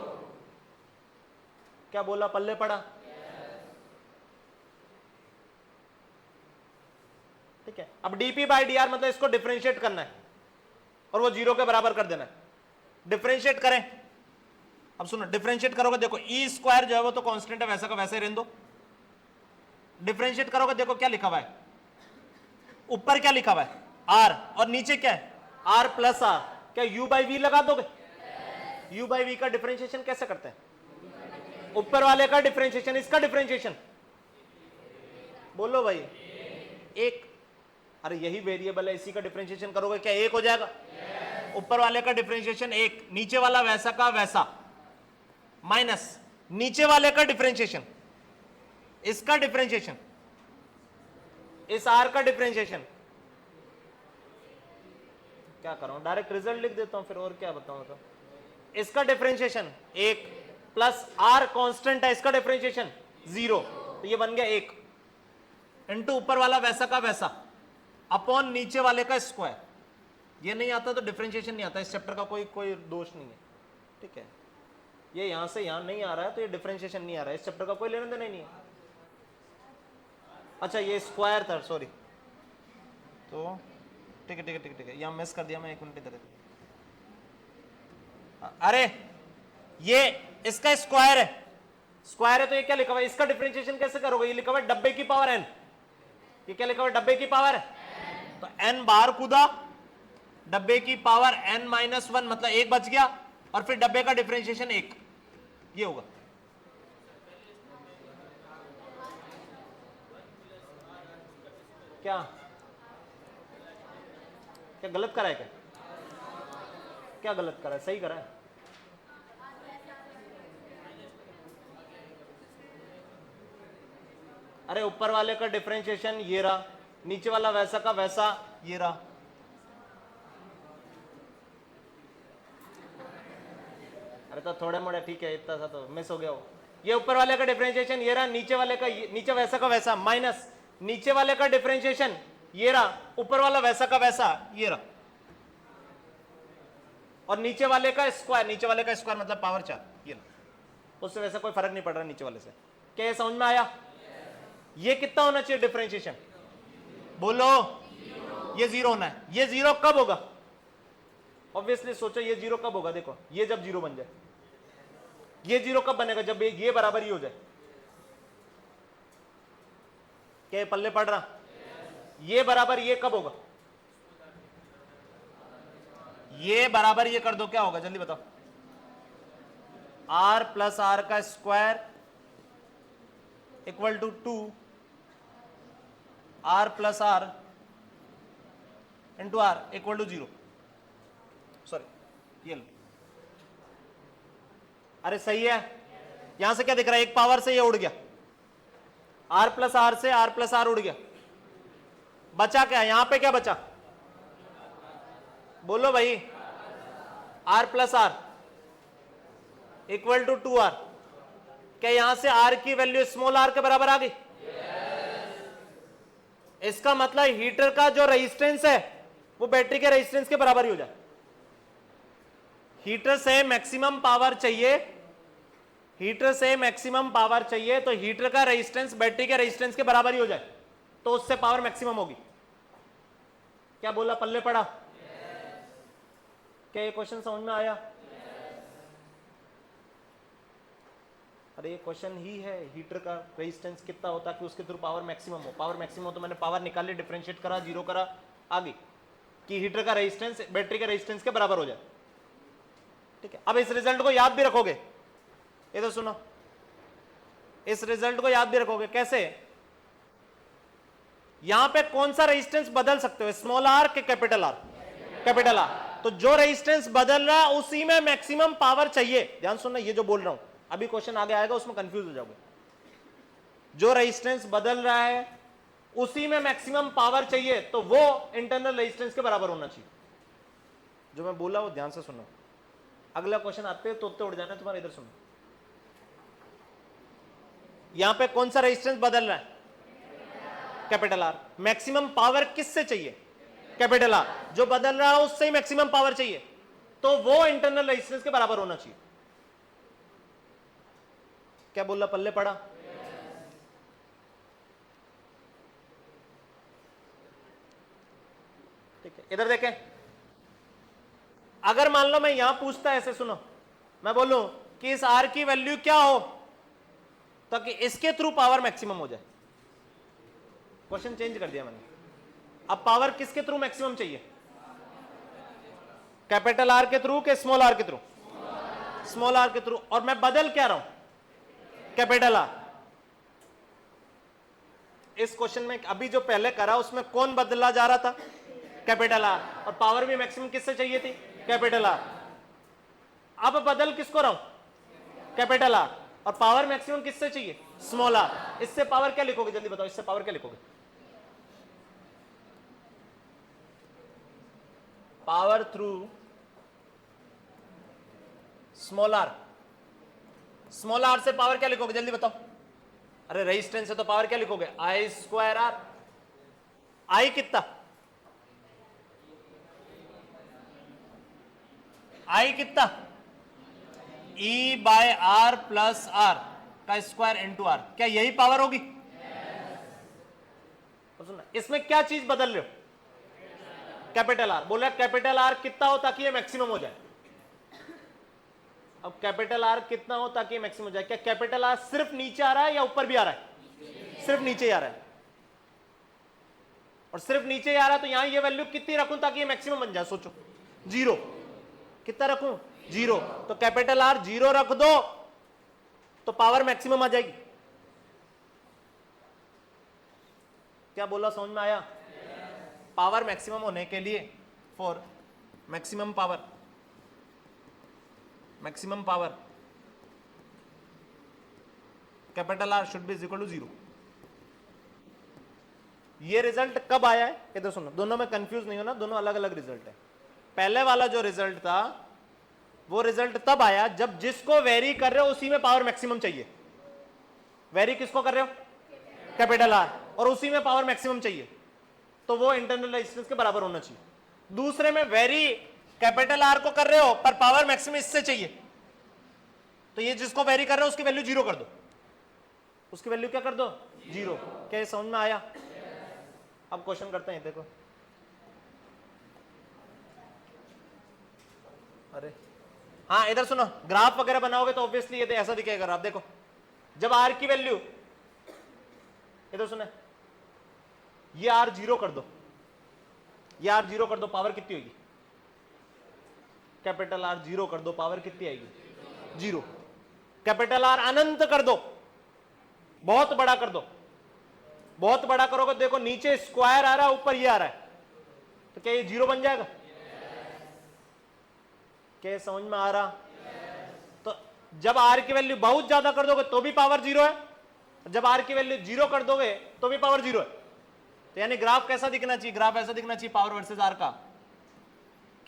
क्या बोला, पल्ले पड़ा? ठीक है। अब डीपी बाय डी आर मतलब इसको डिफरेंशिएट करना है और वो 0 के बराबर कर देना है। डिफरेंशिएट करें, अब सुनो, डिफरेंशिएट करोगे, देखो ई स्क्वायर जो है वो तो कांस्टेंट है, वैसा का वैसे रहने दो। डिफरेंशिएट करोगे, देखो क्या लिखा हुआ है, ऊपर क्या लिखा हुआ है? आर, और नीचे क्या है? R plus R. क्या यू बाई वी लगा दोगे? यू बाई वी का डिफरेंशिएशन कैसे करते हैं? ऊपर वाले का डिफरेंशिएशन, इसका डिफरेंशिएशन बोलो भाई, 1। अरे यही वेरिएबल है, इसी का डिफरेंशिएशन करोगे क्या 1 हो जाएगा? ऊपर वाले का डिफरेंशिएशन 1, नीचे वाला वैसा का वैसा, माइनस नीचे वाले का डिफरेंशिएशन, इसका डिफरेंशिएशन, इस आर का डिफरेंशिएशन। क्या करूं, डायरेक्ट रिजल्ट लिख देता हूं फिर, और क्या बताऊं? तो इसका डिफरेंशिएशन 1 प्लस आर कांस्टेंट है, इसका डिफरेंशिएशन 0, तो ये बन गया 1 इंटू ऊपर वाला वैसा का वैसा अपॉन नीचे वाले का स्क्वायर। ये नहीं आता तो डिफरेंशिएशन नहीं आता, इस चैप्टर का कोई दोष नहीं है, ठीक है? ये यहां से यहां नहीं आ रहा है तो ये डिफरेंशिएशन नहीं आ रहा है, इस चैप्टर का कोई लेना देना ही नहीं है। अच्छा ये स्क्वायर था, सॉरी, तो ठीक है ठीक है ठीक है ठीक है, यहाँ मिस कर दिया मैं, 1 मिनट इधर। अरे ये इसका स्क्वायर है, स्क्वायर है तो ये क्या लिखा हुआ है? इसका डिफरेंशिएशन कैसे करोगे? ये लिखा हुआ है डब्बे की पावर n, ये क्या लिखा हुआ है? डब्बे की पावर है, तो n बाहर कूदा, डब्बे की पावर n माइनस 1 मतलब 1 बच गया, और फिर डब्बे का डिफरेंशिएशन 1, ये होगा। क्या क्या गलत करा है? क्या गलत करा है? सही करा है। अरे ऊपर वाले का डिफरेंशिएशन ये रहा, नीचे वाला वैसा का वैसा ये रहा। अरे तो थोड़े मोड़े ठीक है, इतना सा तो मिस हो गया हो। ये ऊपर वाले का डिफरेंशिएशन ये रहा, नीचे वाले का नीचे वैसा का वैसा, माइनस नीचे वाले का डिफरेंशिएशन ये रहा, ऊपर वाला वैसा का वैसा ये रहा, और नीचे वाले का स्क्वायर, नीचे वाले का स्क्वायर मतलब पावर 4, ये रहा। उससे वैसा कोई फर्क नहीं पड़ रहा नीचे वाले से। क्या ये समझ में आया? ये कितना होना चाहिए डिफरेंशिएशन, बोलो, ये 0 होना है। ये 0 कब होगा, ऑब्वियसली सोचो ये 0 कब होगा, देखो ये जब 0 बन जाए, ये 0 कब बनेगा, जब ये बराबर ही हो जाए। क्या ये पल्ले पड़ रहा, ये बराबर ये कब होगा, ये बराबर ये कर दो, क्या होगा जल्दी बताओ, r प्लस आर का square equal to 2 r plus R into R equal to 0। Sorry ये लो, अरे सही है, यहां से क्या दिख रहा है, एक पावर से ये उड़ गया, r प्लस आर से r प्लस आर उड़ गया, बचा क्या, यहां पे क्या बचा, बोलो भाई, r plus R equal to 2r। क्या यहां से r की वैल्यू स्मॉल r के बराबर आ गई? इसका मतलब हीटर का जो रेजिस्टेंस है वो बैटरी के रेजिस्टेंस के बराबर ही हो जाए। हीटर से मैक्सिमम पावर चाहिए, हीटर से मैक्सिमम पावर चाहिए तो हीटर का रेजिस्टेंस बैटरी के रेजिस्टेंस के बराबर ही हो जाए, तो उससे पावर मैक्सिमम होगी। क्या बोला, पल्ले पड़ा? क्या ये क्वेश्चन समझ में आया? अरे ये क्वेश्चन ही है, हीटर का रेजिस्टेंस कितना होता है कि उसके थ्रू पावर मैक्सिमम हो। पावर मैक्सिमम हो तो मैंने पावर निकाली, डिफरेंशिएट करा, 0 करा, आ गई कि हीटर का रेजिस्टेंस बैटरी के रेजिस्टेंस के बराबर हो जाए। ठीक है, अब इस रिजल्ट को याद भी रखोगे, ये तो सुनो, इस रिजल्ट को याद भी रखोगे कैसे, यहां पे कौन सा रेजिस्टेंस बदल सकते हो, स्मॉल आर के कैपिटल आर? Capital R. तो जो रेजिस्टेंस बदल रहा है उसी में मैक्सिमम पावर चाहिए। ध्यान सुनना, ये जो बोल रहा हूं, अभी क्वेश्चन आगे आएगा उसमें कंफ्यूज हो जाओगे। जो रेजिस्टेंस बदल रहा है उसी में मैक्सिमम पावर चाहिए, तो वो इंटरनल रेजिस्टेंस के बराबर होना चाहिए। जो मैं बोला वो ध्यान से सुनो, अगला क्वेश्चन आते तो उड़ जाना तुम्हारा, इधर सुनो। यहां पे कौन सा रेजिस्टेंस बदल रहा है? Capital R. मैक्सिमम पावर किससे चाहिए? Capital R. जो बदल रहा है उससे ही मैक्सिमम पावर चाहिए, तो वो इंटरनल रेजिस्टेंस के बराबर होना चाहिए। क्या बोल रहा, पल्ले पड़ा? ठीक है, इधर देखें, अगर मान लो मैं यहां पूछता, ऐसे सुनो, मैं बोलूं कि इस आर की वैल्यू क्या हो ताकि इसके थ्रू पावर मैक्सिमम हो जाए। क्वेश्चन चेंज कर दिया मैंने, अब पावर किसके थ्रू मैक्सिमम चाहिए? कैपिटल आर के थ्रू के स्मॉल आर के थ्रू? स्मॉल आर के थ्रू। और मैं बदल क्या रहा हूं? Capital R. इस क्वेश्चन में अभी जो पहले करा उसमें कौन बदला जा रहा था? Capital R. और पावर भी मैक्सिमम किससे चाहिए थी? Capital R. अब बदल किसको रहा हूं? Capital R. और पावर मैक्सिमम किससे चाहिए? Small are. इससे पावर क्या लिखोगे, जल्दी बताओ, इससे पावर क्या लिखोगे? Power through small R. Small R से पावर क्या लिखोगे, जल्दी बताओ? अरे रेजिस्टेंस है तो पावर क्या लिखोगे? आई स्क्वायर आर। आई कितना? आई कितना? E by R plus R का स्क्वायर इंटू आर। क्या यही पावर होगी? तो सुनना, इसमें क्या चीज बदल रहे हो? Capital R. बोला कैपिटल आर कितना हो ताकि ये मैक्सिमम हो जाए। अब कैपिटल आर कितना हो ताकि ये मैक्सिमम हो जाए? क्या कैपिटल आर सिर्फ नीचे आ रहा है या ऊपर भी आ रहा है? सिर्फ नीचे ही आ रहा है। और सिर्फ नीचे ही आ रहा है तो यहां ये वैल्यू कितनी रखूं ताकि ये मैक्सिमम बन जाए? सोचो, 0। कितना रखूं? 0। तो कैपिटल आर 0 रख दो तो पावर मैक्सिमम आ जाएगी। क्या बोला, समझ में आया? पावर मैक्सिमम होने के लिए, for maximum power, maximum power capital R should be equal to 0। ये रिजल्ट कब आया है? इधर सुनो, दोनों में कंफ्यूज नहीं होना, दोनों अलग अलग रिजल्ट है। पहले वाला जो रिजल्ट था वो रिजल्ट तब आया जब जिसको वेरी कर रहे हो उसी में पावर मैक्सिमम चाहिए। वेरी किसको कर रहे हो? Capital R. और उसी में पावर मैक्सिमम चाहिए, तो वो इंटरनल रेजिस्टेंस के बराबर होना चाहिए। दूसरे में वेरी कैपिटल आर को कर रहे हो पर पावर मैक्सिमम इससे चाहिए, तो ये जिसको वेरी कर रहे हो उसकी वैल्यू 0 कर दो। उसकी वैल्यू क्या कर दो 0। क्या ये समझ में आया? अब क्वेश्चन करते हैं, देखो। अरे हाँ, इधर सुनो, ग्राफ वगैरह बनाओगे तो ऑब्वियसली ये ऐसा दिखेगा ग्राफ। देखो जब आर की वैल्यू, इधर सुने, ये आर 0 कर दो, ये आर 0 कर दो, पावर कितनी होगी? कैपिटल आर 0 कर दो, पावर कितनी आएगी? 0। कैपिटल आर अनंत कर दो, बहुत बड़ा कर दो, बहुत बड़ा करोगे देखो नीचे स्क्वायर आ रहा है, ऊपर ये आ रहा है, तो क्या ये 0 बन जाएगा? क्या समझ में आ रहा? तो जब आर की वैल्यू बहुत ज्यादा कर दोगे तो भी पावर 0 है, जब आर की वैल्यू 0 कर दोगे तो भी पावर 0 है। तो यानी ग्राफ कैसा दिखना चाहिए? ग्राफ ऐसा दिखना चाहिए पावर वर्सेस आर का,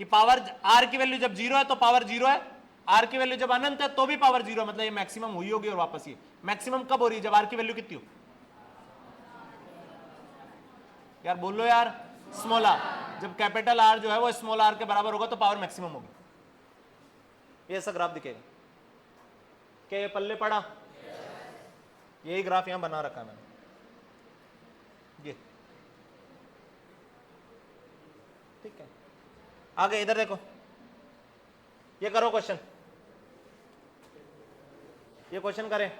कि पावर आर की वैल्यू जब 0 है तो पावर 0 है, आर की वैल्यू जब अनंत है तो भी पावर 0 है, मतलब ये मैक्सिमम हुई होगी। और वापस ये मैक्सिमम कब हो रही है? जब आर की वैल्यू कितनी हो? यार बोलो यार, स्मॉल आर। जब कैपिटल आर जो है वो स्मॉल आर के बराबर होगा तो पावर मैक्सिमम होगी। ये ऐसा ग्राफ दिखेगा। क्या ये पल्ले पड़ा? यही ग्राफ यहां बना रखा है मैंने, ये ठीक है। आगे इधर देखो, ये करो क्वेश्चन, ये क्वेश्चन करें।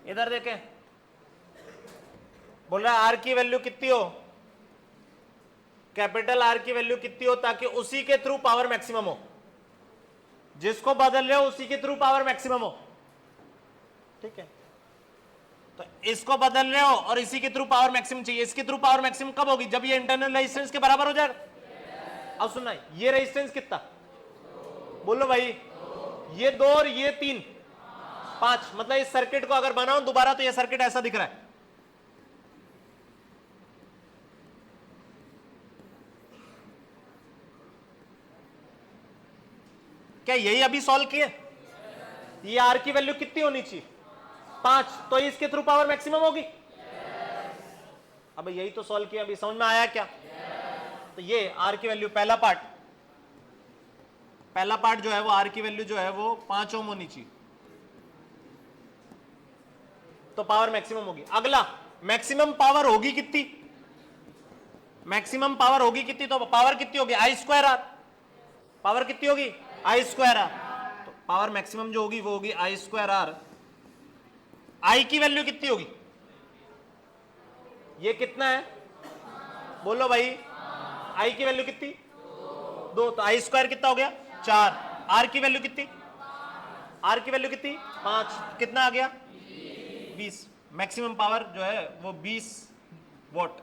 इधर देखें, बोल रहा है आर की वैल्यू कितनी हो, कैपिटल आर की वैल्यू कितनी हो ताकि उसी के थ्रू पावर मैक्सिमम हो, जिसको बदल रहे हो उसी के थ्रू पावर मैक्सिमम हो। ठीक है, तो इसको बदल रहे हो और इसी के थ्रू पावर मैक्सिमम चाहिए। इसके थ्रू पावर मैक्सिमम कब होगी? जब ये इंटरनल रेजिस्टेंस के बराबर हो जाएगा। अब सुनना, ये रेजिस्टेंस कितना? बोलो भाई, ये 2 और ये 3, 5। मतलब इस सर्किट को अगर बनाओ दोबारा तो ये सर्किट ऐसा दिख रहा है। क्या यही अभी सॉल्व किए? ये आर की वैल्यू कितनी होनी चाहिए? 5। तो इसके थ्रू पावर मैक्सिमम होगी। अब यही तो सॉल्व किया, अभी समझ में आया क्या? तो ये आर की वैल्यू, पहला पार्ट जो है वो आर की वैल्यू जो है वो 5 ओम होनी चाहिए, तो पावर मैक्सिमम होगी। अगला, मैक्सिमम पावर होगी कितनी? मैक्सिमम पावर होगी कितनी? तो पावर कितनी होगी? आई स्क्वायर आर। पावर कितनी होगी? आई स्क्वायर आर। तो पावर मैक्सिमम जो होगी वो होगी आई स्क्वायर आर। आई की वैल्यू कितनी होगी? ये कितना है? बोलो भाई, आई की वैल्यू कितनी? 2। तो आई स्क्वायर कितना हो गया? 4। आर की वैल्यू कितनी? आर की वैल्यू कितनी? 5। कितना आ गया? 20। मैक्सिमम पावर जो है वो 20 वॉट।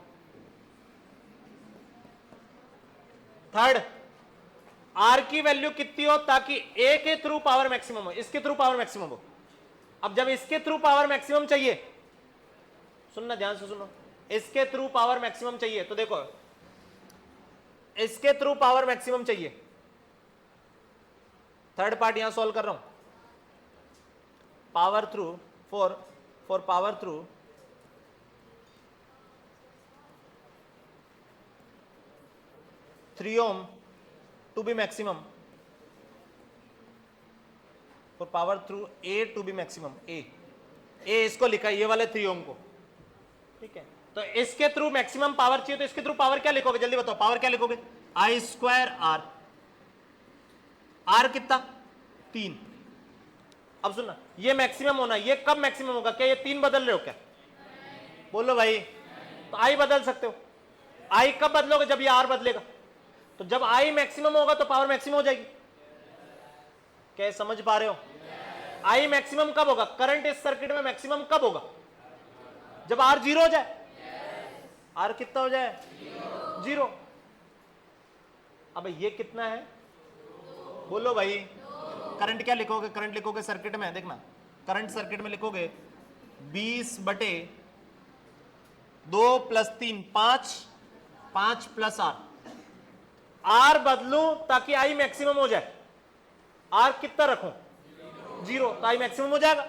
थर्ड, आर की वैल्यू कितनी हो ताकि ए के थ्रू पावर मैक्सिमम हो, इसके थ्रू पावर मैक्सिमम हो। अब जब इसके थ्रू पावर मैक्सिमम चाहिए, सुनना ध्यान से सुनो, इसके थ्रू पावर मैक्सिमम चाहिए, तो देखो इसके थ्रू पावर मैक्सिमम चाहिए थर्ड पार्ट यहां सॉल्व कर रहा हूं, power through for power through 3 ohm to be maximum, for power through A to be maximum, A इसको लिखा है ये वाले 3 ohm को, ठीक है। तो इसके थ्रू मैक्सिमम पावर चाहिए, तो इसके थ्रू पावर क्या लिखोगे, जल्दी बताओ, पावर क्या लिखोगे, I स्क्वायर आर, आर कितना 3। अब सुनना, ये मैक्सिमम होना, ये कब मैक्सिमम होगा, क्या ये 3 बदल रहे हो क्या, बोलो भाई, तो आई बदल सकते हो, आई कब बदलोगे, जब ये आर बदलेगा, तो जब आई मैक्सिमम होगा तो पावर मैक्सिमम हो जाएगी, क्या समझ पा रहे हो, आई मैक्सिमम कब होगा, करंट इस सर्किट में मैक्सिमम कब होगा, जब आर 0 हो जाए, आर कितना हो जाए 0। अब ये कितना है, बोलो भाई, करंट क्या लिखोगे, करंट लिखोगे सर्किट में, देखना करंट सर्किट में लिखोगे 20/2 + 3 5 5 + आर, आर बदलूं ताकि आई मैक्सिमम हो जाए, आर कितना रखूं 0, तो आई मैक्सिमम हो जाएगा,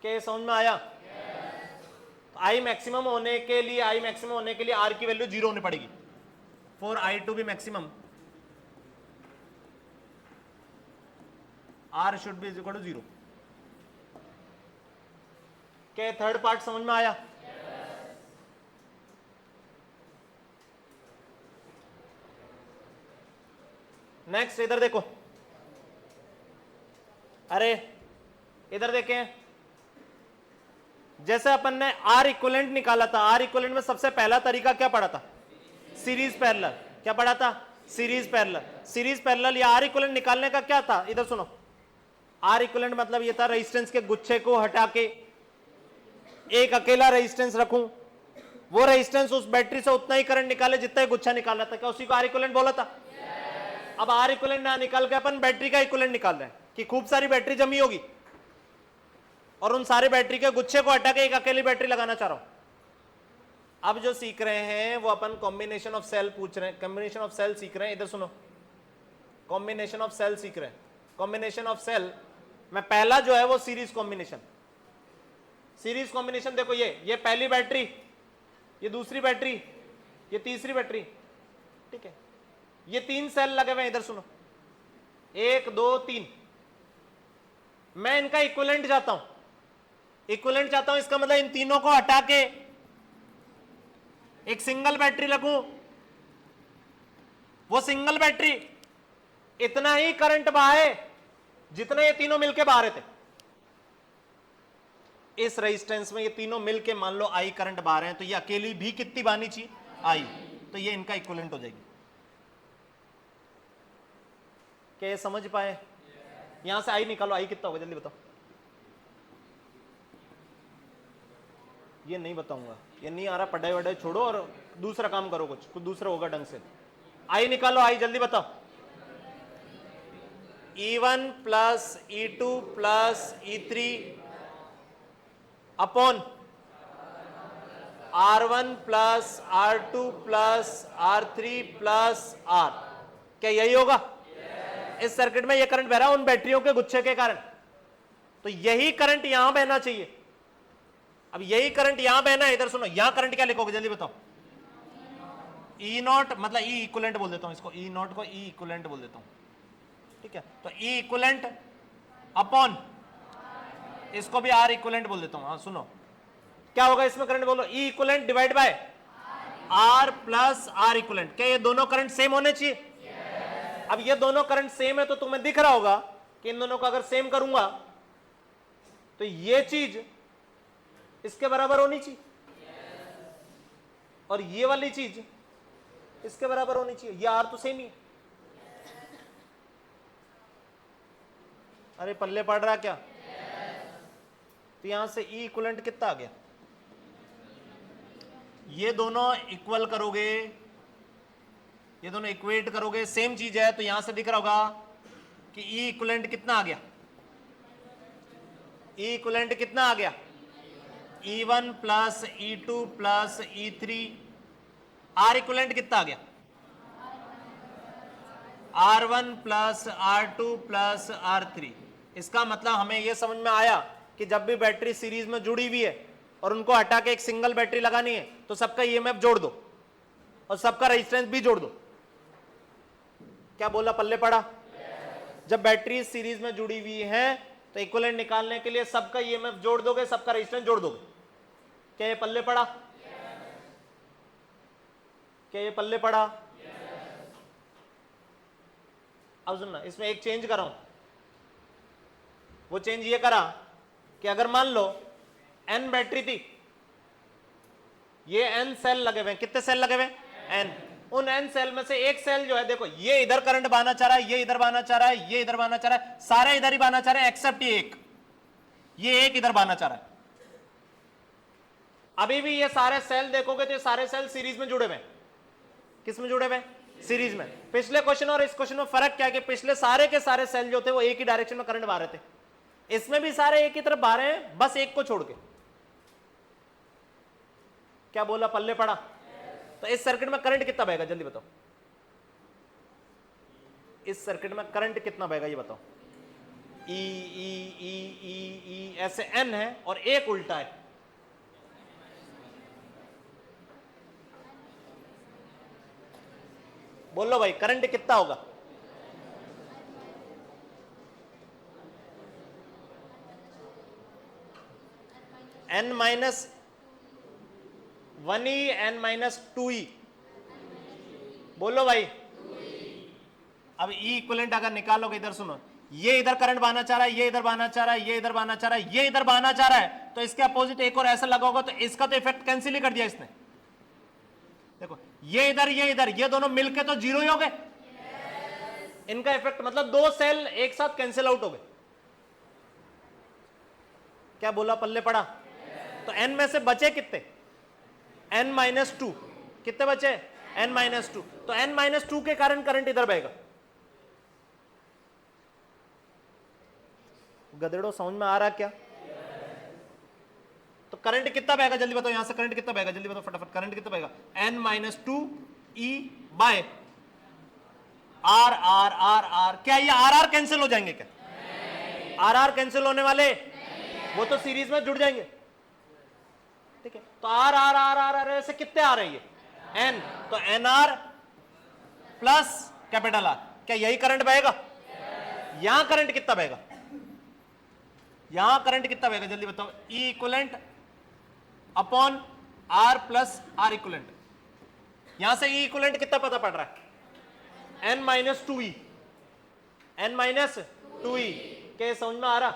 क्या समझ में आया, तो आई मैक्सिमम होने के लिए आर की वैल्यू 0 होनी पड़ेगी, for I to be maximum R should be equal to 0। क्या थर्ड पार्ट समझ में आया, नेक्स्ट इधर देखो, अरे इधर देखें, जैसे अपन ने आर इक्विवेलेंट निकाला था, आर इक्विवेलेंट में सबसे पहला तरीका क्या पढ़ा था, सीरीज पैरेलल, क्या पढ़ा था, सीरीज पैरेलल। सीरीज पैरेलल या आर इक्विवेलेंट निकालने का क्या था, इधर सुनो, आर इक्विवेलेंट मतलब ये था रेजिस्टेंस के गुच्छे को हटा के एक अकेला रेजिस्टेंस रखूं, वो रेजिस्टेंस उस बैटरी से उतना ही करंट निकाले जितना ही गुच्छा निकाला था, क्या उसी को आर इक्विवेलेंट बोला था। अब आर इक्विवेलेंट ना निकाल के अपन बैटरी का इक्विवेलेंट निकाल रहे हैं कि खूब सारी बैटरी जमी होगी और उन सारे बैटरी के गुच्छे को हटा के एक अकेली बैटरी लगाना चाह रहा हूं। अब जो सीख रहे हैं वो अपन कॉम्बिनेशन ऑफ सेल पूछ रहे हैं, कॉम्बिनेशन ऑफ सेल सीख रहे हैं, इधर सुनो, कॉम्बिनेशन ऑफ सेल सीख रहे हैं। कॉम्बिनेशन ऑफ सेल में पहला जो है वो सीरीज कॉम्बिनेशन, सीरीज कॉम्बिनेशन देखो, ये पहली बैटरी, ये दूसरी बैटरी, ये तीसरी बैटरी, ठीक है, ये 3 सेल लगे हुए हैं, इधर सुनो 1 2 3, मैं इनका इक्विवेलेंट चाहता हूं, इक्विवेलेंट चाहता हूं, इसका मतलब इन तीनों को हटा के एक सिंगल बैटरी लगूं, वो सिंगल बैटरी इतना ही करंट बहाए जितना ये तीनों मिलके बहा रहे थे। इस रेजिस्टेंस में ये तीनों मिलके मान लो आई करंट बहा रहे हैं, तो ये अकेली भी कितनी बहानी चाहिए, आई, तो ये इनका इक्विवेलेंट हो जाएगी। क्या ये समझ पाए, यहां से आई निकालो, आई कितना होगा जल्दी बताओ, ये नहीं बताऊंगा, ये नहीं आ रहा, पढ़ाई वढ़ाई छोड़ो और दूसरा काम करो, कुछ दूसरा होगा ढंग से। आई निकालो, आई जल्दी बताओ, E1 + E2 + E3 upon R1 + R2 + R3 + R, क्या यही होगा। इस सर्किट में ये करंट बह रहा है उन बैटरियों के गुच्छे के कारण, तो यही करंट यहां बहना चाहिए। अब यही करंट यहां बहना है, इधर सुनो, यहां करंट क्या लिखोगे जल्दी बताओ, E0 मतलब E इक्विवेलेंट बोल देता हूं इसको, E0 को E इक्विवेलेंट बोल देता हूं, ठीक है, तो E इक्विवेलेंट अपॉन इसको भी R इक्विवेलेंट बोल देता हूं। हाँ सुनो क्या होगा इसमें करंट, बोलो E equivalent divide by R + R equivalent. क्या ये दोनों करंट सेम होने चाहिए। अब ये दोनों करंट सेम है तो तुम्हें दिख रहा होगा कि इन दोनों को अगर सेम करूंगा तो ये चीज इसके बराबर होनी चाहिए और ये वाली चीज इसके बराबर होनी चाहिए, ये R तो सेम ही है। अरे पल्ले पड़ रहा क्या, तो यहां से E इक्विवेलेंट कितना आ गया, ये दोनों इक्वल करोगे, ये दोनों इक्वेट करोगे, सेम चीज है, तो यहां से दिख रहा होगा कि E इक्विवेलेंट कितना आ गया, E इक्विवेलेंट कितना आ गया, E1 + E2 + E3, R equivalent कितना आ गया, R1 plus R2 plus R3। इसका मतलब हमें यह समझ में आया कि जब भी बैटरी सीरीज में जुड़ी हुई है और उनको हटा के एक सिंगल बैटरी लगानी है तो सबका ईएमएफ जोड़ दो और सबका रेजिस्टेंस भी जोड़ दो। क्या बोला, पल्ले पड़ा? जब बैटरी सीरीज में जुड़ी हुई है तो इक्विवेलेंट निकालने के लिए सबका ईएमएफ जोड़ दोगे, सबका रेजिस्टेंस जोड़ दोगे। क्या ये पल्ले पड़ा? क्या ये पल्ले पड़ा? अब सुनना, इसमें एक चेंज करा हूं। वो चेंज ये करा कि अगर मान लो n बैटरी थी, ये n सेल लगे हुए, कितने सेल लगे हुए? n। उन n सेल में से एक सेल जो है, देखो ये इधर करंट बहाना चाह रहा है, ये इधर बहाना चाह रहा है, ये इधर बहाना चाह रहा है, सारे इधर ही बहाना चाह रहे हैं एक्सेप्ट ये एक इधर बहाना चाह रहा है। अभी भी ये सारे सेल देखोगे तो ये सारे सेल सीरीज में जुड़े हुए। किस में जुड़े हुए? सीरीज में। पिछले क्वेश्चन और इस क्वेश्चन में फर्क क्या है कि पिछले सारे के सारे सेल जो थे वो एक ही डायरेक्शन में करंट बहा रहे थे, इसमें भी सारे एक ही तरफ बहा रहे हैं, बस एक को छोड़ के। क्या बोला, पल्ले पड़ा? तो इस सर्किट में करंट कितना बहेगा, जल्दी बताओ। इस सर्किट में करंट कितना बहेगा ये बताओ। ई ई ई ई ई ऐसे n है और एक उल्टा है। बोलो भाई, करंट कितना होगा? n minus 1e n minus 2e। बोलो भाई। अब ई इक्विवेलेंट अगर निकालोगे, इधर सुनो, ये इधर करंट बहाना चाह रहा है, ये इधर बहाना चाह रहा है, ये इधर बहाना चाह रहा है, ये इधर बहाना चाह रहा है, तो इसके अपोजिट एक और ऐसा लगा होगा तो इसका तो इफेक्ट कैंसिल ही कर दिया इसने। देखो ये इधर ये दोनों मिलके तो जीरो ही हो गए। इनका इफेक्ट मतलब दो सेल एक साथ कैंसिल आउट हो गए। क्या बोला, पल्ले पड़ा? तो n में से बचे कितने? n minus 2। कितने बचे? n minus 2। तो n माइनस 2 के कारण करंट इधर बहेगा। गधेड़ो, समझ में आ रहा क्या? तो करंट कितना बहेगा जल्दी बताओ, यहां से करंट कितना बहेगा जल्दी बताओ फटाफट। करंट कितना बहेगा? n minus 2 e by R R R R. क्या ये आर आर कैंसिल हो जाएंगे? क्या आर आर कैंसिल होने वाले? वो तो सीरीज में जुड़ जाएंगे। ठीक है, तो R R R R R ऐसे कितने आ रही है? n। तो N R plus capital R. क्या यही करंट बहेगा? यहां करंट कितना बहेगा? यहां करंट कितना बहेगा जल्दी बताओ। E equivalent upon R plus R equivalent. यहां से ई इक्विवेलेंट कितना पता पड़ रहा है? n minus 2e। n minus 2e। क्या समझ में आ रहा?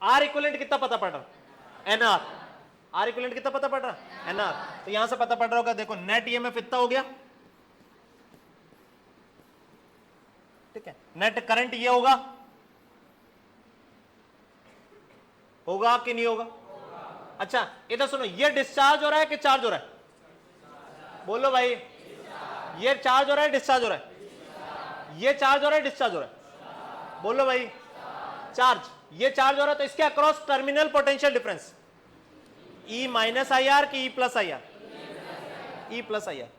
आर इक्विवेलेंट कितना पता पड़ रहा? nr। आर इक्विवेलेंट कितना पता पड़ रहा? nr। तो यहां से पता पड़ रहा होगा, देखो नेट ईएमएफ इतना हो गया। ठीक है, नेट करंट ये होगा, होगा कि नहीं होगा? अच्छा इधर सुनो, ये डिस्चार्ज हो रहा है कि चार्ज हो रहा है? बोलो भाई। ये चार्ज हो रहा है, डिस्चार्ज हो रहा है? ये चार्ज हो रहा है, डिस्चार्ज हो रहा है? बोलो भाई। चार्ज। ये चार्ज हो रहा है तो इसके across terminal potential difference E minus I R की E plus I R? E plus I R.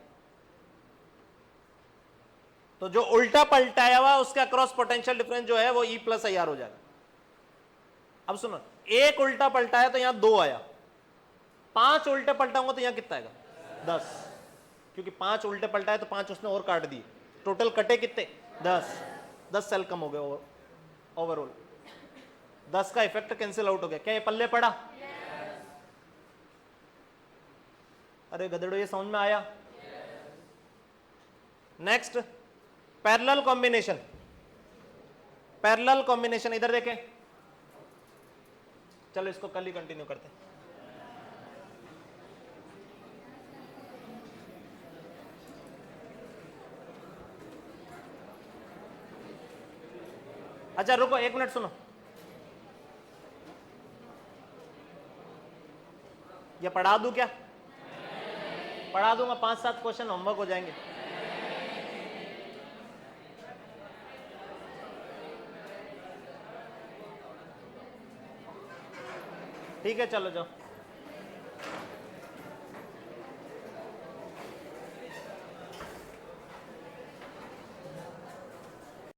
तो जो उल्टा पलटाया हुआ उसके अक्रॉस पोटेंशियल डिफरेंस जो है वो ई प्लस आई आर हो जाएगा। अब सुनो, एक उल्टा पलटाया तो यहां 2 आया, 5 उल्टे पलटाऊंगा तो यहां कितना आएगा? 10। क्योंकि 5 उल्टे पलटाए तो 5 उसने और काट दिए, टोटल कटे कितने? 10। 10 सेल कम हो गए ओवरऑल। 10 का इफेक्ट कैंसिल आउट हो गया। क्या ये पल्ले पड़ा? अरे गधेड़ो, ये समझ में आया? Next, parallel combination. Parallel combination इधर देखें। चलो इसको कल ही कंटिन्यू करते हैं। अच्छा रुको, 1 मिनट सुनो। ये पढ़ा दूं क्या? पढ़ा दूंगा, 5-7 क्वेश्चन होमवर्क हो जाएंगे। ठीक है, चलो जाओ।